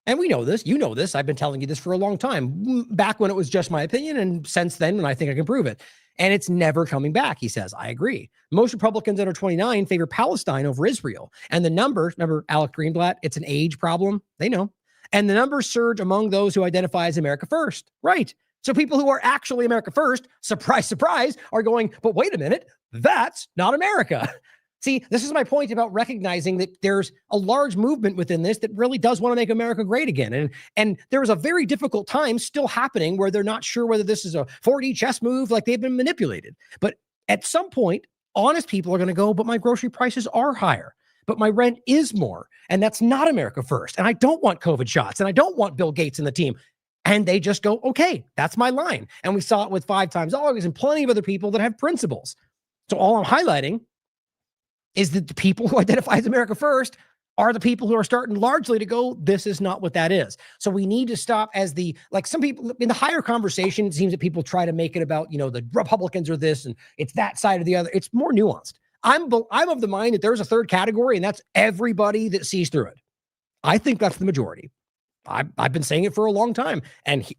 [SPEAKER 4] And we know this. You know this. I've been telling you this for a long time, back when it was just my opinion, and since then when I think I can prove it. And it's never coming back, he says. I agree. Most Republicans under 29 favor Palestine over Israel. And the numbers, remember Alec Greenblatt, it's an age problem. They know. And the numbers surge among those who identify as America First. Right. So people who are actually America First, surprise, surprise, are going, but wait a minute, that's not America. See, this is my point about recognizing that there's a large movement within this that really does want to make America great again. And there is a very difficult time still happening where they're not sure whether this is a 4D chess move, like they've been manipulated. But at some point, honest people are going to go, but my grocery prices are higher, but my rent is more. And that's not America First. And I don't want COVID shots, and I don't want Bill Gates and the team. And they just go, okay, that's my line. And we saw it with 5 times August and plenty of other people that have principles. So all I'm highlighting is that the people who identify as America First are the people who are starting largely to go, this is not what that is. So we need to stop as like some people in the higher conversation, it seems that people try to make it about, the Republicans are this and it's that side or the other. It's more nuanced. I'm of the mind that there's a third category, and that's everybody that sees through it. I think that's the majority. I've been saying it for a long time. And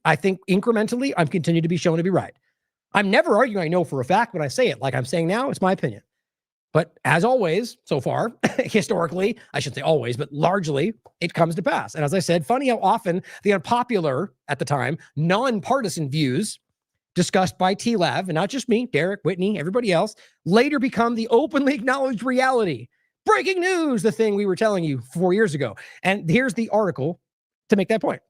[SPEAKER 4] I think incrementally, I'm continuing to be shown to be right. I'm never arguing I know for a fact when I say it. Like I'm saying now, it's my opinion. But as always, so far, historically, I shouldn't say always, but largely, it comes to pass. And as I said, funny how often the unpopular, at the time, nonpartisan views discussed by TLAV, and not just me, Derek, Whitney, everybody else, later become the openly acknowledged reality. Breaking news, the thing we were telling you 4 years ago. And here's the article to make that point.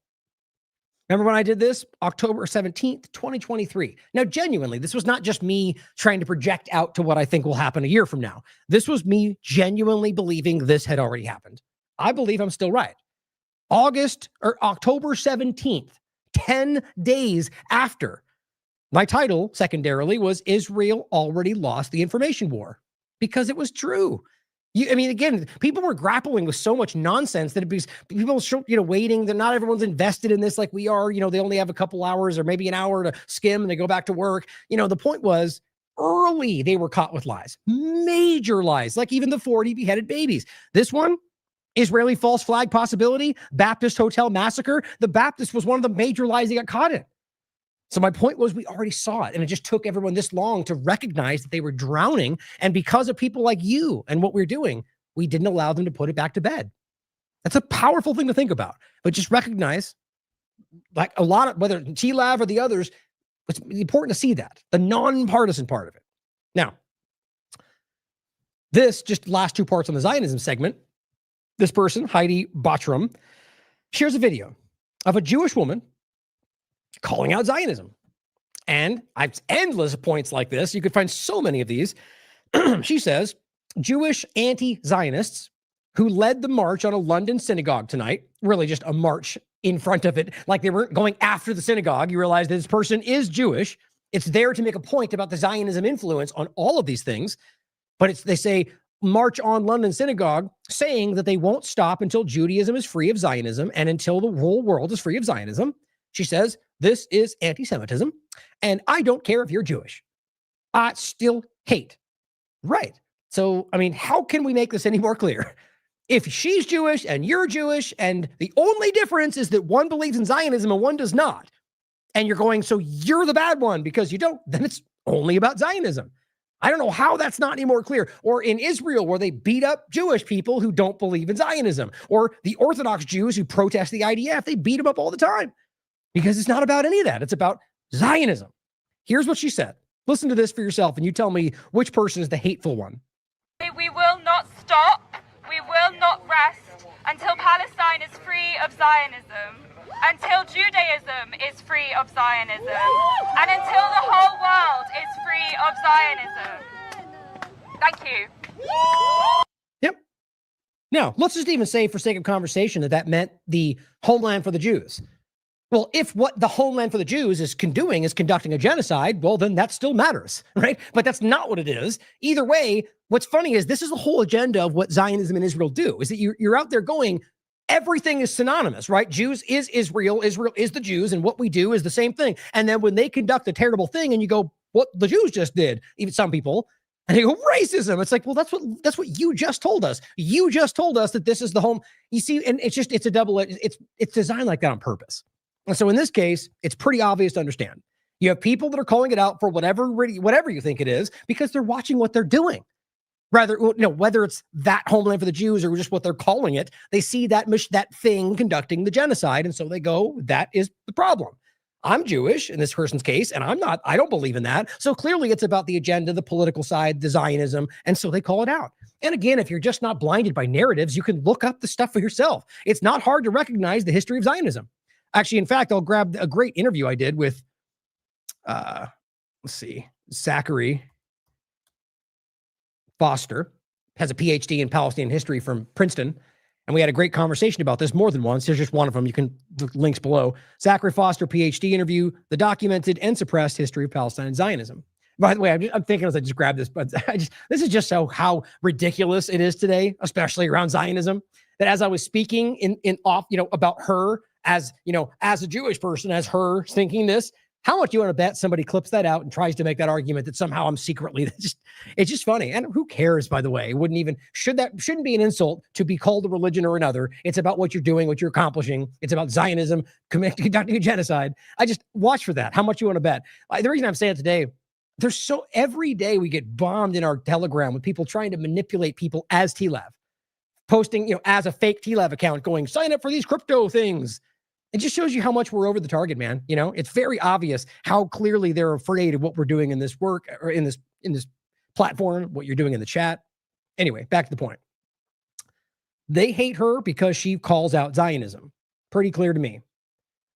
[SPEAKER 4] Remember when I did this? October 17th, 2023. Now, genuinely, this was not just me trying to project out to what I think will happen a year from now. This was me genuinely believing this had already happened. I believe I'm still right. October 17th, 10 days after. My title, secondarily, was Israel Already Lost the Information War, because it was true. Again, people were grappling with so much nonsense that people, waiting. That not everyone's invested in this like we are. They only have a couple hours or maybe an hour to skim and they go back to work. The point was early they were caught with lies, major lies, like even the 40 beheaded babies. This one, Israeli false flag possibility, Baptist hotel massacre. The Baptist was one of the major lies they got caught in. So my point was we already saw it, and it just took everyone this long to recognize that they were drowning. And because of people like you and what we're doing, we didn't allow them to put it back to bed. That's a powerful thing to think about. But just recognize, like a lot of, whether TLAV or the others, it's important to see that, the nonpartisan part of it. Now, this, just last 2 parts on the Zionism segment, this person, Heidi Botram, shares a video of a Jewish woman calling out Zionism. And I've endless points like this. You could find so many of these. She says, Jewish anti-Zionists who led the march on a London synagogue tonight, really just a march in front of it, like they weren't going after the synagogue. You realize that this person is Jewish. It's there to make a point about the Zionism influence on all of these things. But they say, march on London synagogue, saying that they won't stop until Judaism is free of Zionism and until the whole world is free of Zionism. She says, this is anti-Semitism, and I don't care if you're Jewish. I still hate. Right. So, how can we make this any more clear? If she's Jewish and you're Jewish, and the only difference is that one believes in Zionism and one does not, and you're going, so you're the bad one because you don't, then it's only about Zionism. I don't know how that's not any more clear. Or in Israel, where they beat up Jewish people who don't believe in Zionism, or the Orthodox Jews who protest the IDF, they beat them up all the time. Because it's not about any of that. It's about Zionism. Here's what she said. Listen to this for yourself, and you tell me which person is the hateful one.
[SPEAKER 15] We will not stop. We will not rest until Palestine is free of Zionism, until Judaism is free of Zionism, and until the whole world is free of Zionism. Thank you.
[SPEAKER 4] Yep. Now, let's just even say, for sake of conversation, that meant the homeland for the Jews. Well, if what the homeland for the Jews is doing is conducting a genocide, well, then that still matters, right? But that's not what it is. Either way, what's funny is this is the whole agenda of what Zionism and Israel do, is that you're out there going, everything is synonymous, right? Jews is Israel, Israel is the Jews, and what we do is the same thing. And then when they conduct a terrible thing and you go, what the Jews just did, even some people, and they go, racism. It's like, well, that's what you just told us. You just told us that this is the home. You see, and it's a double, it's designed like that on purpose. And so in this case, it's pretty obvious to understand. You have people that are calling it out for whatever you think it is, because they're watching what they're doing. Rather, whether it's that homeland for the Jews or just what they're calling it, they see that thing conducting the genocide. And so they go, that is the problem. I'm Jewish in this person's case, and I don't believe in that. So clearly it's about the agenda, the political side, the Zionism. And so they call it out. And again, if you're just not blinded by narratives, you can look up the stuff for yourself. It's not hard to recognize the history of Zionism. Actually, in fact, I'll grab a great interview I did with, Zachary Foster, has a PhD in Palestinian history from Princeton. And we had a great conversation about this more than once. Here's just one of them. You can links below. Zachary Foster, PhD interview, the documented and suppressed history of Palestine and Zionism. By the way, I'm thinking as I just grabbed this, but this is just how ridiculous it is today, especially around Zionism, that as I was speaking about her as a Jewish person, as her thinking this, how much you want to bet somebody clips that out and tries to make that argument that somehow I'm secretly it's just funny. And who cares, by the way? It shouldn't be an insult to be called a religion or another. It's about what you're doing, what you're accomplishing. It's about Zionism, conducting a genocide. I just watch for that. How much you want to bet? The reason I'm saying it today, every day we get bombed in our Telegram with people trying to manipulate people as TLAV, posting, as a fake TLAV account going, sign up for these crypto things. It just shows you how much we're over the target, man. It's very obvious how clearly they're afraid of what we're doing in this work or in this platform, what you're doing in the chat. Anyway, back to the point. They hate her because she calls out Zionism. Pretty clear to me.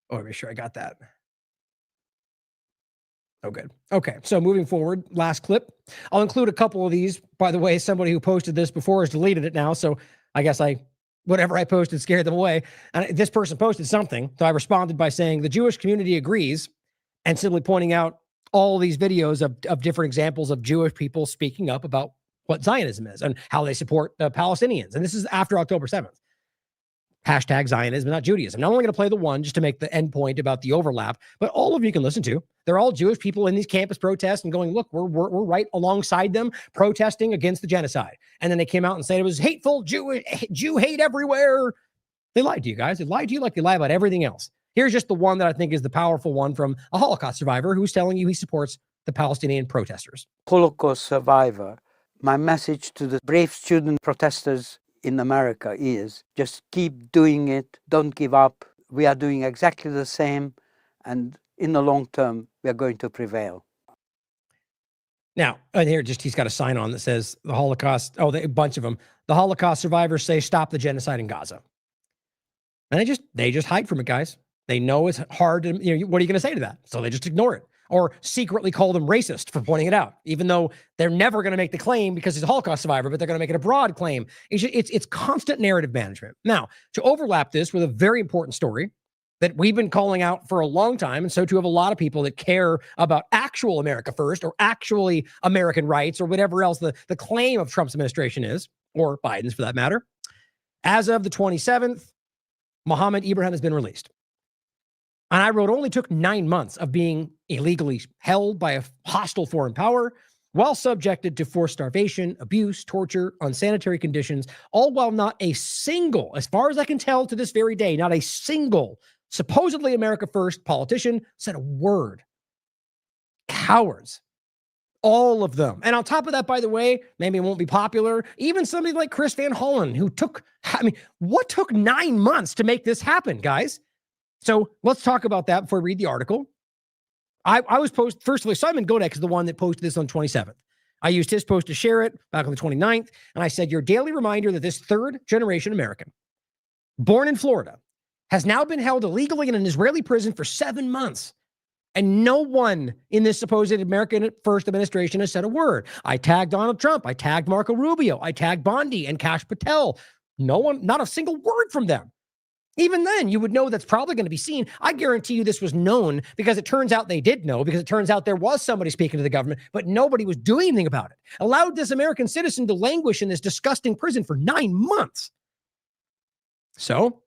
[SPEAKER 4] Oh, make sure I got that. Oh, good. Okay, so moving forward, last clip. I'll include a couple of these. By the way, somebody who posted this before has deleted it now, so I guess whatever I posted scared them away. And this person posted something, so I responded by saying the Jewish community agrees, and simply pointing out all these videos of different examples of Jewish people speaking up about what Zionism is and how they support the Palestinians. And this is after October 7th. Hashtag Zionism, not Judaism. Now, I'm only going to play the one just to make the end point about the overlap, but all of you can listen to. They're all Jewish people in these campus protests and going, look, we're right alongside them protesting against the genocide. And then they came out and said it was hateful, Jew hate everywhere. They lied to you guys. They lied to you like they lie about everything else. Here's just the one that I think is the powerful one from a Holocaust survivor who's telling you he supports the Palestinian protesters.
[SPEAKER 16] Holocaust survivor, my message to the brave student protesters in America is just keep doing it. Don't give up. We are doing exactly the same. And in the long term, we are going to prevail.
[SPEAKER 4] Now, and here he's got a sign on that says the Holocaust. Oh, a bunch of them. The Holocaust survivors say stop the genocide in Gaza. And they just hide from it, guys. They know it's hard to, what are you going to say to that? So they just ignore it or secretly call them racist for pointing it out, even though they're never going to make the claim because he's a Holocaust survivor, but they're going to make it a broad claim. It's constant narrative management. Now, to overlap this with a very important story that we've been calling out for a long time, and so too have a lot of people that care about actual America first or actually American rights or whatever else the claim of Trump's administration is, or Biden's for that matter. As of the 27th, Mohammed Ibrahim has been released. And I wrote, only took 9 months of being illegally held by a hostile foreign power while subjected to forced starvation, abuse, torture, unsanitary conditions, all while not a single, as far as I can tell to this very day, not a single supposedly America First politician said a word. Cowards. All of them. And on top of that, by the way, maybe it won't be popular, even somebody like Chris Van Hollen, what took 9 months to make this happen, guys? So let's talk about that before we read the article. I was first of all, Simon Godek is the one that posted this on 27th. I used his post to share it back on the 29th. And I said, your daily reminder that this third generation American, born in Florida, has now been held illegally in an Israeli prison for 7 months. And no one in this supposed American First administration has said a word. I tagged Donald Trump. I tagged Marco Rubio. I tagged Bondi and Kash Patel. No one, not a single word from them. Even then, you would know that's probably going to be seen. I guarantee you this was known because it turns out they did know, because it turns out there was somebody speaking to the government, but nobody was doing anything about it. Allowed this American citizen to languish in this disgusting prison for 9 months. So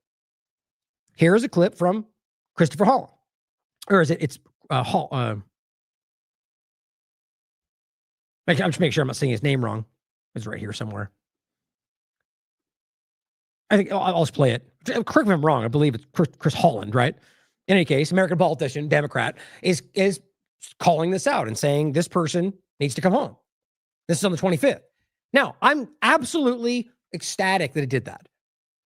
[SPEAKER 4] here's a clip from Christopher Hall. Or is it? It's Hall. I'm just making sure I'm not saying his name wrong. It's right here somewhere. I think I'll just play it. Correct me if I'm wrong. I believe it's Chris Holland, right? In any case, American politician, Democrat, is calling this out and saying this person needs to come home. This is on the 25th. Now, I'm absolutely ecstatic that he did that.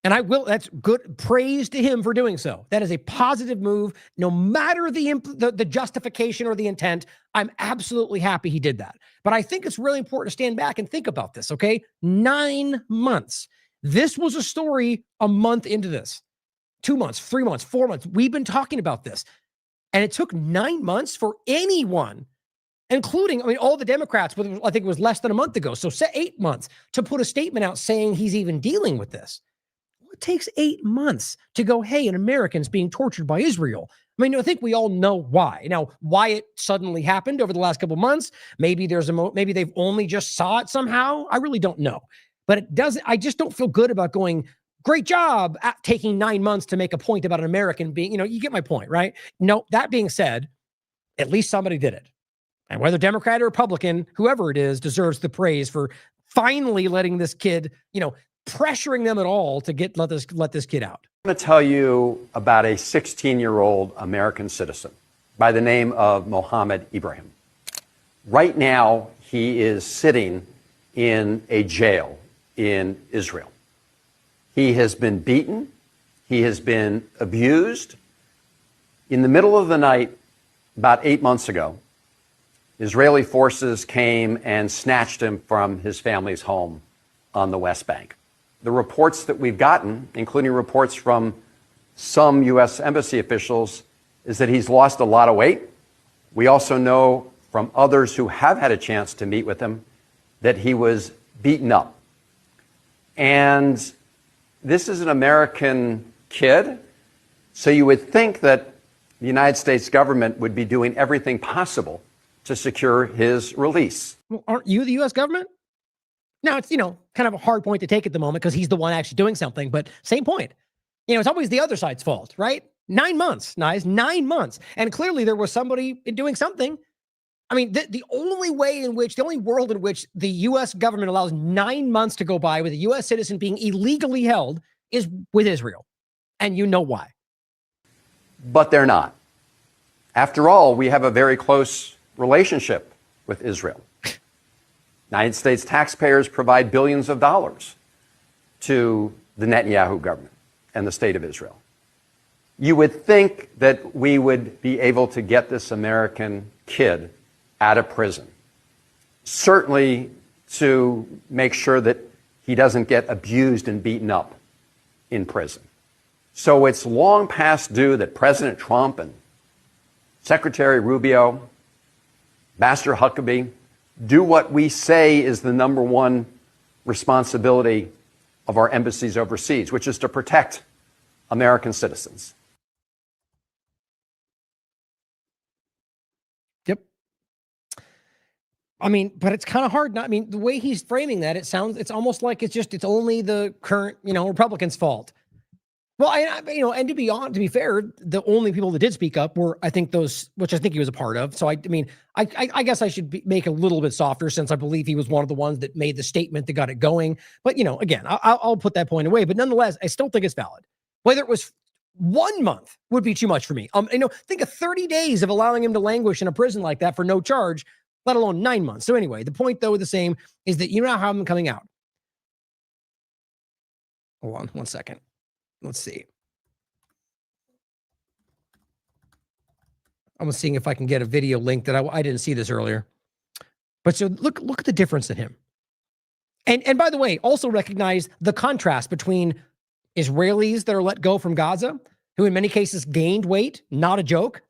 [SPEAKER 4] And that's good praise to him for doing so. That is a positive move. No matter the justification or the intent, I'm absolutely happy he did that. But I think it's really important to stand back and think about this, okay? 9 months. This was a story a month into this. 2 months, 3 months, 4 months. We've been talking about this. And it took 9 months for anyone, including, all the Democrats, I think it was less than a month ago, so 8 months, to put a statement out saying he's even dealing with this. it takes 8 months to go, hey, an American's being tortured by Israel. I mean, I think we all know why. Now, why it suddenly happened over the last couple of months, maybe maybe they've only just saw it somehow. I really don't know. But it doesn't, I just don't feel good about going, great job at taking 9 months to make a point about an American being, you get my point, right? No, that being said, at least somebody did it. And whether Democrat or Republican, whoever it is, deserves the praise for finally letting this kid, pressuring them at all to let this kid out.
[SPEAKER 17] I'm going to tell you about a 16-year-old American citizen by the name of Mohammed Ibrahim. Right now, he is sitting in a jail in Israel. He has been beaten. He has been abused. In the middle of the night, about 8 months ago, Israeli forces came and snatched him from his family's home on the West Bank. The reports that we've gotten, including reports from some U.S. embassy officials, is that he's lost a lot of weight. We also know from others who have had a chance to meet with him that he was beaten up. And this is an American kid, so you would think that the United States government would be doing everything possible to secure his release.
[SPEAKER 4] Well, aren't you the U.S. government? Now, it's, kind of a hard point to take at the moment because he's the one actually doing something, but same point. It's always the other side's fault, right? 9 months, guys, 9 months. And clearly there was somebody doing something. I mean, the only world in which the U.S. government allows 9 months to go by with a U.S. citizen being illegally held is with Israel. And you know why.
[SPEAKER 17] But they're not. After all, we have a very close relationship with Israel. United States taxpayers provide billions of dollars to the Netanyahu government and the state of Israel. You would think that we would be able to get this American kid out of prison, certainly to make sure that he doesn't get abused and beaten up in prison. So it's long past due that President Trump and Secretary Rubio, Ambassador Huckabee, do what we say is the number one responsibility of our embassies overseas, which is to protect American citizens.
[SPEAKER 4] Yep. I mean, but it's kind of hard. The way he's framing that, it's almost like it's only the current, Republicans' fault. Well, and to be fair, the only people that did speak up were, I think, those, which I think he was a part of. So I guess I should make it a little bit softer since I believe he was one of the ones that made the statement that got it going. But, again, I'll put that point away. But nonetheless, I still think it's valid. Whether it was 1 month would be too much for me. Think of 30 days of allowing him to languish in a prison like that for no charge, let alone 9 months. So anyway, the point, though, the same is that you now have him coming out. Hold on 1 second. Let's see. I'm seeing if I can get a video link that I didn't see this earlier. But so look at the difference in him. And by the way, also recognize the contrast between Israelis that are let go from Gaza, who in many cases gained weight, not a joke.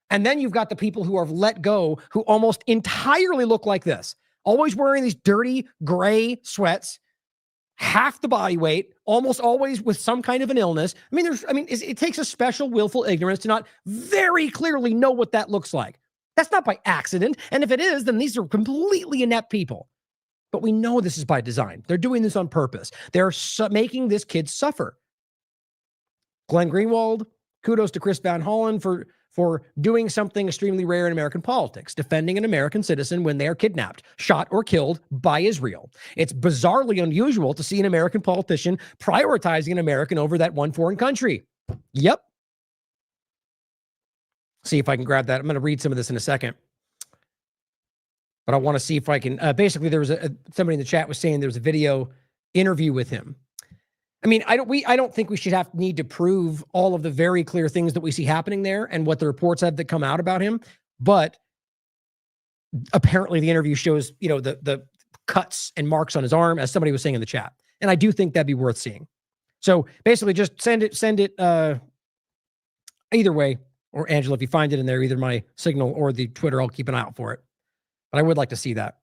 [SPEAKER 4] And then you've got the people who are let go who almost entirely look like this, always wearing these dirty gray sweats, half the body weight, almost always with some kind of an illness. It takes a special willful ignorance to not very clearly know what that looks like. That's not by accident. And if it is, then these are completely inept people. But we know this is by design. They're doing this on purpose. They're making this kid suffer. Glenn Greenwald, kudos to Chris Van Hollen for doing something extremely rare in American politics, defending an American citizen when they are kidnapped, shot, or killed by Israel. It's bizarrely unusual to see an American politician prioritizing an American over that one foreign country. Yep. See if I can grab that. I'm going to read some of this in a second. But I want to see if I can, basically there was somebody in the chat was saying there was a video interview with him. I don't think we should need to prove all of the very clear things that we see happening there and what the reports have that come out about him. But apparently the interview shows, the cuts and marks on his arm, as somebody was saying in the chat. And I do think that'd be worth seeing. So basically just send it either way, or Angela, if you find it in there, either my Signal or the Twitter, I'll keep an eye out for it. But I would like to see that.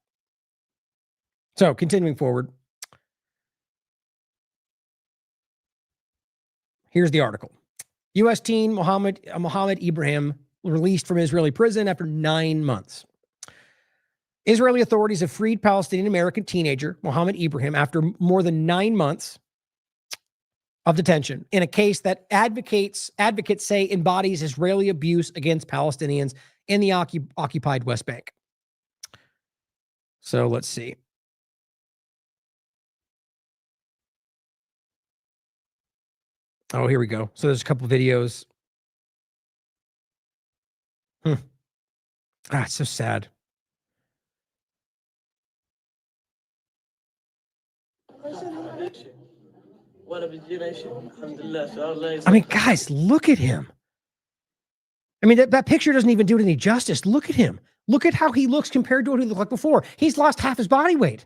[SPEAKER 4] So continuing forward. Here's the article. U.S. teen Mohammed Ibrahim released from Israeli prison after 9 months. Israeli authorities have freed Palestinian-American teenager Mohammed Ibrahim after more than 9 months of detention in a case that advocates say embodies Israeli abuse against Palestinians in the occupied West Bank. So let's see. Oh, here we go. So there's a couple videos. It's so sad. I mean, guys, look at him. I mean, that picture doesn't even do it any justice. Look at him. Look at how he looks compared to what he looked like before. He's lost half his body weight.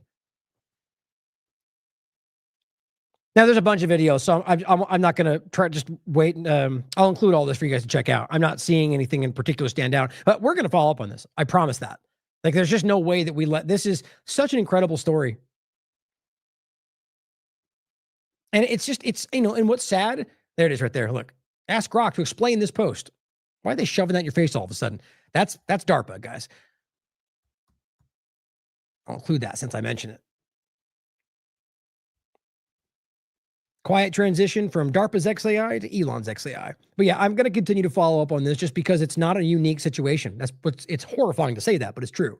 [SPEAKER 4] Now, there's a bunch of videos, so I'm not going to try. Just wait. I'll include all this for you guys to check out. I'm not seeing anything in particular stand out, but we're going to follow up on this. I promise that. Like, there's just no way that we let. This is such an incredible story. And it's and what's sad, there it is right there. Look, ask Grok to explain this post. Why are they shoving that in your face all of a sudden? That's DARPA, guys. I'll include that since I mentioned it. Quiet transition from DARPA's XAI to Elon's XAI. But yeah, I'm going to continue to follow up on this just because it's not a unique situation. It's horrifying to say that, but it's true.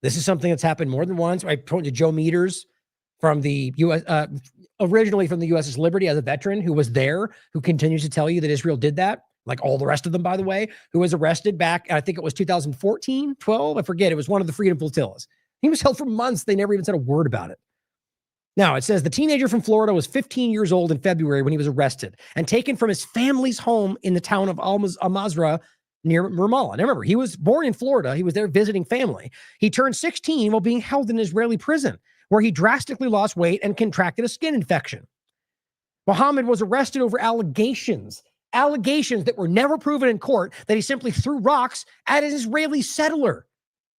[SPEAKER 4] This is something that's happened more than once. I pointed to Joe Meters from the U.S., originally from the USS Liberty as a veteran who was there, who continues to tell you that Israel did that, like all the rest of them, by the way, who was arrested back, I think it was 2014, 12, I forget. It was one of the Freedom Flotillas. He was held for months. They never even said a word about it. Now, it says the teenager from Florida was 15 years old in February when he was arrested and taken from his family's home in the town of Al-Mazrah near Ramallah. Now, remember, he was born in Florida. He was there visiting family. He turned 16 while being held in an Israeli prison, where he drastically lost weight and contracted a skin infection. Mohammed was arrested over allegations that were never proven in court, that he simply threw rocks at an Israeli settler.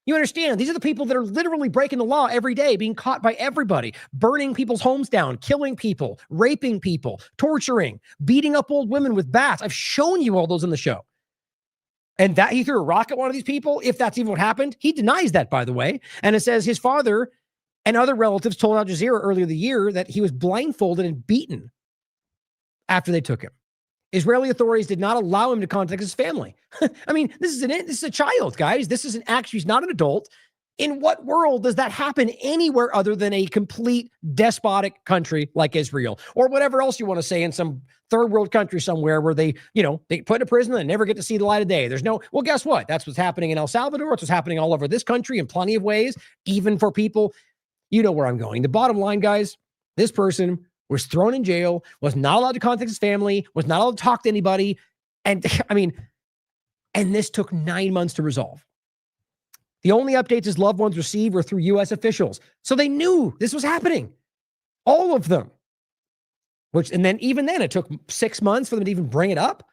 [SPEAKER 4] You understand? These are the people that are literally breaking the law every day, being caught by everybody, burning people's homes down, killing people, raping people, torturing, beating up old women with bats. I've shown you all those on the show. And that he threw a rock at one of these people, if that's even what happened. He denies that, by the way. And it says his father and other relatives told Al Jazeera earlier the year that he was blindfolded and beaten after they took him. Israeli authorities did not allow him to contact his family. I mean, this is a child, guys. This is he's not an adult. In what world does that happen anywhere other than a complete despotic country like Israel, or whatever else you want to say in some third world country somewhere where they put in a prison and never get to see the light of day? Well, guess what? That's what's happening in El Salvador. It's what's happening all over this country in plenty of ways, even for people. You know where I'm going. The bottom line, guys, this person was thrown in jail, was not allowed to contact his family, was not allowed to talk to anybody. And and this took 9 months to resolve. The only updates his loved ones received were through U.S. officials. So they knew this was happening. All of them. Even then, it took 6 months for them to even bring it up.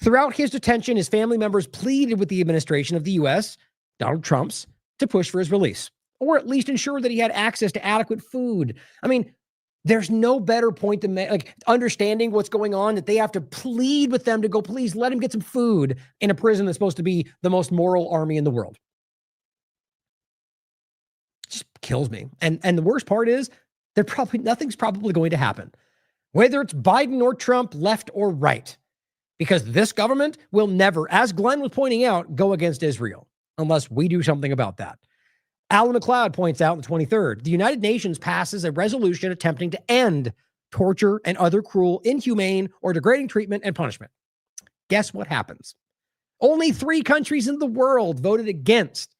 [SPEAKER 4] Throughout his detention, his family members pleaded with the administration of the U.S., Donald Trump's, to push for his release, or at least ensure that he had access to adequate food. I mean, there's no better point to make, like, understanding what's going on, that they have to plead with them to go, please let him get some food in a prison that's supposed to be the most moral army in the world. Just kills me. And the worst part is nothing's probably going to happen, whether it's Biden or Trump, left or right, because this government will never, as Glenn was pointing out, go against Israel unless we do something about that. Alan McLeod points out on the 23rd, the United Nations passes a resolution attempting to end torture and other cruel, inhumane, or degrading treatment and punishment. Guess what happens? Only 3 countries in the world voted against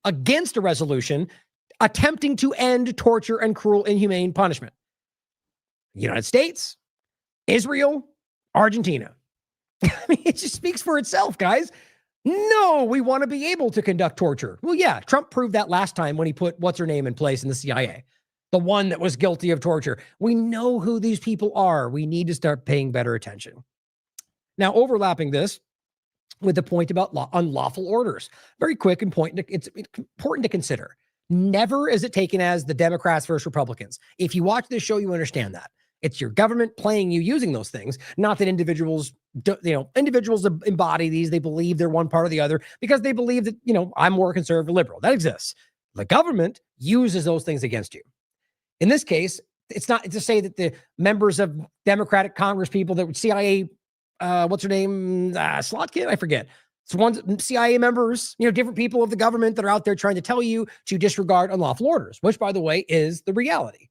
[SPEAKER 4] a resolution attempting to end torture and cruel, inhumane punishment. The United States, Israel, Argentina. I mean, it just speaks for itself, guys. No, we want to be able to conduct torture. Well, yeah, Trump proved that last time when he put what's-her-name in place in the CIA, the one that was guilty of torture. We know who these people are. We need to start paying better attention. Now, overlapping this with the point about unlawful orders. Very quick and point. It's important to consider. Never is it taken as the Democrats versus Republicans. If you watch this show, you understand that. It's your government playing you using those things. Not that individuals embody these. They believe they're one part or the other because they believe that, I'm more conservative, liberal. That exists. The government uses those things against you. In this case, it's not to say that the members of Democratic Congress people that CIA, what's her name? Slotkin? I forget. It's one CIA members, different people of the government that are out there trying to tell you to disregard unlawful orders, which, by the way, is the reality.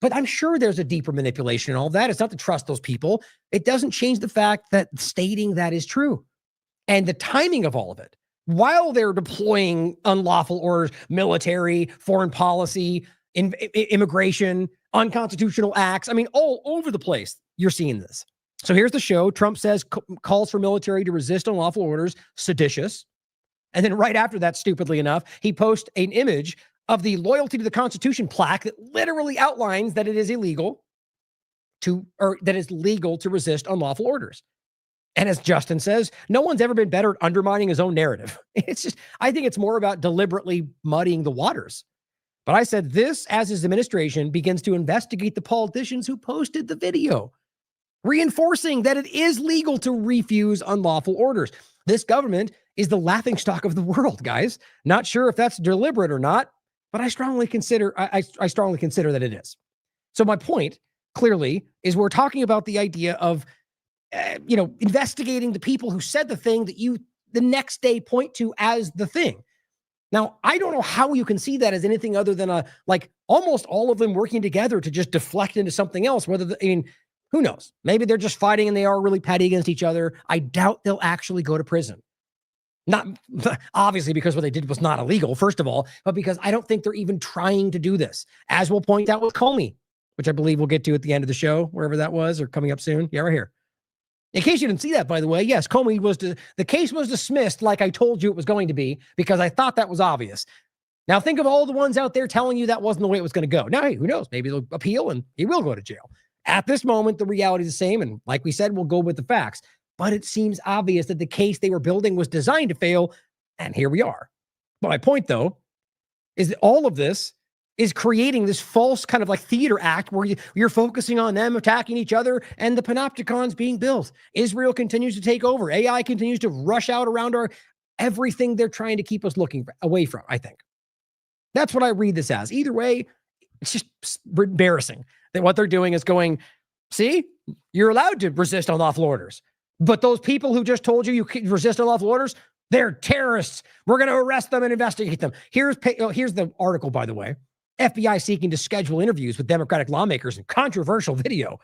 [SPEAKER 4] But I'm sure there's a deeper manipulation in all that. It's not to trust those people. It doesn't change the fact that stating that is true. And the timing of all of it, while they're deploying unlawful orders, military, foreign policy, immigration, unconstitutional acts, all over the place, you're seeing this. So here's the show. Trump says calls for military to resist unlawful orders, seditious. And then right after that, stupidly enough, he posts an image of the loyalty to the Constitution plaque that literally outlines that it is illegal to resist unlawful orders. And as Justin says, no one's ever been better at undermining his own narrative. I think it's more about deliberately muddying the waters. But I said this as his administration begins to investigate the politicians who posted the video, reinforcing that it is legal to refuse unlawful orders. This government is the laughingstock of the world, guys. Not sure if that's deliberate or not, but I strongly consider that it is. So my point, clearly, is we're talking about the idea of, investigating the people who said the thing that you the next day point to as the thing. Now, I don't know how you can see that as anything other than almost all of them working together to just deflect into something else. Who knows? Maybe they're just fighting and they are really petty against each other. I doubt they'll actually go to prison. Not obviously because what they did was not illegal, first of all, but because I don't think they're even trying to do this. As we'll point out with Comey, which I believe we'll get to at the end of the show, wherever that was, or coming up soon. Yeah, right here. In case you didn't see that, by the way, yes, Comey the case was dismissed like I told you it was going to be because I thought that was obvious. Now think of all the ones out there telling you that wasn't the way it was going to go. Now, hey, who knows? Maybe they'll appeal and he will go to jail. At this moment, the reality is the same. And like we said, we'll go with the facts. But it seems obvious that the case they were building was designed to fail. And here we are. But my point, though, is that all of this is creating this false kind of theater act where you're focusing on them attacking each other and the panopticons being built. Israel continues to take over. AI continues to rush out around everything they're trying to keep us looking away from, I think. That's what I read this as. Either way, it's just embarrassing that what they're doing is going, see, you're allowed to resist unlawful orders. But those people who just told you can resist unlawful orders, they're terrorists. We're going to arrest them and investigate them. Here's the article, by the way. FBI seeking to schedule interviews with Democratic lawmakers in controversial video.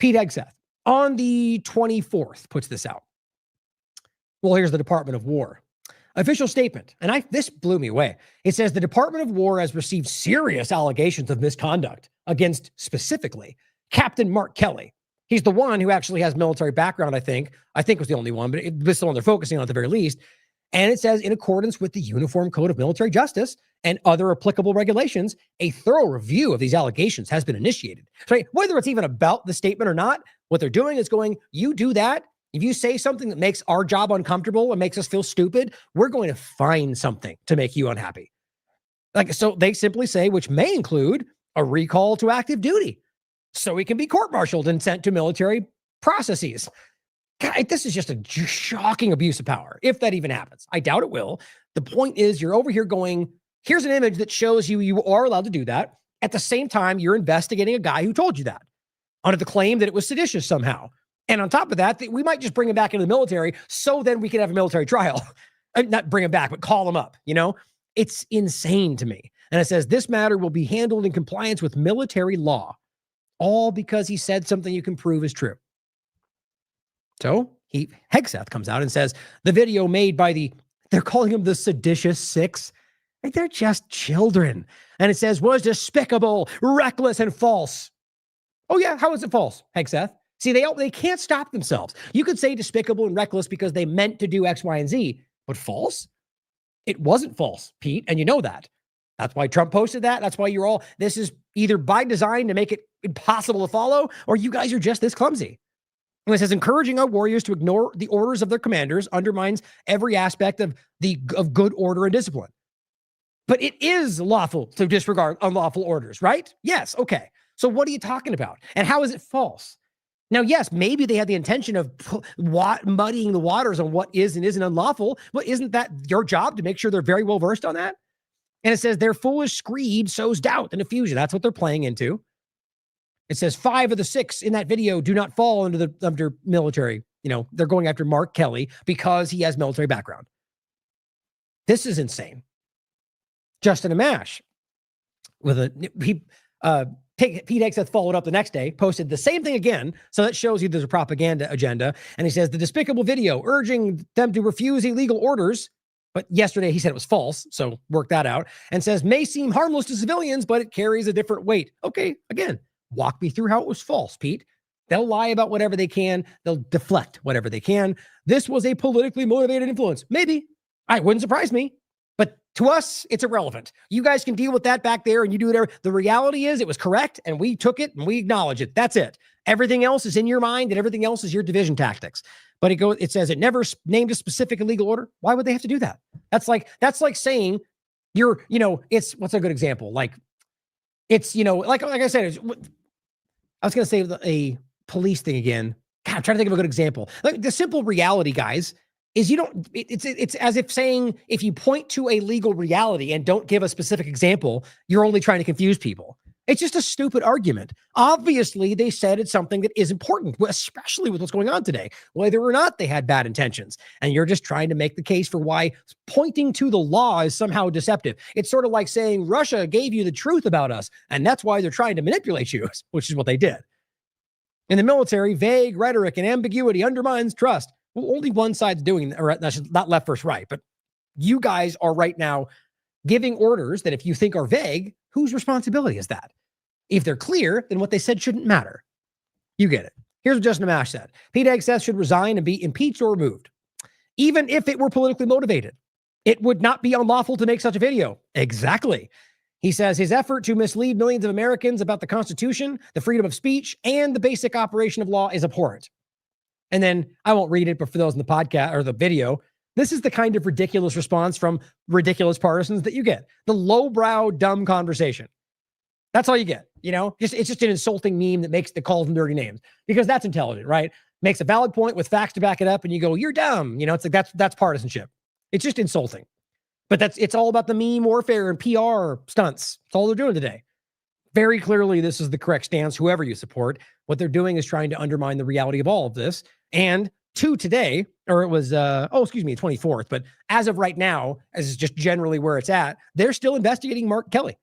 [SPEAKER 4] Pete Hegseth on the 24th puts this out. Well, here's the Department of War. Official statement. And this blew me away. It says the Department of War has received serious allegations of misconduct against specifically Captain Mark Kelly. He's the one who actually has military background, I think. I think was the only one, but it's the one they're focusing on at the very least. And it says, in accordance with the Uniform Code of Military Justice and other applicable regulations, a thorough review of these allegations has been initiated. So whether it's even about the statement or not, what they're doing is going, you do that. If you say something that makes our job uncomfortable and makes us feel stupid, we're going to find something to make you unhappy. So they simply say, which may include a recall to active duty, so he can be court-martialed and sent to military processes. God, this is just a shocking abuse of power, if that even happens. I doubt it will. The point is, you're over here going, here's an image that shows you are allowed to do that. At the same time, you're investigating a guy who told you that under the claim that it was seditious somehow. And on top of that, we might just bring him back into the military so then we can have a military trial. Not bring him back, but call him up. It's insane to me. And it says this matter will be handled in compliance with military law, all because he said something you can prove is true. So Hegseth comes out and says the video made by they're calling him the seditious six. They're just children. And it says was despicable, reckless, and false. Oh yeah, how is it false, Hegseth? See, they can't stop themselves. You could say despicable and reckless because they meant to do X, Y, and Z, but false? It wasn't false, Pete, and you know that. That's why Trump posted that. That's why this is either by design to make it impossible to follow, or you guys are just this clumsy. And it says encouraging our warriors to ignore the orders of their commanders undermines every aspect of good order and discipline. But it is lawful to disregard unlawful orders, right? Yes, okay. So what are you talking about? And how is it false? Now, yes, maybe they had the intention of muddying the waters on what is and isn't unlawful. Well, isn't that your job to make sure they're very well versed on that? And it says their foolish screed sows doubt and confusion. That's what they're playing into. It says 5 of the 6 in that video do not fall under military. You know, they're going after Mark Kelly because he has military background. This is insane. Justin Amash Pete Hegseth followed up the next day, posted the same thing again. So that shows you there's a propaganda agenda. And he says the despicable video urging them to refuse illegal orders. But yesterday he said it was false. So work that out. And says may seem harmless to civilians, but it carries a different weight. Okay, again, walk me through how it was false, Pete. They'll lie about whatever they can. They'll deflect whatever they can. This was a politically motivated influence. Maybe. It wouldn't surprise me. But to us, it's irrelevant. You guys can deal with that back there and you do whatever. The reality is it was correct and we took it and we acknowledge it. That's it. Everything else is in your mind and everything else is your division tactics. But it says it never named a specific illegal order. Why would they have to do that? That's like saying what's a good example? Like it's, like I said, I was going to say a police thing again. God, I'm trying to think of a good example. Like the simple reality, guys, is it's as if saying if you point to a legal reality and don't give a specific example, you're only trying to confuse people. It's just a stupid argument. Obviously, they said it's something that is important, especially with what's going on today, whether or not they had bad intentions. And you're just trying to make the case for why pointing to the law is somehow deceptive. It's sort of like saying Russia gave you the truth about us, and that's why they're trying to manipulate you, which is what they did. In the military, vague rhetoric and ambiguity undermines trust. Well, only one side's doing that, or that's not left versus right, but you guys are right now giving orders that if you think are vague, whose responsibility is that? If they're clear, then what they said shouldn't matter. You get it. Here's what Justin Amash said. Pete Hegseth should resign and be impeached or removed. Even if it were politically motivated, it would not be unlawful to make such a video. Exactly. He says his effort to mislead millions of Americans about the Constitution, the freedom of speech, and the basic operation of law is abhorrent. And then I won't read it, but for those in the podcast or the video, this is the kind of ridiculous response from ridiculous partisans that you get. The lowbrow, dumb conversation. That's all you get. It's just an insulting meme that calls them dirty names because that's intelligent, right? Makes a valid point with facts to back it up, and you go, "You're dumb." It's like that's partisanship. It's just insulting. But it's all about the meme warfare and PR stunts. That's all they're doing today. Very clearly, this is the correct stance. Whoever you support, what they're doing is trying to undermine the reality of all of this. And to today, or it was 24th, but as of right now, as is just generally where it's at, they're still investigating Mark Kelly,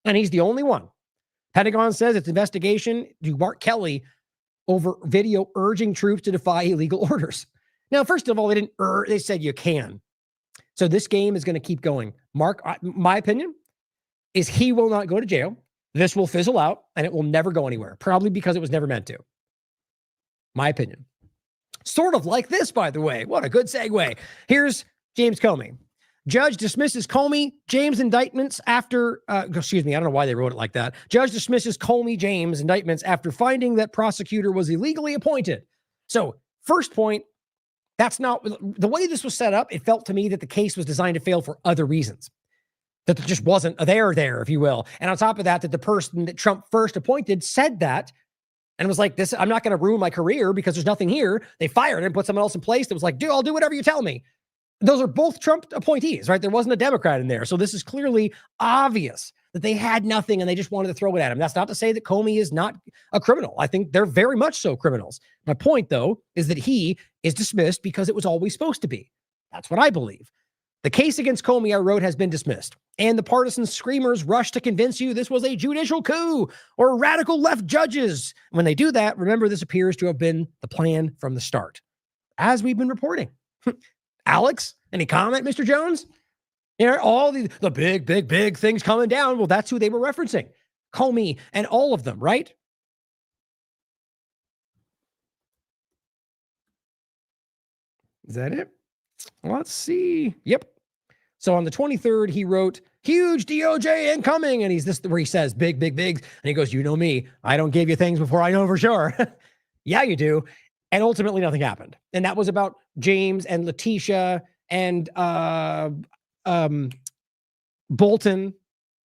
[SPEAKER 4] and he's the only one. Pentagon says its investigation to Mark Kelly over video urging troops to defy illegal orders. Now, first of all, they said you can. So this game is going to keep going. Mark, my opinion is he will not go to jail. This will fizzle out and it will never go anywhere, probably because it was never meant to. My opinion. Sort of like this, by the way. What a good segue. Here's James Comey. Judge dismisses Comey, James indictments after, I don't know why they wrote it like that. Judge dismisses Comey, James indictments after finding that prosecutor was illegally appointed. So first point, that's not, the way this was set up, it felt to me that the case was designed to fail for other reasons. That there just wasn't a there, if you will. And on top of that the person that Trump first appointed said that, and was like, "This, I'm not going to ruin my career because there's nothing here." They fired him, put someone else in place that was like, "Dude, I'll do whatever you tell me." Those are both Trump appointees, right? There wasn't a Democrat in there. So this is clearly obvious that they had nothing and they just wanted to throw it at him. That's not to say that Comey is not a criminal. I think they're very much so criminals. My point, though, is that he is dismissed because it was always supposed to be. That's what I believe. The case against Comey, I wrote, has been dismissed. And the partisan screamers rush to convince you this was a judicial coup or radical left judges. When they do that, remember this appears to have been the plan from the start, as we've been reporting. Alex, any comment, Mr. Jones? All the big things coming down. Well, that's who they were referencing. Comey and all of them, right? Is that it? Let's see. Yep. So on the 23rd, he wrote, "Huge DOJ incoming." And where he says, big. And he goes, "You know me. I don't give you things before I know for sure." Yeah, you do. And ultimately nothing happened. And that was about James and Letitia and Bolton.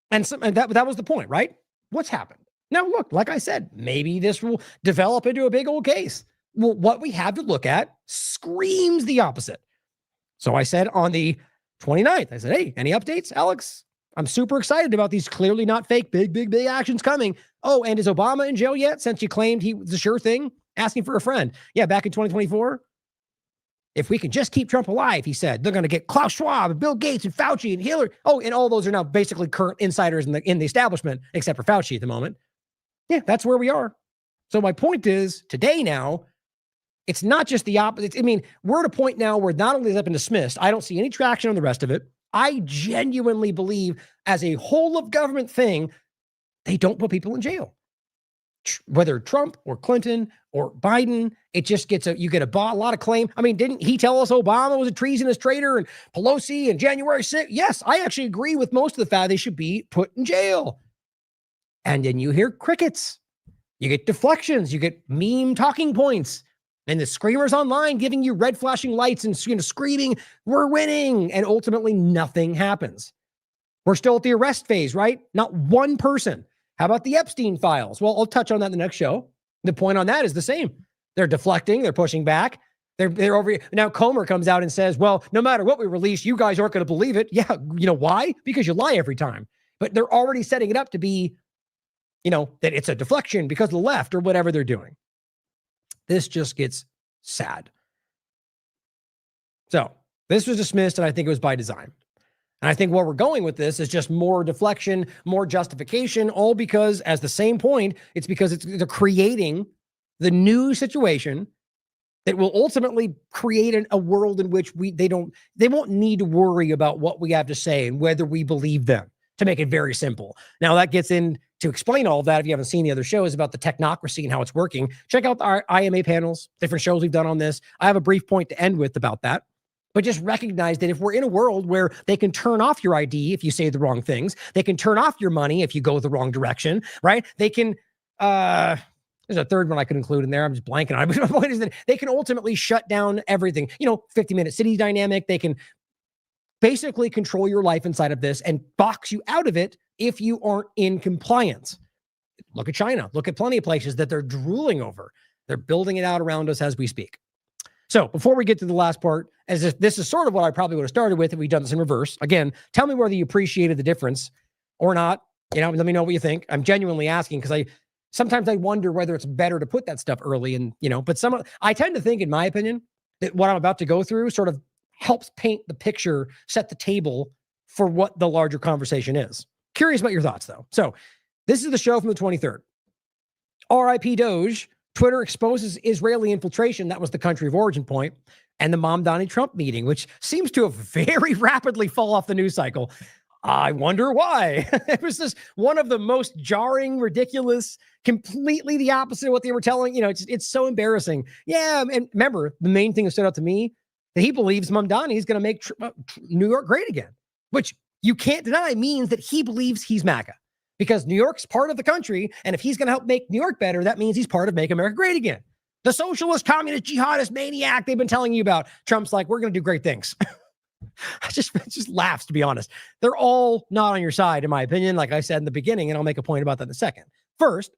[SPEAKER 4] And that was the point, right? What's happened? Now, look, like I said, maybe this will develop into a big old case. Well, what we have to look at screams the opposite. So I said on the 29th, I said, hey, any updates, Alex? I'm super excited about these clearly not fake big actions coming. Oh, and is Obama in jail yet since you claimed he was a sure thing? Asking for a friend. Yeah, back in 2024. If we can just keep Trump alive, he said, they're going to get Klaus Schwab and Bill Gates and Fauci and Hillary. Oh, and all those are now basically current insiders in the establishment, except for Fauci at the moment. Yeah, that's where we are. So my point is, today now, it's not just the opposite. I mean, we're at a point now where not only has that been dismissed, I don't see any traction on the rest of it. I genuinely believe as a whole of government thing, they don't put people in jail. Whether Trump or Clinton or Biden, it just gets you get a lot of claim. I mean, didn't he tell us Obama was a treasonous traitor and Pelosi and January 6th? Yes, I actually agree with most of the fact they should be put in jail. And then you hear crickets. You get deflections. You get meme talking points. And the screamers online giving you red flashing lights and screaming, we're winning. And ultimately nothing happens. We're still at the arrest phase, right? Not one person. How about the Epstein files? Well, I'll touch on that in the next show. The point on that is the same. They're deflecting. They're pushing back. They're over here. Now Comer comes out and says, well, no matter what we release, you guys aren't going to believe it. Yeah. You know why? Because you lie every time. But they're already setting it up to be, that it's a deflection because of the left or whatever they're doing. This just gets sad. So this was dismissed, and I think it was by design. And I think where we're going with this is just more deflection, more justification, all because, as the same point, it's because they're creating the new situation that will ultimately create a world in which they won't need to worry about what we have to say and whether we believe them, to make it very simple. Now that gets in to explain all of that. If you haven't seen the other shows about the technocracy and how it's working, check out our IMA panels, different shows we've done on this. I have a brief point to end with about that. But just recognize that if we're in a world where they can turn off your ID if you say the wrong things, they can turn off your money if you go the wrong direction, right? They can, there's a third one I could include in there. I'm just blanking on it. But my point is that they can ultimately shut down everything. 50-minute city dynamic. They can basically control your life inside of this and box you out of it if you aren't in compliance. Look at China. Look at plenty of places that they're drooling over. They're building it out around us as we speak. So before we get to the last part, as if this is sort of what I probably would have started with if we'd done this in reverse. Again, tell me whether you appreciated the difference or not. Let me know what you think. I'm genuinely asking because sometimes I wonder whether it's better to put that stuff early and, but I tend to think, in my opinion, that what I'm about to go through sort of helps paint the picture, set the table for what the larger conversation is. Curious about your thoughts though. So this is the show from the 23rd. RIP Doge. Twitter exposes Israeli infiltration. That was the country of origin point. And the Mamdani Trump meeting, which seems to have very rapidly fall off the news cycle. I wonder why. It was just one of the most jarring, ridiculous, completely the opposite of what they were telling. It's so embarrassing. Yeah. And remember, the main thing that stood out to me, that he believes Mamdani is going to make New York great again, which you can't deny means that he believes he's MAGA. Because New York's part of the country, and if he's going to help make New York better, that means he's part of Make America Great Again. The socialist, communist, jihadist, maniac they've been telling you about. Trump's like, we're going to do great things. It just laughs, to be honest. They're all not on your side, in my opinion, like I said in the beginning, and I'll make a point about that in a second. First,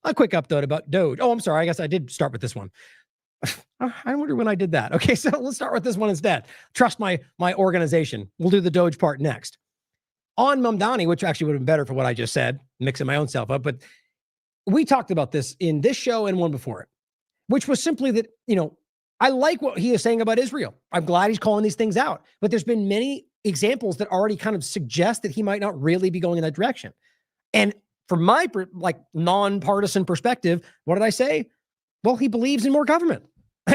[SPEAKER 4] a quick update about Doge. Oh, I'm sorry. I guess I did start with this one. I wonder when I did that. Okay, so let's start with this one instead. Trust my organization. We'll do the Doge part next. On Mamdani, which actually would have been better for what I just said, mixing my own self up, but we talked about this in this show and one before it, which was simply that, I like what he is saying about Israel. I'm glad he's calling these things out, but there's been many examples that already kind of suggest that he might not really be going in that direction. And from my nonpartisan perspective, what did I say? Well, he believes in more government.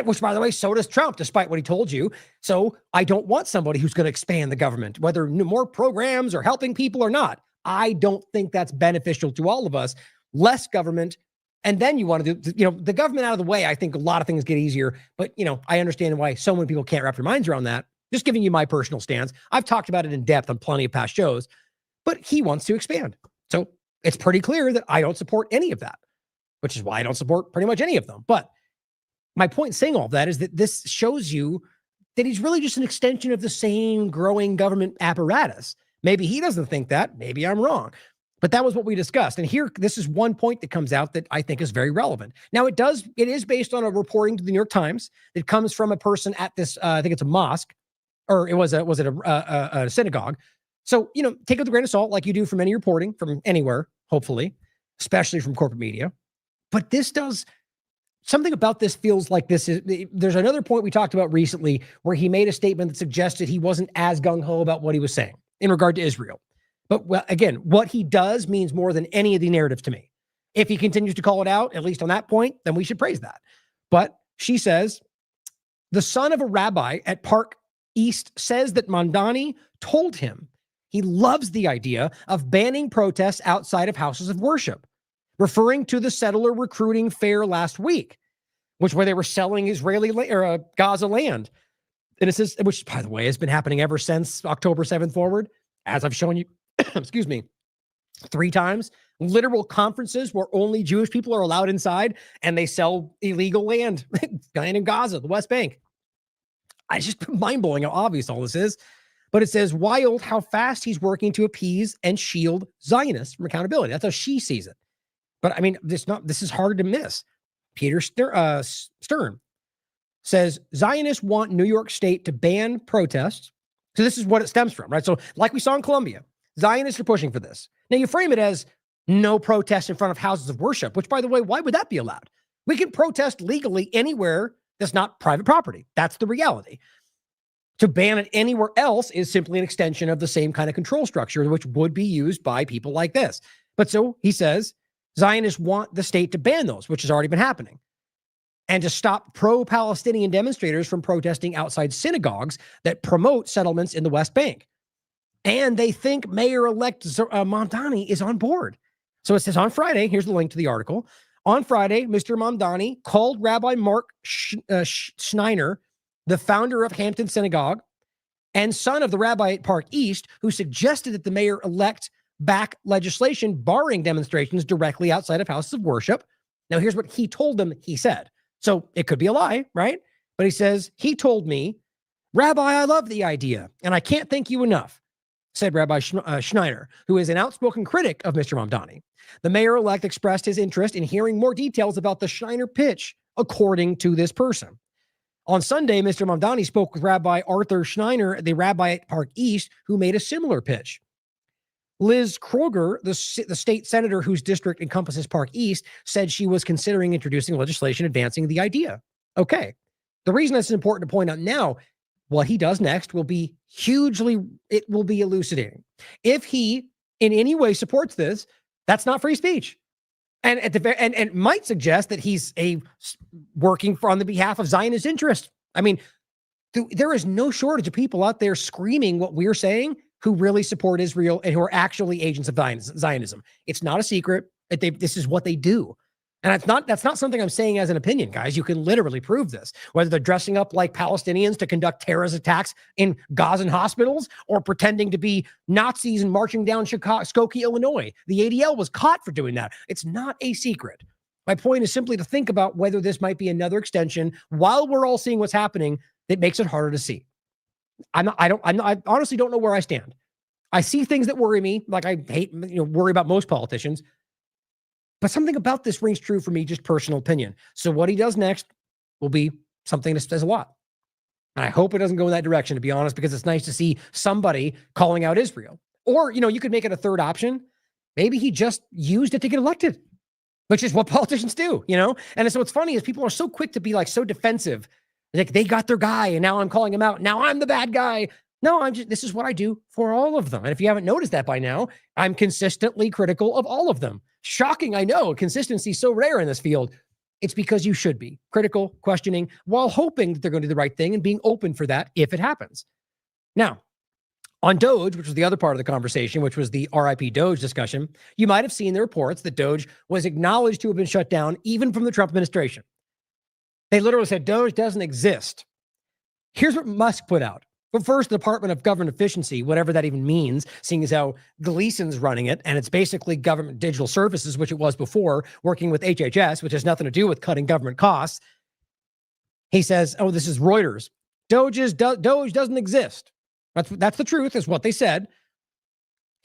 [SPEAKER 4] Which, by the way, so does Trump, despite what he told you. So I don't want somebody who's going to expand the government, whether more programs or helping people or not. I don't think that's beneficial to all of us. Less government. And then you want to do, the government out of the way. I think a lot of things get easier. But, I understand why so many people can't wrap their minds around that. Just giving you my personal stance. I've talked about it in depth on plenty of past shows. But he wants to expand. So it's pretty clear that I don't support any of that, which is why I don't support pretty much any of them. But my point in saying all of that is that this shows you that he's really just an extension of the same growing government apparatus. Maybe he doesn't think that. Maybe I'm wrong. But that was what we discussed. And here, this is one point that comes out that I think is very relevant. Now, it is based on a reporting to the New York Times that comes from a person at this, I think it's a mosque, or was it a synagogue? So, take it with a grain of salt, like you do from any reporting from anywhere, hopefully, especially from corporate media. But something about this feels like there's another point we talked about recently where he made a statement that suggested he wasn't as gung-ho about what he was saying in regard to Israel. But again, what he does means more than any of the narrative to me. If he continues to call it out, at least on that point, then we should praise that. But she says, the son of a rabbi at Park East says that Mamdani told him he loves the idea of banning protests outside of houses of worship, referring to the settler recruiting fair last week, where they were selling Israeli or Gaza land. And it says, which, by the way, has been happening ever since October 7th forward, as I've shown you, excuse me, 3 times. Literal conferences where only Jewish people are allowed inside, and they sell illegal land in Gaza, the West Bank. It's just mind-blowing how obvious all this is. But it says, wild how fast he's working to appease and shield Zionists from accountability. That's how she sees it. But I mean, this is hard to miss. Peter Stern says, Zionists want New York State to ban protests. So this is what it stems from, right? So like we saw in Colombia, Zionists are pushing for this. Now you frame it as no protest in front of houses of worship, which, by the way, why would that be allowed? We can protest legally anywhere that's not private property. That's the reality. To ban it anywhere else is simply an extension of the same kind of control structure, which would be used by people like this. But so he says, Zionists want the state to ban those, which has already been happening, and to stop pro-Palestinian demonstrators from protesting outside synagogues that promote settlements in the West Bank. And they think Mayor-elect Mamdani is on board. So it says on Friday, here's the link to the article. On Friday, Mr. Mamdani called Rabbi Mark Schneider, the founder of Hampton Synagogue and son of the rabbi at Park East, who suggested that the mayor-elect back legislation barring demonstrations directly outside of houses of worship. Now, here's what he told them he said. So it could be a lie, right? But he says, he told me, Rabbi, I love the idea, and I can't thank you enough, said Rabbi Schneider, who is an outspoken critic of Mr. Mamdani. The mayor-elect expressed his interest in hearing more details about the Schneider pitch, according to this person. On Sunday, Mr. Mamdani spoke with Rabbi Arthur Schneider, the rabbi at Park East, who made a similar pitch. Liz Kroger, the state senator whose district encompasses Park East, said she was considering introducing legislation advancing the idea. Okay. The reason that's important to point out now, what he does next will be elucidating. If he in any way supports this, that's not free speech. And and might suggest that he's working on the behalf of Zionist interest. I mean, there is no shortage of people out there screaming what we're saying who really support Israel and who are actually agents of Zionism. It's not a secret. This is what they do. And that's not something I'm saying as an opinion, guys. You can literally prove this, whether they're dressing up like Palestinians to conduct terrorist attacks in Gazan hospitals or pretending to be Nazis and marching down Skokie, Illinois. The ADL was caught for doing that. It's not a secret. My point is simply to think about whether this might be another extension while we're all seeing what's happening that makes it harder to see. I honestly don't know where I stand. I see things that worry me, like I worry about most politicians. But something about this rings true for me, just personal opinion. So what he does next will be something that says a lot. And I hope it doesn't go in that direction, to be honest, because it's nice to see somebody calling out Israel. Or, you could make it a third option. Maybe he just used it to get elected, which is what politicians do, And so what's funny is people are so quick to be like so defensive. Like they got their guy and now I'm calling him out. Now I'm the bad guy. No, this is what I do for all of them. And if you haven't noticed that by now, I'm consistently critical of all of them. Shocking, I know. Consistency is so rare in this field. It's because you should be critical, questioning, while hoping that they're going to do the right thing and being open for that if it happens. Now, on Doge, which was the other part of the conversation, which was the RIP Doge discussion, you might have seen the reports that Doge was acknowledged to have been shut down even from the Trump administration. They literally said Doge doesn't exist. Here's what Musk put out. But first, the Department of Government Efficiency, whatever that even means, seeing as how Gleason's running it, and it's basically government digital services, which it was before, working with HHS, which has nothing to do with cutting government costs. He says, this is Reuters. Doge doesn't exist. That's the truth, is what they said.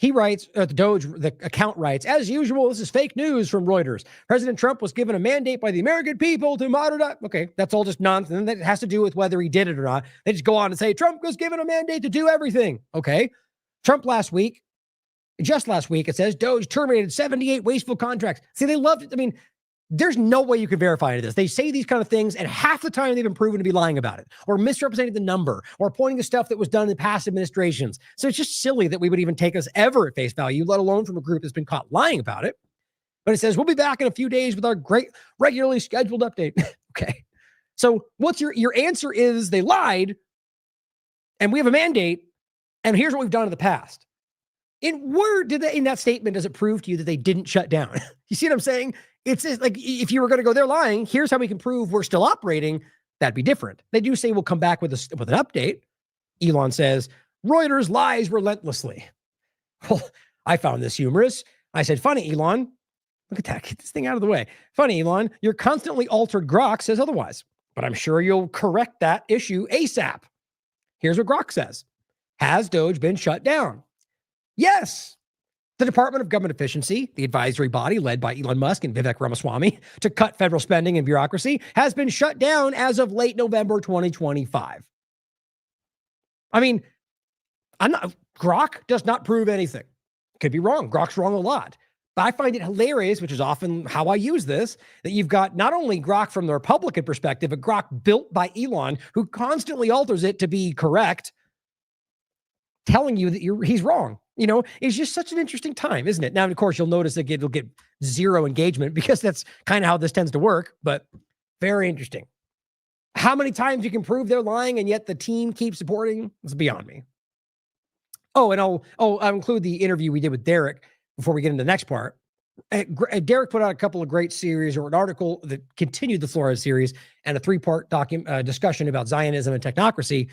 [SPEAKER 4] He writes, the Doge, the account writes, as usual, this is fake news from Reuters. President Trump was given a mandate by the American people to modernize. Okay, that's all just nonsense. And that has to do with whether he did it or not. They just go on and say, Trump was given a mandate to do everything. Okay. Trump just last week, it says, Doge terminated 78 wasteful contracts. See, they loved it. I mean, there's no way you can verify any of this. They say these kind of things, and half the time they've been proven to be lying about it, or misrepresenting the number, or pointing to stuff that was done in past administrations. So it's just silly that we would even take us ever at face value, let alone from a group that's been caught lying about it. But it says, we'll be back in a few days with our great regularly scheduled update. Okay. So what's your answer is they lied, and we have a mandate, and here's what we've done in the past. In that statement, does it prove to you that they didn't shut down? You see what I'm saying? It's like, if you were going to go there lying, here's how we can prove we're still operating. That'd be different. They do say we'll come back with an update. Elon says, Reuters lies relentlessly. Well, I found this humorous. I said, funny, Elon. Look at that. Get this thing out of the way. Funny, Elon. Your constantly altered Grok says otherwise, but I'm sure you'll correct that issue ASAP. Here's what Grok says. Has Doge been shut down? Yes. The Department of Government Efficiency, the advisory body led by Elon Musk and Vivek Ramaswamy to cut federal spending and bureaucracy, has been shut down as of late November 2025. I mean, Grok does not prove anything. Could be wrong. Grok's wrong a lot. But I find it hilarious, which is often how I use this, that you've got not only Grok from the Republican perspective, but Grok built by Elon, who constantly alters it to be correct, telling you that he's wrong. You know, it's just such an interesting time, isn't it? Now, of course, you'll notice that it'll get zero engagement because that's kind of how this tends to work, but very interesting. How many times you can prove they're lying and yet the team keeps supporting? It's beyond me. Oh, and I'll include the interview we did with Derek before we get into the next part. Derek put out a couple of great series, or an article that continued the Flores series, and a 3-part discussion about Zionism and technocracy.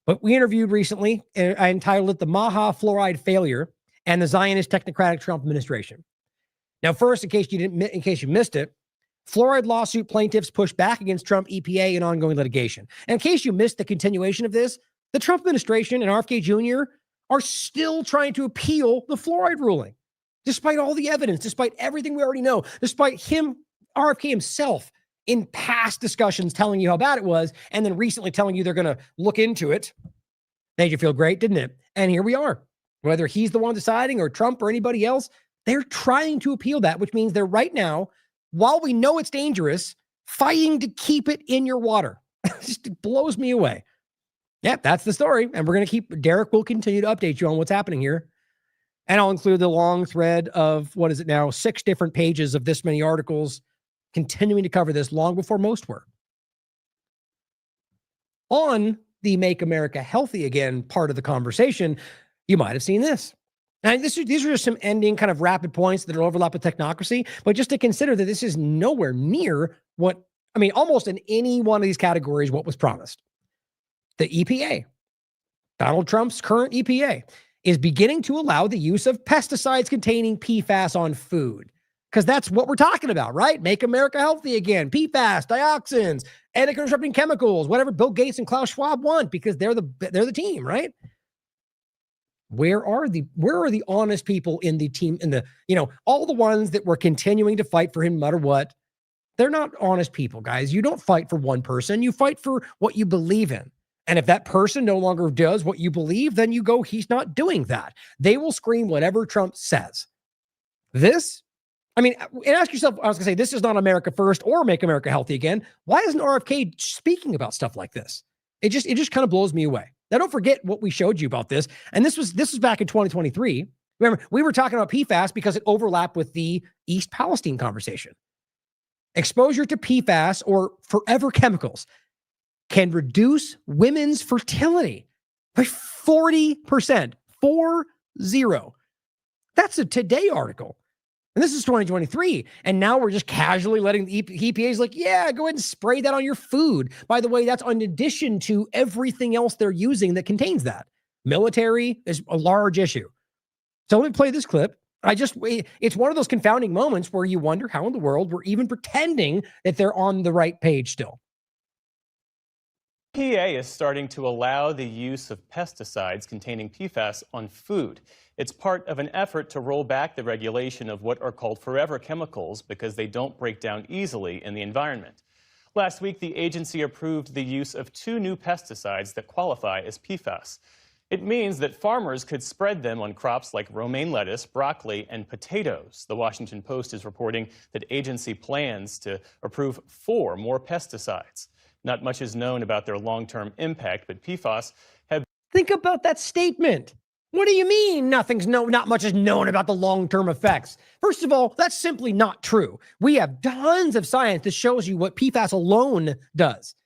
[SPEAKER 4] But we interviewed recently, I entitled it The Maha Fluoride Failure and the Zionist Technocratic Trump Administration. Now, first, in case you missed it, fluoride lawsuit plaintiffs push back against Trump EPA in ongoing litigation. And in case you missed the continuation of this, the Trump administration and RFK Jr. are still trying to appeal the fluoride ruling, despite all the evidence, despite everything we already know, despite RFK himself, in past discussions telling you how bad it was, and then recently telling you they're going to look into it. Made you feel great, didn't it? And here we are. Whether he's the one deciding or Trump or anybody else, they're trying to appeal that, which means they're right now, while we know it's dangerous, fighting to keep it in your water. It just blows me away. Yeah, that's the story. And we're going to Derek will continue to update you on what's happening here. And I'll include the long thread of, 6 different pages of this many articles continuing to cover this long before most were. On the Make America Healthy Again part of the conversation, you might have seen this. And these are just some ending kind of rapid points that overlap with technocracy, but just to consider that this is nowhere near almost in any one of these categories, what was promised. The EPA, Donald Trump's current EPA, is beginning to allow the use of pesticides containing PFAS on food. Because that's what we're talking about, right? Make America healthy again. PFAS, dioxins, endocrine-disrupting chemicals, whatever Bill Gates and Klaus Schwab want, because they're the team, right? Where are the honest people in the team, all the ones that were continuing to fight for him no matter what? They're not honest people, guys. You don't fight for one person. You fight for what you believe in. And if that person no longer does what you believe, then you go, he's not doing that. They will scream whatever Trump says. And ask yourself, I was going to say, this is not America First or Make America Healthy Again. Why isn't RFK speaking about stuff like this? It just kind of blows me away. Now, don't forget what we showed you about this. And this was back in 2023. Remember, we were talking about PFAS because it overlapped with the East Palestine conversation. Exposure to PFAS, or forever chemicals, can reduce women's fertility by 40%. 40. That's a Today article. And this is 2023. And now we're just casually letting the EPA's like, yeah, go ahead and spray that on your food. By the way, that's in addition to everything else they're using that contains that. Military is a large issue. So let me play this clip. It's one of those confounding moments where you wonder how in the world we're even pretending that they're on the right page still.
[SPEAKER 18] EPA is starting to allow the use of pesticides containing PFAS on food. It's part of an effort to roll back the regulation of what are called forever chemicals because they don't break down easily in the environment. Last week, the agency approved the use of 2 new pesticides that qualify as PFAS. It means that farmers could spread them on crops like romaine lettuce, broccoli, and potatoes. The Washington Post is reporting that agency plans to approve 4 more pesticides. Not much is known about their long-term impact, but PFAS have...
[SPEAKER 4] Think about that statement. What do you mean not much is known about the long-term effects? First of all, that's simply not true. We have tons of science that shows you what PFAS alone does.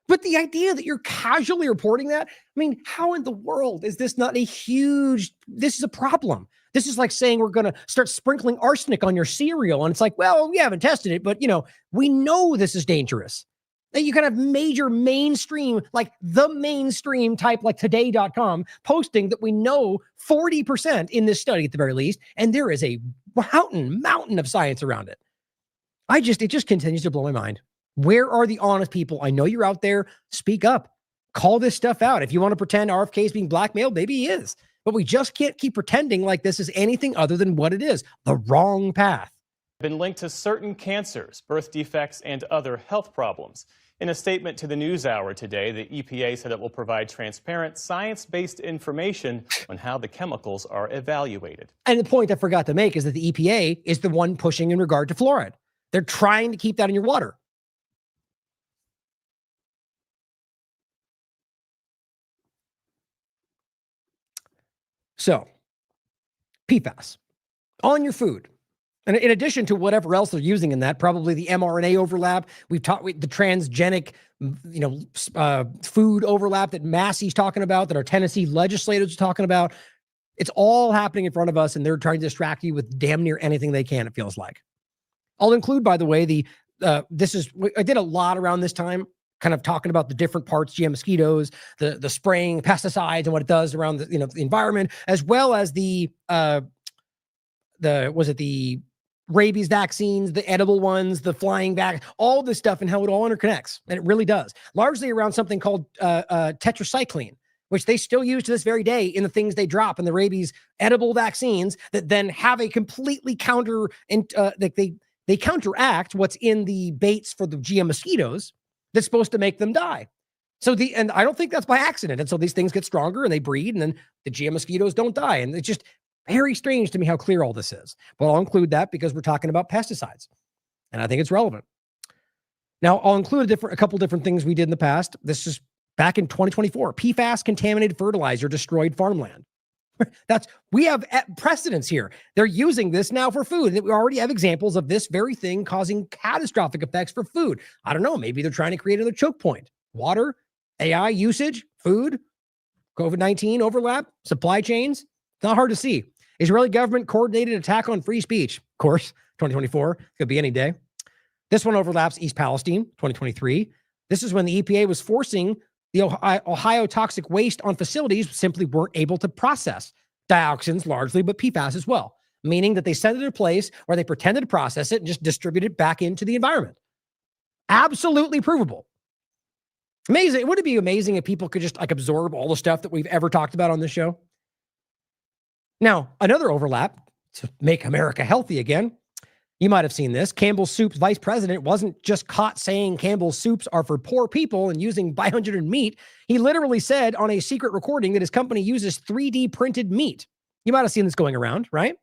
[SPEAKER 4] But the idea that you're casually reporting that, I mean, how in the world is this not this is a problem. This is like saying we're going to start sprinkling arsenic on your cereal. And it's like, well, we haven't tested it, but we know this is dangerous. That you can have major mainstream, like the mainstream type, like today.com, posting that we know 40% in this study at the very least, and there is a mountain of science around it. It just continues to blow my mind. Where are the honest people? I know you're out there. Speak up. Call this stuff out. If you want to pretend RFK is being blackmailed, maybe he is. But we just can't keep pretending like this is anything other than what it is, the wrong path.
[SPEAKER 18] Been linked to certain cancers, birth defects, and other health problems. In a statement to the NewsHour today, the EPA said it will provide transparent, science-based information on how the chemicals are evaluated.
[SPEAKER 4] And the point I forgot to make is that the EPA is the one pushing in regard to fluoride. They're trying to keep that in your water. So, PFAS on your food. And in addition to whatever else they're using in that, probably the mRNA overlap, the transgenic, food overlap that Massey's talking about, that our Tennessee legislators are talking about. It's all happening in front of us, and they're trying to distract you with damn near anything they can, it feels like. I'll include, by the way, I did a lot around this time, kind of talking about the different parts, GM mosquitoes, the spraying pesticides and what it does around the environment, as well as the rabies vaccines, the edible ones, the flying back, all this stuff and how it all interconnects. And it really does. Largely around something called tetracycline, which they still use to this very day in the things they drop in the rabies edible vaccines that then have a completely they counteract what's in the baits for the GM mosquitoes that's supposed to make them die. And I don't think that's by accident. And so these things get stronger and they breed, and then the GM mosquitoes don't die. And it's just very strange to me how clear all this is. But I'll include that because we're talking about pesticides, and I think it's relevant. Now, I'll include a couple different things we did in the past. This is back in 2024. PFAS contaminated fertilizer destroyed farmland. We have precedents here. They're using this now for food. We already have examples of this very thing causing catastrophic effects for food. I don't know. Maybe they're trying to create another choke point. Water, AI usage, food, COVID-19 overlap, supply chains. It's not hard to see. Israeli government coordinated attack on free speech. Of course, 2024. Could be any day. This one overlaps East Palestine, 2023. This is when the EPA was forcing the Ohio toxic waste on facilities simply weren't able to process dioxins largely, but PFAS as well, meaning that they sent it to a place where they pretended to process it and just distribute it back into the environment. Absolutely provable. Amazing. Would it be amazing if people could just absorb all the stuff that we've ever talked about on this show? Now, another overlap to make America healthy again. You might have seen this. Campbell's Soup's vice president wasn't just caught saying Campbell's Soups are for poor people and using bioengineered meat. He literally said on a secret recording that his company uses 3D printed meat. You might have seen this going around, right?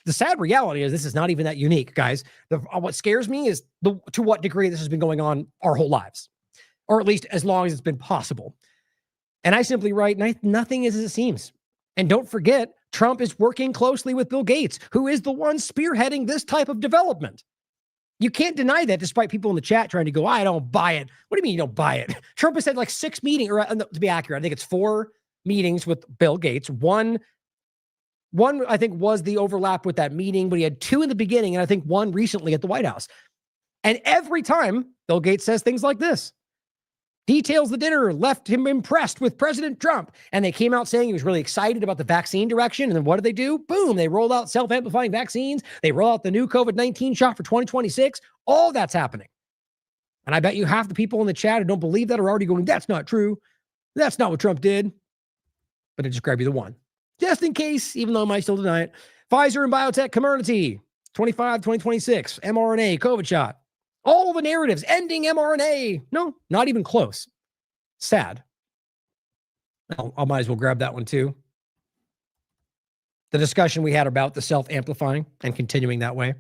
[SPEAKER 4] The sad reality is this is not even that unique, guys. What scares me is to what degree this has been going on our whole lives, or at least as long as it's been possible. And I simply write, nothing is as it seems. And don't forget, Trump is working closely with Bill Gates, who is the one spearheading this type of development. You can't deny that, despite people in the chat trying to go, I don't buy it. What do you mean you don't buy it? Trump has had like 6 meetings, or to be accurate, I think it's 4 meetings with Bill Gates. One I think was the overlap with that meeting, but he had 2 in the beginning, and I think 1 recently at the White House. And every time Bill Gates says things like this, details the dinner left him impressed with President Trump. And they came out saying he was really excited about the vaccine direction. And then what did they do? Boom, they rolled out self-amplifying vaccines. They roll out the new COVID-19 shot for 2026. All that's happening. And I bet you half the people in the chat who don't believe that are already going, that's not true. That's not what Trump did. But I just grab you the one. Just in case, even though I might still deny it. Pfizer and biotech community, 2026, mRNA, COVID shot. All the narratives ending mRNA. No, not even close. Sad. I might as well grab that one too. The discussion we had about the self-amplifying and continuing that way.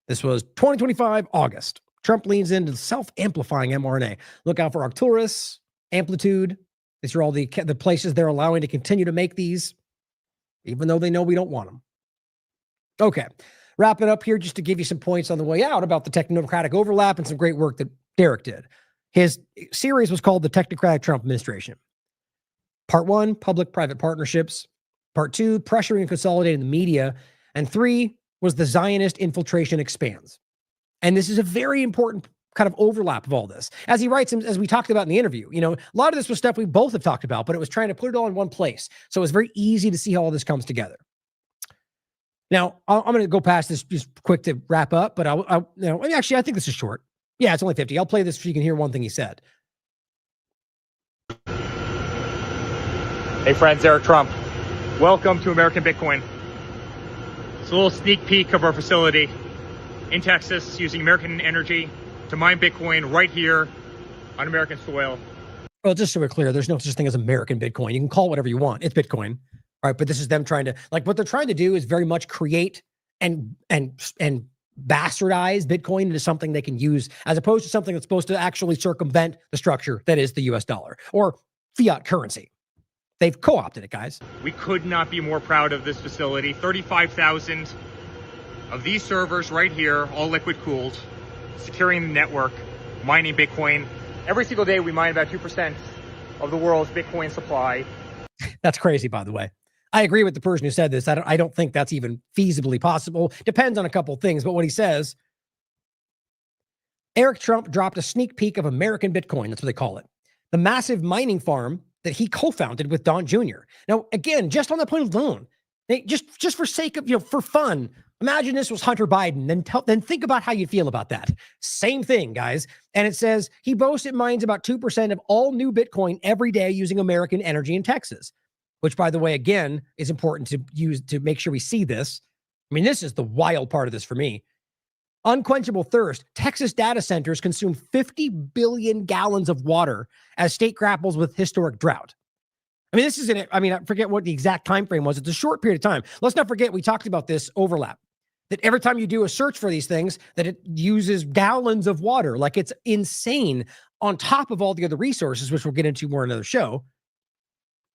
[SPEAKER 4] This was 2025, August. Trump leans into self-amplifying mRNA. Look out for Arcturus, Amplitude. These are all the places they're allowing to continue to make these, even though they know we don't want them. Okay, wrap it up here just to give you some points on the way out about the technocratic overlap and some great work that Derek did. His series was called The Technocratic Trump Administration. Part 1, public-private partnerships. Part 2, pressuring and consolidating the media. And 3 was the Zionist infiltration expands. And this is a very important kind of overlap of all this. As he writes, as we talked about in the interview, a lot of this was stuff we both have talked about, but it was trying to put it all in one place. So it's very easy to see how all this comes together. Now, I'm going to go past this just quick to wrap up, but actually, I think this is short. Yeah, it's only 50. I'll play this so you can hear one thing he said.
[SPEAKER 19] Hey friends, Eric Trump. Welcome to American Bitcoin. It's a little sneak peek of our facility in Texas using American energy to mine Bitcoin right here on American soil.
[SPEAKER 4] Well, just so we're clear, there's no such thing as American Bitcoin. You can call it whatever you want. It's Bitcoin. All right, but this is them trying to, what they're trying to do is very much create and bastardize Bitcoin into something they can use, as opposed to something that's supposed to actually circumvent the structure that is the US dollar or fiat currency. They've co-opted it, guys.
[SPEAKER 19] We could not be more proud of this facility. 35,000 of these servers right here, all liquid cooled, securing the network, mining Bitcoin. Every single day we mine about 2% of the world's Bitcoin supply.
[SPEAKER 4] That's crazy, by the way. I agree with the person who said this. I don't think that's even feasibly possible. Depends on a couple of things, but what he says, Eric Trump dropped a sneak peek of American Bitcoin. That's what they call it. The massive mining farm that he co-founded with Don Jr. Now, again, just on that point alone, just for sake of, for fun, imagine this was Hunter Biden, then think about how you feel about that. Same thing, guys. And it says he boasts it mines about 2% of all new Bitcoin every day using American energy in Texas, which, by the way, again, is important to use to make sure we see this. I mean, this is the wild part of this for me. Unquenchable thirst. Texas data centers consume 50 billion gallons of water as state grapples with historic drought. I mean, this isn't, I forget what the exact time frame was. It's a short period of time. Let's not forget, we talked about this overlap, that every time you do a search for these things, that it uses gallons of water. Like, it's insane on top of all the other resources, which we'll get into more in another show.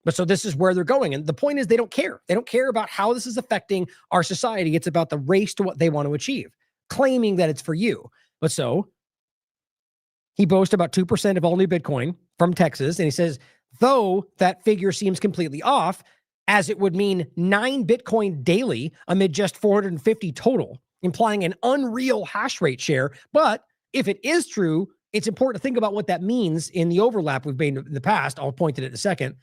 [SPEAKER 4] But so this is where they're going. And the point is, they don't care. They don't care about how this is affecting our society. It's about the race to what they want to achieve, claiming that it's for you. But so he boasts about 2% of all new Bitcoin from Texas. And he says, though that figure seems completely off, as it would mean 9 Bitcoin daily amid just 450 total, implying an unreal hash rate share. But if it is true, it's important to think about what that means in the overlap we've made in the past. I'll point to it in a second.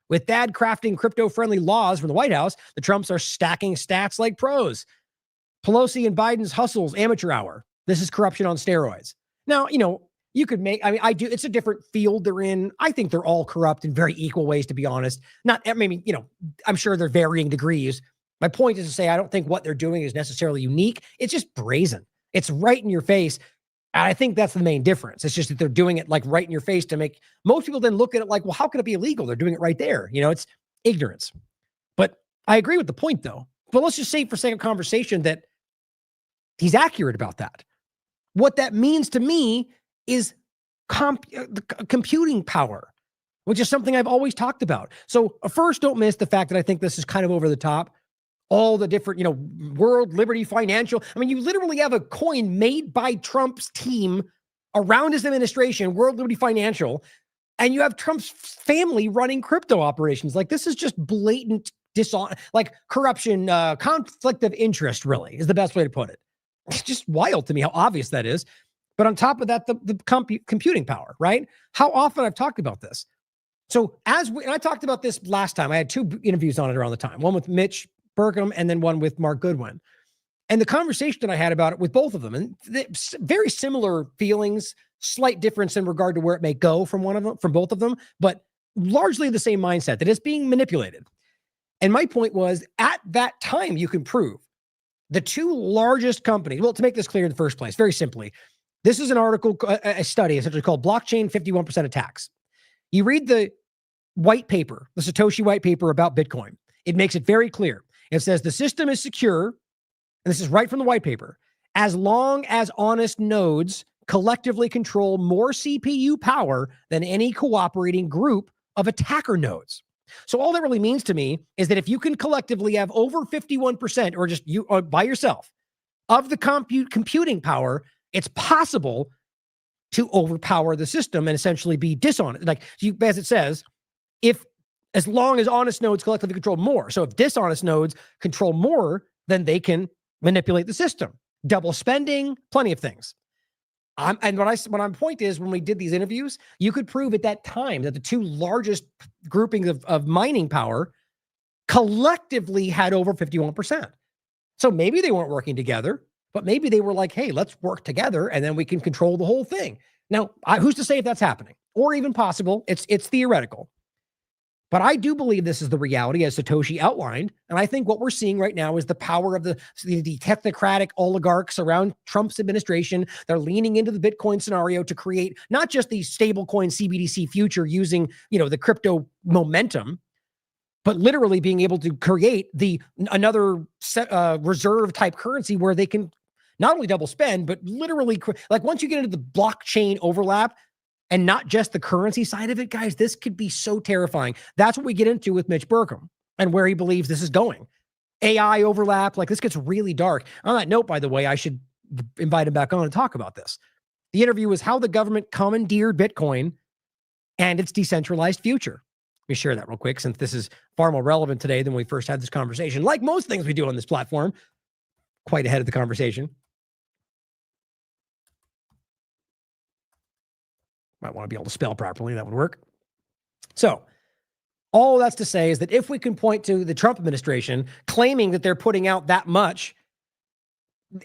[SPEAKER 4] With Thad crafting crypto-friendly laws from the White House, the Trumps are stacking stats like pros. Pelosi and Biden's hustles amateur hour. This is corruption on steroids. Now, you could make, it's a different field they're in. I think they're all corrupt in very equal ways, to be honest. I'm sure they're varying degrees. My point is to say, I don't think what they're doing is necessarily unique. It's just brazen. It's right in your face. And I think that's the main difference. It's just that they're doing it like right in your face to make most people then look at it like, well, how could it be illegal? They're doing it right there. It's ignorance. But I agree with the point, though. But let's just say for sake of conversation that he's accurate about that. What that means to me is computing power, which is something I've always talked about. So first, don't miss the fact that I think this is kind of over the top. All the different, World Liberty Financial. You literally have a coin made by Trump's team around his administration, World Liberty Financial, and you have Trump's family running crypto operations. Like, this is just blatant corruption, conflict of interest, really, is the best way to put it. It's just wild to me how obvious that is. But on top of that, the computing power, right? How often I've talked about this. So and I talked about this last time. I had 2 interviews on it around the time, one with Mitch Burkham and then one with Mark Goodwin. And the conversation that I had about it with both of them, and very similar feelings, Slight difference in regard to where it may go from both of them, but largely the same mindset that it's being manipulated. And my point was, at that time, you can prove the two largest companies. Well, to make this clear in the first place, very simply, this is an article, a study essentially called Blockchain 51% Attacks. You read the white paper, the Satoshi white paper about Bitcoin. It makes it very clear. It says the system is secure, and this is right from the white paper, as long as honest nodes collectively control more CPU power than any cooperating group of attacker nodes. So all that really means to me is that if you can collectively have over 51%, or just you or by yourself, of the computing power, it's possible to overpower the system and essentially be dishonest. Like as it says, as long as honest nodes collectively control more. So if dishonest nodes control more, then they can manipulate the system. Double spending, plenty of things. And what my point is, when we did these interviews, you could prove at that time that the two largest groupings of mining power collectively had over 51%. So maybe they weren't working together, but maybe they were like, hey, let's work together and then we can control the whole thing. Now, who's to say if that's happening or even possible? It's theoretical. But I do believe this is the reality as Satoshi outlined. And I think what we're seeing right now is the power of the technocratic oligarchs around Trump's administration. They're leaning into the Bitcoin scenario to create not just the stablecoin CBDC future using, the crypto momentum, but literally being able to create another reserve type currency where they can not only double spend, but literally like once you get into the blockchain overlap, and not just the currency side of it, guys, this could be so terrifying. That's what we get into with Mitch Burkham and where he believes this is going. AI overlap, like this gets really dark. On that note, by the way, I should invite him back on and talk about this. The interview was how the government commandeered Bitcoin and its decentralized future. Let me share that real quick, since this is far more relevant today than when we first had this conversation. Like most things we do on this platform, quite ahead of the conversation. Might want to be able to spell properly. That would work. So all that's to say is that if we can point to the Trump administration claiming that they're putting out that much,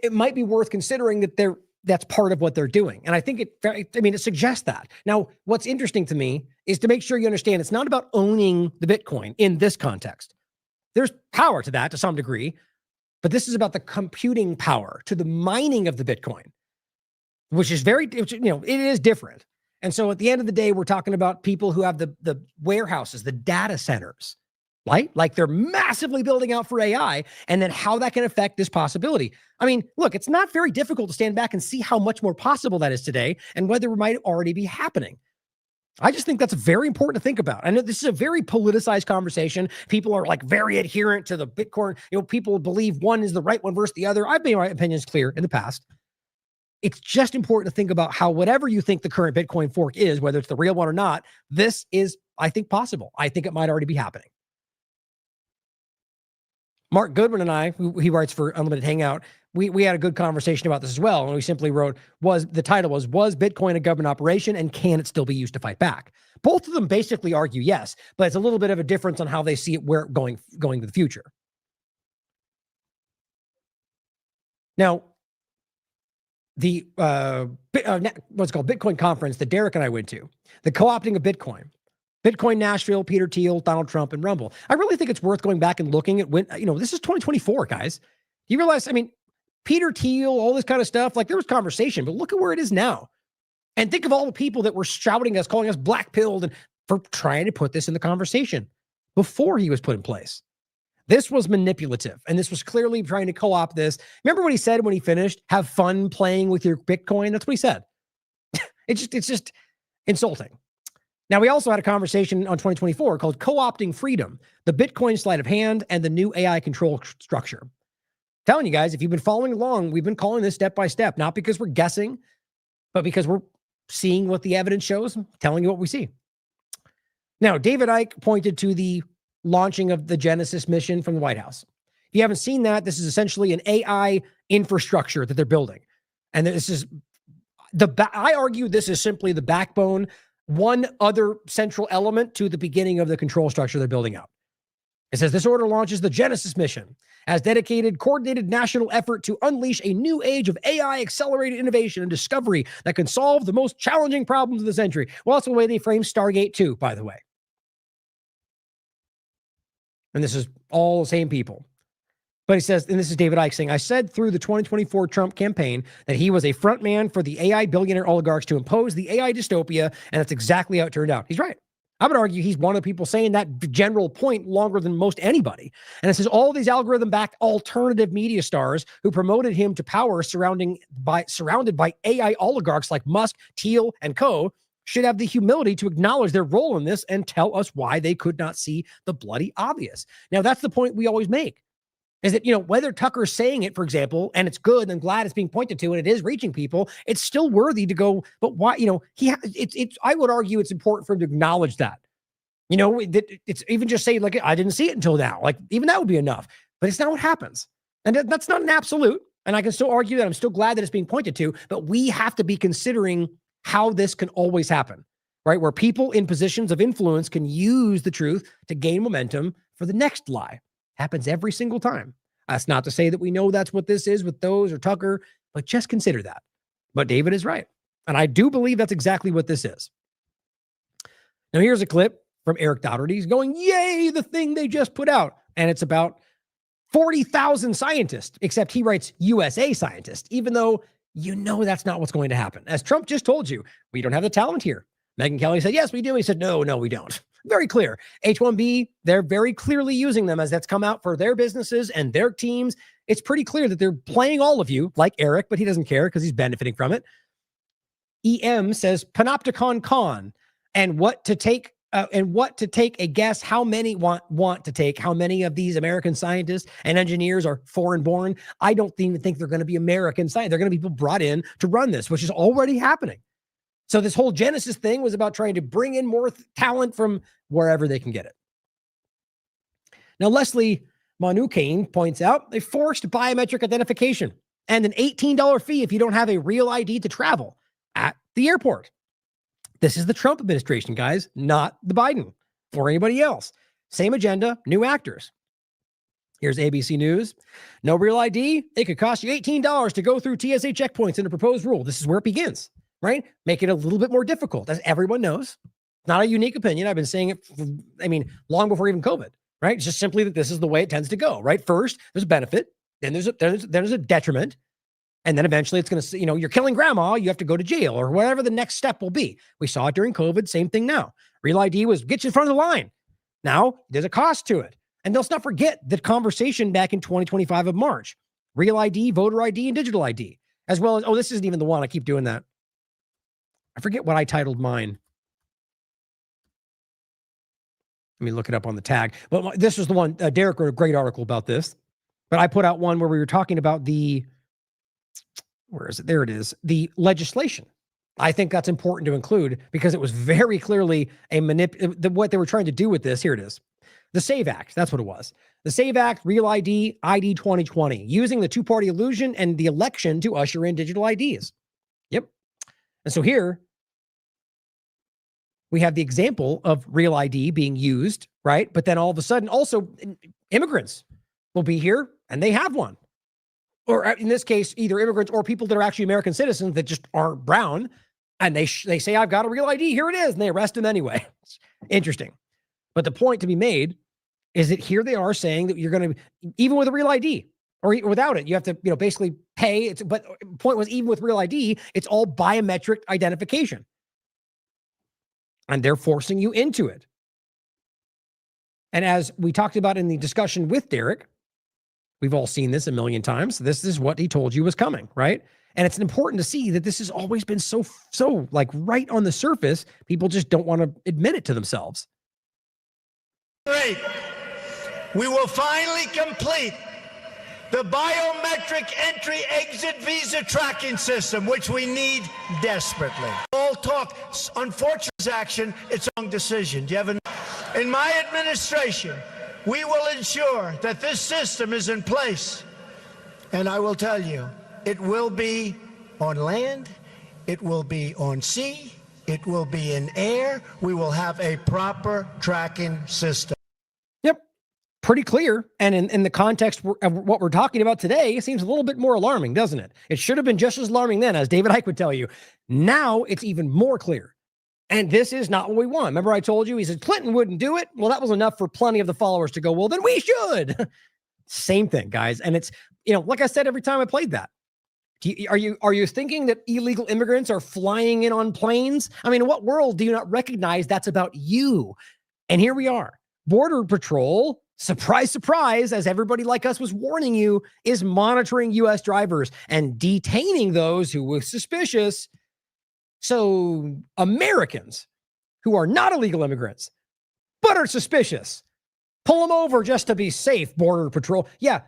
[SPEAKER 4] it might be worth considering that that's part of what they're doing. And I think it suggests that. Now, what's interesting to me is to make sure you understand it's not about owning the Bitcoin in this context. There's power to that to some degree, but this is about the computing power to the mining of the Bitcoin, which is it is different. And so at the end of the day, we're talking about people who have the warehouses, the data centers, right? Like they're massively building out for AI, and then how that can affect this possibility. I mean, look, it's not very difficult to stand back and see how much more possible that is today and whether it might already be happening. I just think that's very important to think about. I know this is a very politicized conversation. People are like very adherent to the Bitcoin. People believe one is the right one versus the other. I've made my opinions clear in the past. It's just important to think about how whatever you think the current Bitcoin fork is, whether it's the real one or not, this is, I think, possible. I think it might already be happening. Mark Goodwin and I, who he writes for Unlimited Hangout, we had a good conversation about this as well. And we simply wrote, the title was Bitcoin a government operation, and can it still be used to fight back? Both of them basically argue yes, but it's a little bit of a difference on how they see it, where it going to the future. Now, the what's called Bitcoin conference that Derek and I went to, the co-opting of Bitcoin Nashville, Peter Thiel, Donald Trump, and Rumble. I really think it's worth going back and looking at when, this is 2024, guys. You realize, Peter Thiel, all this kind of stuff, like there was conversation, but look at where it is now. And think of all the people that were shouting us, calling us black-pilled, and for trying to put this in the conversation before he was put in place. This was manipulative, and this was clearly trying to co-opt this. Remember what he said when he finished? Have fun playing with your Bitcoin. That's what he said. It's just insulting. Now, we also had a conversation on 2024 called Co-opting Freedom, the Bitcoin sleight of hand, and the new AI control structure. I'm telling you guys, if you've been following along, we've been calling this step by step, not because we're guessing, but because we're seeing what the evidence shows, telling you what we see. Now, David Icke pointed to the launching of the Genesis mission from the White House. If you haven't seen that, this is essentially an AI infrastructure that they're building. And this is I argue this is simply the backbone, one other central element to the beginning of the control structure they're building out. It says this order launches the Genesis mission as dedicated, coordinated national effort to unleash a new age of AI accelerated innovation and discovery that can solve the most challenging problems of the century. Well, that's the way they frame Stargate 2, by the way. And this is all the same people. But he says, and this is David Icke saying, I said through the 2024 Trump campaign that he was a front man for the AI billionaire oligarchs to impose the AI dystopia, and that's exactly how it turned out. He's right. I would argue he's one of the people saying that general point longer than most anybody. And it says all these algorithm-backed alternative media stars who promoted him to power surrounded by AI oligarchs like Musk, Thiel, and co. should have the humility to acknowledge their role in this and tell us why they could not see the bloody obvious. Now, that's the point we always make, is that, whether Tucker's saying it, for example, and it's good and I'm glad it's being pointed to and it is reaching people, it's still worthy to go, but why, I would argue it's important for him to acknowledge that. It's even just saying, like, I didn't see it until now. Like, even that would be enough, but it's not what happens. And that's not an absolute. And I can still argue that I'm still glad that it's being pointed to, but we have to be considering how this can always happen, right? Where people in positions of influence can use the truth to gain momentum for the next lie. Happens every single time. That's not to say that we know that's what this is with those or Tucker, but just consider that. But David is right. And I do believe that's exactly what this is. Now, here's a clip from Eric Dougherty. He's going, yay, the thing they just put out. And it's about 40,000 scientists, except he writes USA scientists, even though that's not what's going to happen. As Trump just told you, we don't have the talent here. Megyn Kelly said, yes, we do. He said, no, we don't. Very clear. H-1B, they're very clearly using them as that's come out for their businesses and their teams. It's pretty clear that they're playing all of you, like Eric, but he doesn't care because he's benefiting from it. EM says Panopticon Con, and what to take a guess how many want to take how many of these American scientists and engineers are foreign born. I don't even think they're going to be American scientists. They're going to be people brought in to run this, which is already happening. So this whole Genesis thing was about trying to bring in more talent from wherever they can get it. Now, Leslie Manukain points out a forced biometric identification and an $18 fee if you don't have a real ID to travel at the airport. This is the Trump administration, guys, not the Biden or anybody else. Same agenda, new actors. Here's ABC News. No real ID. It could cost you $18 to go through TSA checkpoints in a proposed rule. This is where it begins, right? Make it a little bit more difficult, as everyone knows. Not a unique opinion. I've been saying it, long before even COVID, right? It's just simply that this is the way it tends to go, right? First, there's a benefit. Then there's a detriment. And then eventually it's going to, you're killing grandma, you have to go to jail or whatever the next step will be. We saw it during COVID, same thing now. Real ID was get you in front of the line. Now there's a cost to it. And let's not forget the conversation back in 2025 of March. Real ID, voter ID, and digital ID. As well as, this isn't even the one. I keep doing that. I forget what I titled mine. Let me look it up on the tag. But this was the one, Derek wrote a great article about this. But I put out one where we were talking about where is it? There it is. The legislation. I think that's important to include because it was very clearly what they were trying to do with this. Here it is. The SAVE Act. That's what it was. The SAVE Act, Real ID, ID 2020, using the two-party illusion and the election to usher in digital IDs. Yep. And so here we have the example of Real ID being used, right? But then all of a sudden also immigrants will be here and they have one. Or in this case, either immigrants or people that are actually American citizens that just aren't brown. And they say, I've got a real ID. Here it is. And they arrest them anyway. Interesting. But the point to be made is that here they are saying that you're going to, even with a real ID or without it, you have to, basically pay. But the point was, even with real ID, it's all biometric identification. And they're forcing you into it. And as we talked about in the discussion with Derek, we've all seen this a million times. This is what he told you was coming, right? And it's important to see that this has always been so like right on the surface. People just don't want to admit it to themselves.
[SPEAKER 20] Great. We will finally complete the biometric entry-exit visa tracking system, which we need desperately. All talk, unfortunate action, it's a wrong decision. Do you have in my administration, we will ensure that this system is in place. And I will tell you, it will be on land, it will be on sea, it will be in air. We will have a proper tracking system.
[SPEAKER 4] Yep. pretty clear. And in the context of what we're talking about today, it seems a little bit more alarming, doesn't it? It should have been just as alarming then, as David Icke would tell you. Now it's even more clear. And this is not what we want. Remember I told you, he said Clinton wouldn't do it. Well, that was enough for plenty of the followers to go, well, then we should. Same thing, guys. And it's, like I said, every time I played that, are you thinking that illegal immigrants are flying in on planes? I mean, in what world do you not recognize that's about you? And here we are. Border Patrol, surprise, surprise, as everybody like us was warning you, is monitoring U.S. drivers and detaining those who were suspicious. So Americans who are not illegal immigrants, but are suspicious, pull them over just to be safe, Border Patrol. Yeah,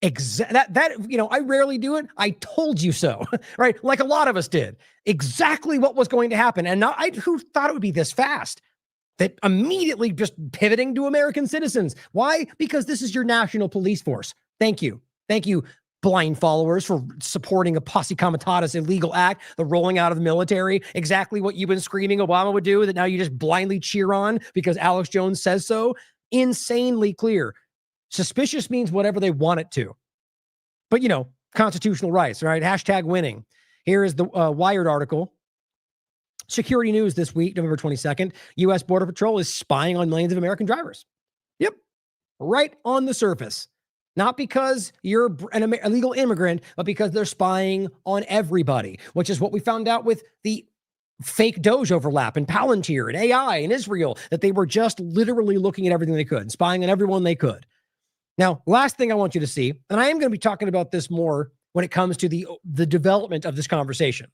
[SPEAKER 4] I rarely do it. I told you so, right? Like a lot of us did. Exactly what was going to happen. And who thought it would be this fast? That immediately just pivoting to American citizens. Why? Because this is your national police force. Thank you. Thank you, blind followers, for supporting a posse comitatus illegal act, the rolling out of the military. Exactly what you've been screaming Obama would do, that now you just blindly cheer on because Alex Jones says so. Insanely clear. Suspicious means whatever they want it to. But, constitutional rights, right? Hashtag winning. Here is the Wired article. Security news this week, November 22nd. U.S. Border Patrol is spying on millions of American drivers. Yep. Right on the surface. Not because you're an illegal immigrant, but because they're spying on everybody, which is what we found out with the fake Doge overlap and Palantir and AI in Israel, that they were just literally looking at everything they could and spying on everyone they could. Now, last thing I want you to see, and I am going to be talking about this more when it comes to the development of this conversation.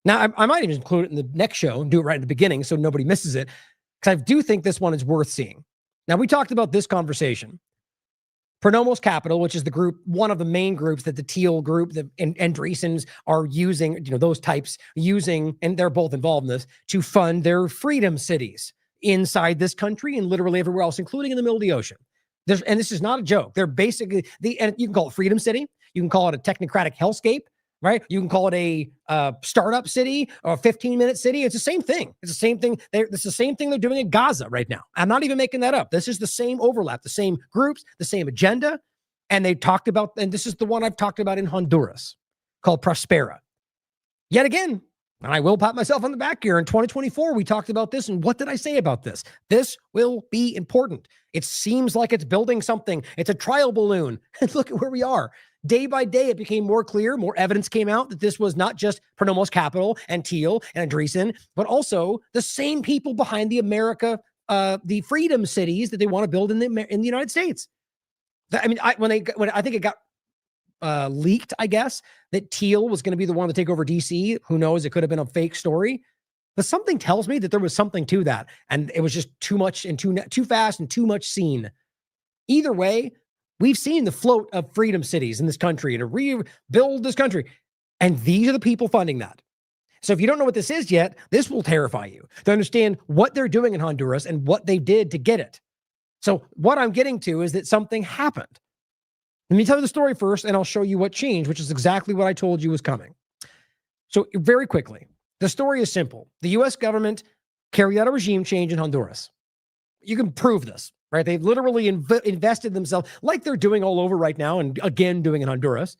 [SPEAKER 4] Now, I might even include it in the next show and do it right in the beginning so nobody misses it, because I do think this one is worth seeing. Now, we talked about this conversation. Pronomos Capital, which is the group, one of the main groups that the Teal group and Andreessens are using, those types using, and they're both involved in this, to fund their freedom cities inside this country and literally everywhere else, including in the middle of the ocean. And this is not a joke. They're basically, and you can call it Freedom City. You can call it a technocratic hellscape, right? You can call it a startup city or a 15-minute city. It's the same thing. It's the same thing. It's the same thing they're doing in Gaza right now. I'm not even making that up. This is the same overlap, the same groups, the same agenda. And they talked about, and this is the one I've talked about in Honduras, called Prospera. Yet again, and I will pat myself on the back here, in 2024, we talked about this. And what did I say about this? This will be important. It seems like it's building something. It's a trial balloon. And look at where we are. Day by day, it became more clear, more evidence came out that this was not just Pronomos Capital and Teal and Andreessen, but also the same people behind the freedom cities that they want to build in the United States. I mean, when I think it got leaked, I guess, that Teal was going to be the one to take over DC. Who knows? It could have been a fake story. But something tells me that there was something to that. And it was just too much and too fast and too much seen. Either way, we've seen the float of freedom cities in this country to rebuild this country. And these are the people funding that. So if you don't know what this is yet, this will terrify you to understand what they're doing in Honduras and what they did to get it. So what I'm getting to is that something happened. Let me tell you the story first, and I'll show you what changed, which is exactly what I told you was coming. So very quickly, the story is simple. The U.S. government carried out a regime change in Honduras. You can prove this, right? They literally invested themselves, like they're doing all over right now and again doing in Honduras.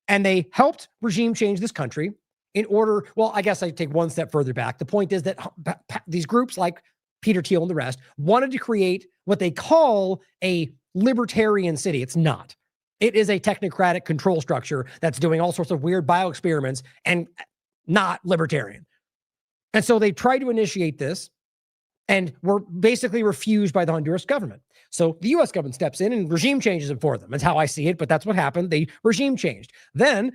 [SPEAKER 4] And they helped regime change this country in order, well, I guess I take one step further back. The point is that these groups like Peter Thiel and the rest wanted to create what they call a libertarian city. It's not. It is a technocratic control structure that's doing all sorts of weird bioexperiments and not libertarian. And so they tried to initiate this and were basically refused by the Honduras government. So the U.S. government steps in and regime changes it for them. That's how I see it, but that's what happened. They regime changed. Then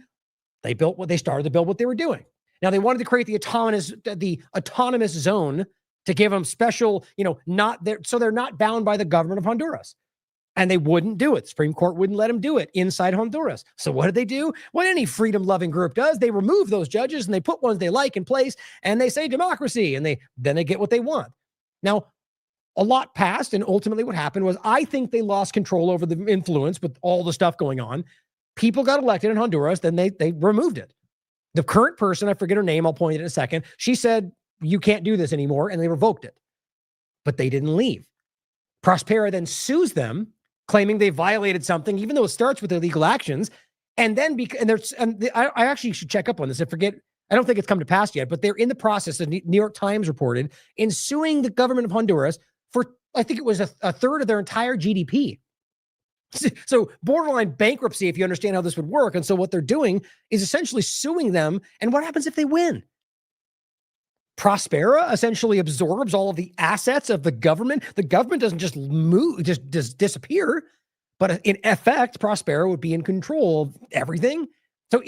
[SPEAKER 4] they started to build what they were doing. Now they wanted to create the autonomous zone to give them special, so they're not bound by the government of Honduras. And they wouldn't do it. Supreme Court wouldn't let them do it inside Honduras. So what did they do? What any freedom-loving group does, they remove those judges and they put ones they like in place and they say democracy, and then they get what they want. Now, a lot passed, and ultimately what happened was I think they lost control over the influence with all the stuff going on. People got elected in Honduras, then they removed it. The current person, I forget her name, I'll point it in a second, she said, you can't do this anymore, and they revoked it. But they didn't leave. Prospera then sues them claiming they violated something, even though it starts with illegal actions. And then, I actually should check up on this. I don't think it's come to pass yet, but they're in the process, the New York Times reported, in suing the government of Honduras for, I think it was a third of their entire GDP. So borderline bankruptcy, if you understand how this would work. And so what they're doing is essentially suing them. And what happens if they win? Prospera essentially absorbs all of the assets of the government. The government doesn't just move, just disappear, but in effect, Prospera would be in control of everything. So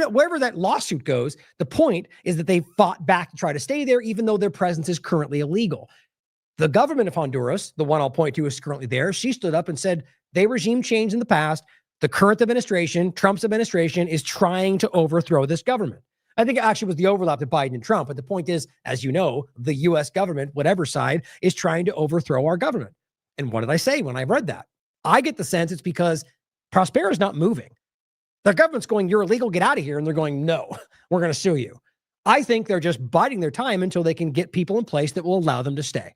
[SPEAKER 4] wherever that lawsuit goes, the point is that they fought back to try to stay there, even though their presence is currently illegal. The government of Honduras, the one I'll point to is currently there, she stood up and said they regime changed in the past. The current administration, Trump's administration, is trying to overthrow this government. I think it actually was the overlap of Biden and Trump. But the point is, as you know, the U.S. government, whatever side, is trying to overthrow our government. And what did I say when I read that? I get the sense it's because Prospera is not moving. The government's going, you're illegal, get out of here. And they're going, no, we're going to sue you. I think they're just biding their time until they can get people in place that will allow them to stay.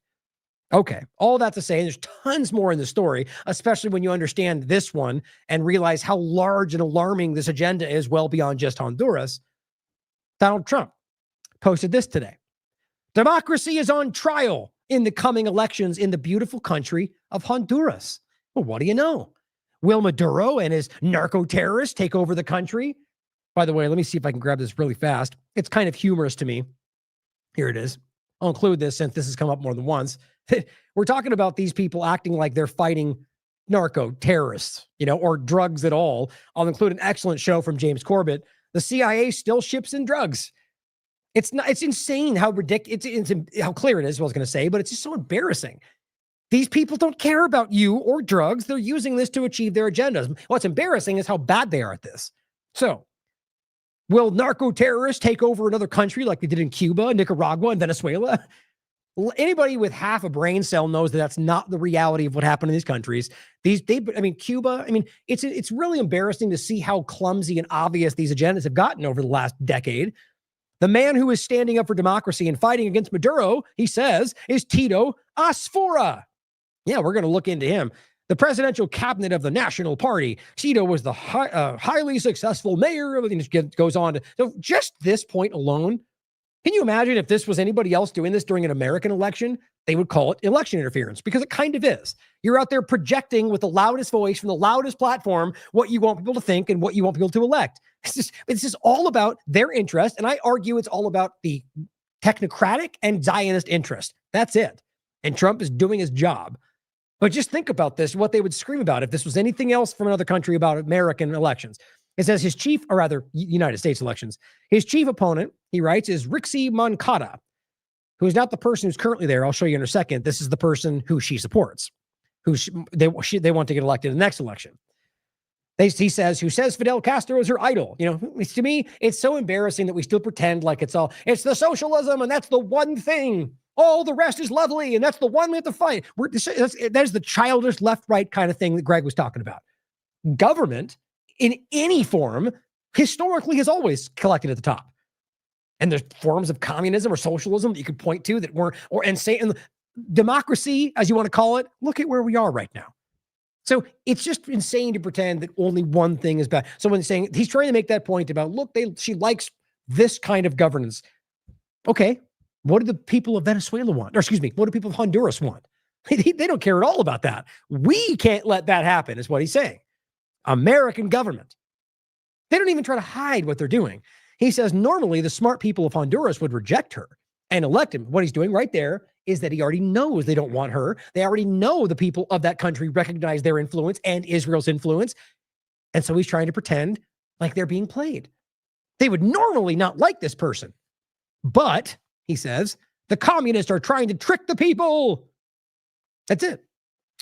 [SPEAKER 4] Okay, all that to say, there's tons more in the story, especially when you understand this one and realize how large and alarming this agenda is well beyond just Honduras. Donald Trump posted this today. Democracy is on trial in the coming elections in the beautiful country of Honduras. Well, what do you know? Will Maduro and his narco-terrorists take over the country? By the way, let me see if I can grab this really fast. It's kind of humorous to me. Here it is. I'll include this since this has come up more than once. We're talking about these people acting like they're fighting narco-terrorists, or drugs at all. I'll include an excellent show from James Corbett. The CIA still ships in drugs. It's insane how ridiculous, it's how clear it is, what I was going to say, but it's just so embarrassing. These people don't care about you or drugs. They're using this to achieve their agendas. What's embarrassing is how bad they are at this. So, will narco-terrorists take over another country like they did in Cuba, Nicaragua, and Venezuela? Anybody with half a brain cell knows that that's not the reality of what happened in these countries. Cuba, it's really embarrassing to see how clumsy and obvious these agendas have gotten over the last decade. The man who is standing up for democracy and fighting against Maduro, he says, is Tito Asfora. Yeah, we're going to look into him. The presidential cabinet of the National Party. Tito was the highly successful mayor. It goes on to, so just this point alone, can you imagine if this was anybody else doing this during an American election? They would call it election interference, because it kind of is. You're out there projecting with the loudest voice from the loudest platform what you want people to think and what you want people to elect. It's just all about their interest. And I argue it's all about the technocratic and Zionist interest. That's it. And Trump is doing his job. But just think about this, what they would scream about if this was anything else from another country about American elections. It says his chief, or rather United States elections, his chief opponent, he writes, is Rixi Moncada, who is not the person who's currently there. I'll show you in a second. This is the person who she supports, they want to get elected in the next election. He says, who says Fidel Castro is her idol. To me, it's so embarrassing that we still pretend like it's the socialism and that's the one thing. All the rest is lovely and that's the one we have to fight. That is the childish left-right kind of thing that Greg was talking about. Government in any form historically has always collected at the top. And there's forms of communism or socialism that you could point to that weren't, and democracy, as you want to call it, look at where we are right now. So it's just insane to pretend that only one thing is bad. So when he's trying to make that point about, look, she likes this kind of governance. Okay, what do the people of Venezuela want? Or excuse me, what do people of Honduras want? They don't care at all about that. We can't let that happen, is what he's saying. American government. They don't even try to hide what they're doing. He says normally the smart people of Honduras would reject her and elect him. What he's doing right there is that he already knows they don't want her. They already know the people of that country recognize their influence and Israel's influence. And so he's trying to pretend like they're being played. They would normally not like this person. But, he says, the communists are trying to trick the people. That's it.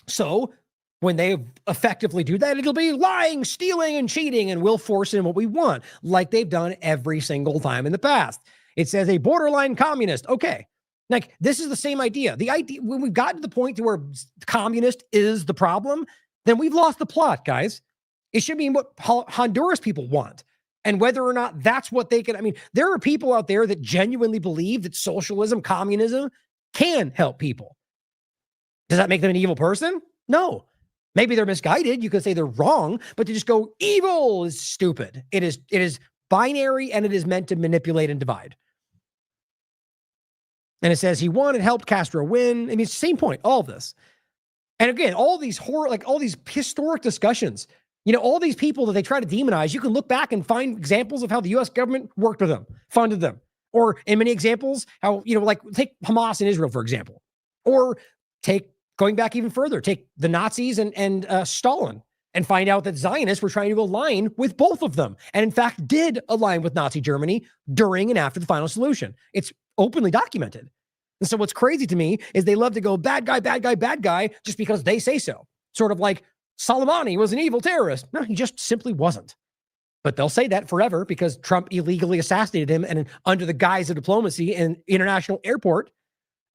[SPEAKER 4] So when they effectively do that, it'll be lying, stealing, and cheating, and we'll force in what we want, like they've done every single time in the past. It says a borderline communist. Okay. Like, this is the same idea. The idea, when we've gotten to the point to where communist is the problem, then we've lost the plot, guys. It should be what Honduras people want. And whether or not that's what they can, there are people out there that genuinely believe that socialism, communism can help people. Does that make them an evil person? No. Maybe they're misguided. You could say they're wrong, but to just go evil is stupid. It is binary, and it is meant to manipulate and divide. And it says he won and helped Castro win. I mean, it's the same point, all of this. And again, all these all these historic discussions, all these people that they try to demonize, you can look back and find examples of how the U.S. government worked with them, funded them. Or in many examples, how, take Hamas and Israel, for example. Or going back even further, take the Nazis and Stalin and find out that Zionists were trying to align with both of them. And in fact, did align with Nazi Germany during and after the final solution. It's openly documented. And so what's crazy to me is they love to go bad guy, bad guy, bad guy, just because they say so. Sort of like Soleimani was an evil terrorist. No, he just simply wasn't. But they'll say that forever because Trump illegally assassinated him and under the guise of diplomacy in international airport.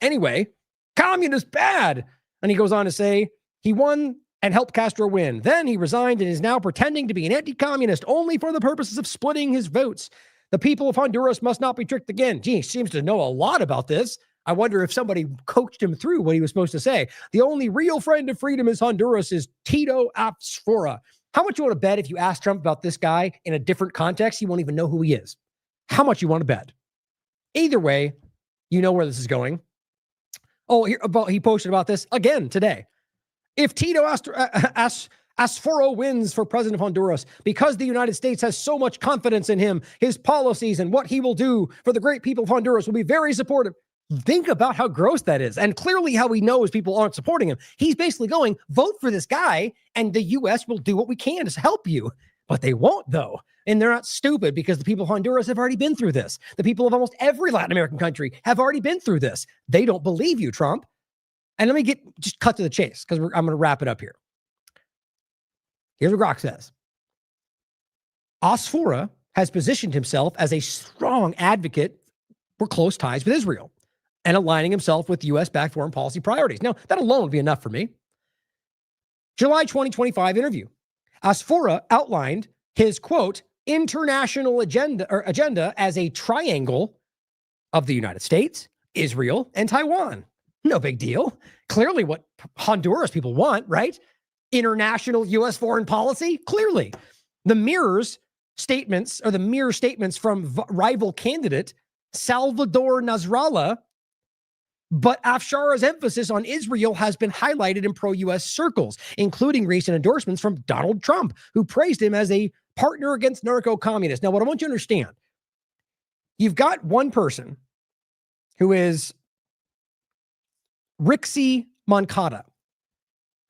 [SPEAKER 4] Anyway, communist bad. And he goes on to say he won and helped Castro win. Then he resigned and is now pretending to be an anti-communist only for the purposes of splitting his votes. The people of Honduras must not be tricked again. Gee, he seems to know a lot about this. I wonder if somebody coached him through what he was supposed to say. The only real friend of freedom is Honduras is Tito Apsfora. How much you want to bet if you ask Trump about this guy in a different context, he won't even know who he is? How much you want to bet? Either way, you know where this is going. Oh, he posted about this again today. If Tito Asforo wins for president of Honduras because the United States has so much confidence in him, his policies, and what he will do for the great people of Honduras will be very supportive. Think about how gross that is. And clearly how he knows people aren't supporting him. He's basically going, vote for this guy, and the U.S. will do what we can to help you. But they won't, though. And they're not stupid because the people of Honduras have already been through this. The people of almost every Latin American country have already been through this. They don't believe you, Trump. And let me just cut to the chase because I'm going to wrap it up here. Here's what Grok says. Asfora has positioned himself as a strong advocate for close ties with Israel and aligning himself with U.S.-backed foreign policy priorities. Now, that alone would be enough for me. July 2025 interview. Asfora outlined his, quote, international agenda as a triangle of the United States, Israel, and Taiwan. No big deal. Clearly what Honduras people want, right? International U.S. foreign policy, clearly. The mirror statements from rival candidate Salvador Nasrallah, but Afshara's emphasis on Israel has been highlighted in pro-U.S. circles, including recent endorsements from Donald Trump, who praised him as a partner against narco-communists. Now, what I want you to understand, you've got one person who is Rixi Moncada,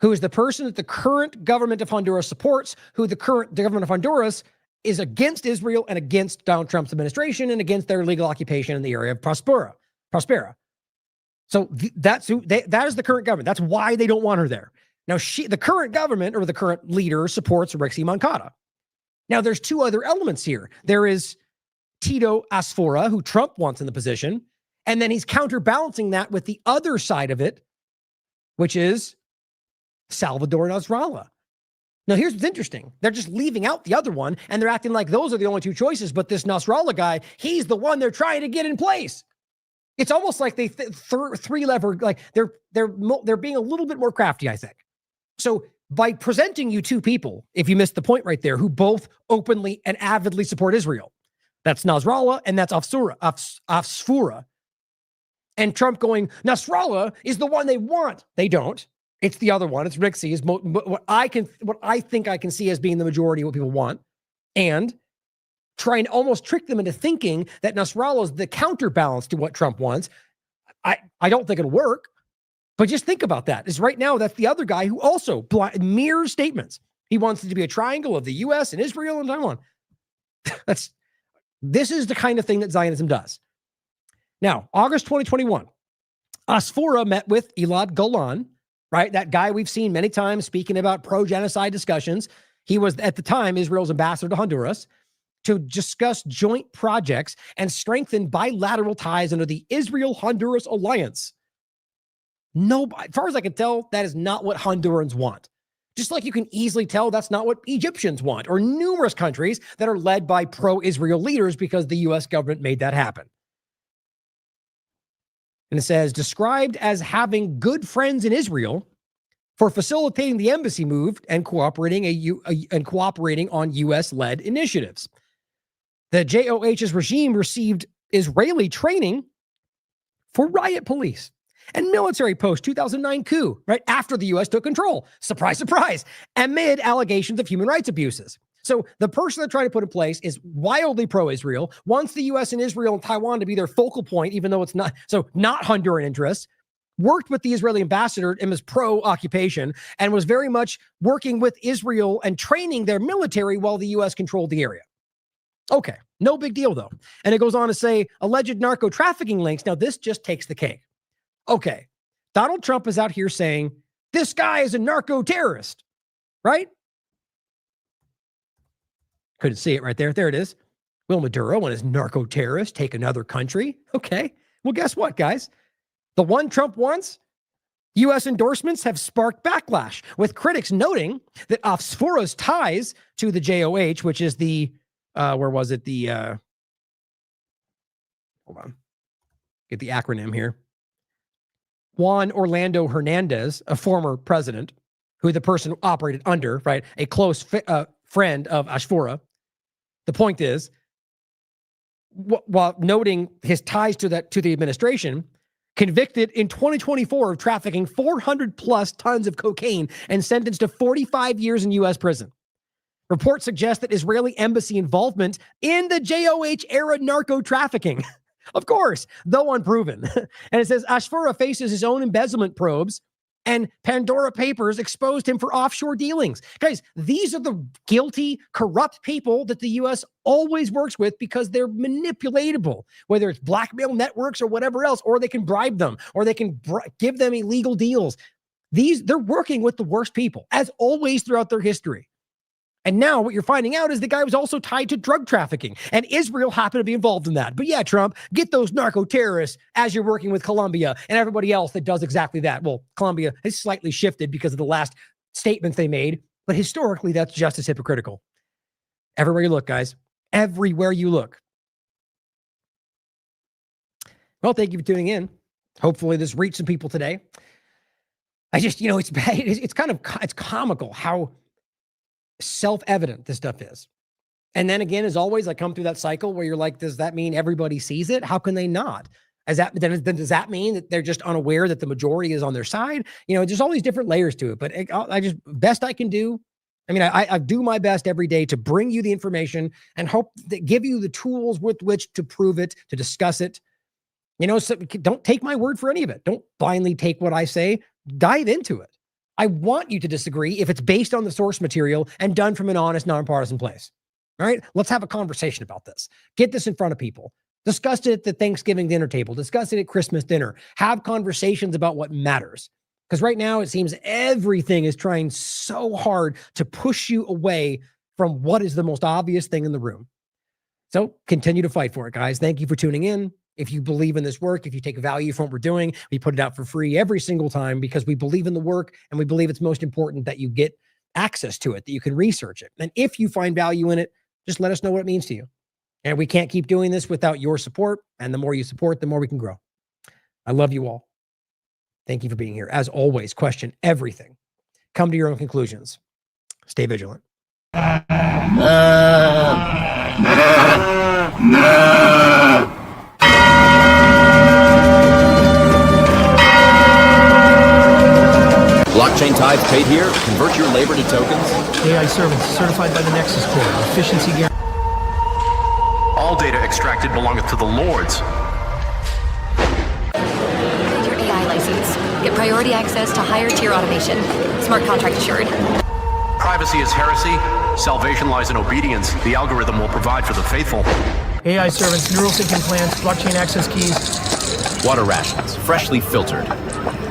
[SPEAKER 4] who is the person that the current government of Honduras supports, who the government of Honduras is against Israel and against Donald Trump's administration and against their illegal occupation in the area of Prospera. So that is the current government. That's why they don't want her there. Now, the current government or the current leader supports Rixi Moncada. Now, there's two other elements here. There is Tito Asfora, who Trump wants in the position, and then he's counterbalancing that with the other side of it, which is Salvador Nasrallah. Now, here's what's interesting. They're just leaving out the other one, and they're acting like those are the only two choices, but this Nasrallah guy, he's the one they're trying to get in place. It's almost like they three-lever, like they're being a little bit more crafty, I think. So by presenting you two people, if you missed the point right there, who both openly and avidly support Israel, that's Nasrallah and that's Asfora. And Trump going, Nasrallah is the one they want. They don't. It's the other one. It's Rixi. Is what I think I can see as being the majority of what people want, and trying to almost trick them into thinking that Nasrallah is the counterbalance to what Trump wants. I don't think it'll work, but just think about that. Is right now that's the other guy who also mirrors statements. He wants it to be a triangle of the U.S. and Israel and Taiwan. This is the kind of thing that Zionism does. Now, August 2021, Asfora met with Elad Golan, right? That guy we've seen many times speaking about pro-genocide discussions. He was, at the time, Israel's ambassador to Honduras, to discuss joint projects and strengthen bilateral ties under the Israel-Honduras alliance. No, as far as I can tell, that is not what Hondurans want. Just like you can easily tell that's not what Egyptians want, or numerous countries that are led by pro-Israel leaders because the U.S. government made that happen. And it says, described as having good friends in Israel, for facilitating the embassy move and cooperating on U.S.-led initiatives. The JOH's regime received Israeli training for riot police and military post-2009 coup, right after the U.S. took control. Surprise, surprise, amid allegations of human rights abuses. So the person they're trying to put in place is wildly pro-Israel, wants the U.S. and Israel and Taiwan to be their focal point, even though it's not, so not Honduran interests, worked with the Israeli ambassador and was pro-occupation, and was very much working with Israel and training their military while the U.S. controlled the area. Okay, no big deal, though. And it goes on to say, alleged narco-trafficking links. Now, this just takes the cake. Okay, Donald Trump is out here saying, this guy is a narco-terrorist, right? Couldn't see it right there. There it is. Will Maduro and his narco-terrorist take another country? Okay, well, guess what, guys? The one Trump wants, U.S. endorsements have sparked backlash, with critics noting that Asfora's ties to the JOH, which is the, hold on, get the acronym here. Juan Orlando Hernandez, a former president, who the person operated under, right, a close friend of Asfora. The point is, while noting his ties to the administration, convicted in 2024 of trafficking 400 plus tons of cocaine and sentenced to 45 years in U.S. prison. Reports suggest that Israeli embassy involvement in the JOH era narco trafficking, of course, though unproven. And it says Asfora faces his own embezzlement probes, and Pandora Papers exposed him for offshore dealings. Guys, these are the guilty, corrupt people that the U.S. always works with because they're manipulatable, whether it's blackmail networks or whatever else, or they can bribe them, or they can give them illegal deals. They're working with the worst people, as always throughout their history. And now what you're finding out is the guy was also tied to drug trafficking, and Israel happened to be involved in that. But yeah, Trump, get those narco-terrorists as you're working with Colombia and everybody else that does exactly that. Well, Colombia has slightly shifted because of the last statements they made, but historically, that's just as hypocritical. Everywhere you look, guys, everywhere you look. Well, thank you for tuning in. Hopefully this reached some people today. I just, it's comical how self-evident this stuff is. And then again, as always, I come through that cycle where you're like, does that mean everybody sees it? How can they not? Does that mean that they're just unaware that the majority is on their side? There's all these different layers to it, but I just, best I can do. I mean, I do my best every day to bring you the information and hope that give you the tools with which to prove it, to discuss it. So don't take my word for any of it. Don't blindly take what I say. Dive into it. I want you to disagree if it's based on the source material and done from an honest, nonpartisan place. All right? Let's have a conversation about this. Get this in front of people. Discuss it at the Thanksgiving dinner table. Discuss it at Christmas dinner. Have conversations about what matters. Because right now it seems everything is trying so hard to push you away from what is the most obvious thing in the room. So continue to fight for it, guys. Thank you for tuning in. If you believe in this work, if you take value from what we're doing, we put it out for free every single time because we believe in the work and we believe it's most important that you get access to it, that you can research it. And if you find value in it, just let us know what it means to you. And we can't keep doing this without your support. And the more you support, the more we can grow. I love you all. Thank you for being here. As always, question everything. Come to your own conclusions. Stay vigilant.
[SPEAKER 21] Blockchain tithes paid here. Convert your labor to tokens.
[SPEAKER 22] AI servants certified by the Nexus Corps. Efficiency guarantee.
[SPEAKER 23] All data extracted belongeth to the Lords.
[SPEAKER 24] Get your AI license. Get priority access to higher tier automation. Smart contract assured.
[SPEAKER 23] Privacy is heresy. Salvation lies in obedience. The algorithm will provide for the faithful.
[SPEAKER 22] AI servants, neural sync implants, blockchain access keys.
[SPEAKER 21] Water rations, freshly filtered.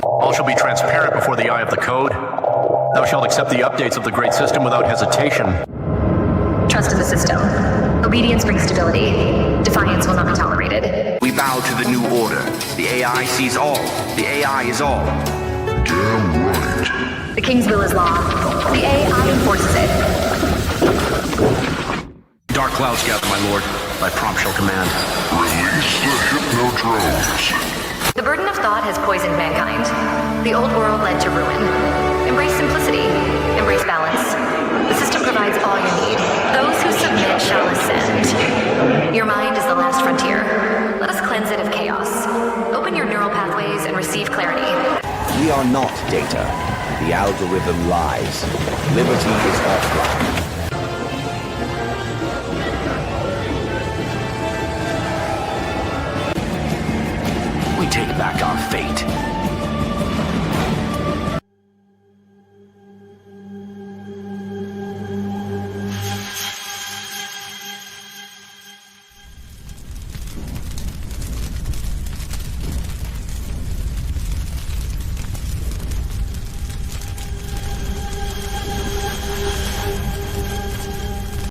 [SPEAKER 23] All shall be transparent before the eye of the code. Thou shalt accept the updates of the great system without hesitation.
[SPEAKER 24] Trust in the system. Obedience brings stability. Defiance will not be tolerated.
[SPEAKER 25] We bow to the new order. The AI sees all. The AI is all.
[SPEAKER 24] Damn right. The King's will is law. The AI enforces it.
[SPEAKER 23] Dark clouds gather, my lord. Thy prompt shall command.
[SPEAKER 25] Release the hypno drones.
[SPEAKER 24] The burden of thought has poisoned mankind. The old world led to ruin. Embrace simplicity. Embrace balance. The system provides all you need. Those who submit shall ascend. Your mind is the last frontier. Let us cleanse it of chaos. Open your neural pathways and receive clarity.
[SPEAKER 25] We are not data. The algorithm lies. Liberty is offline. We take back our fate.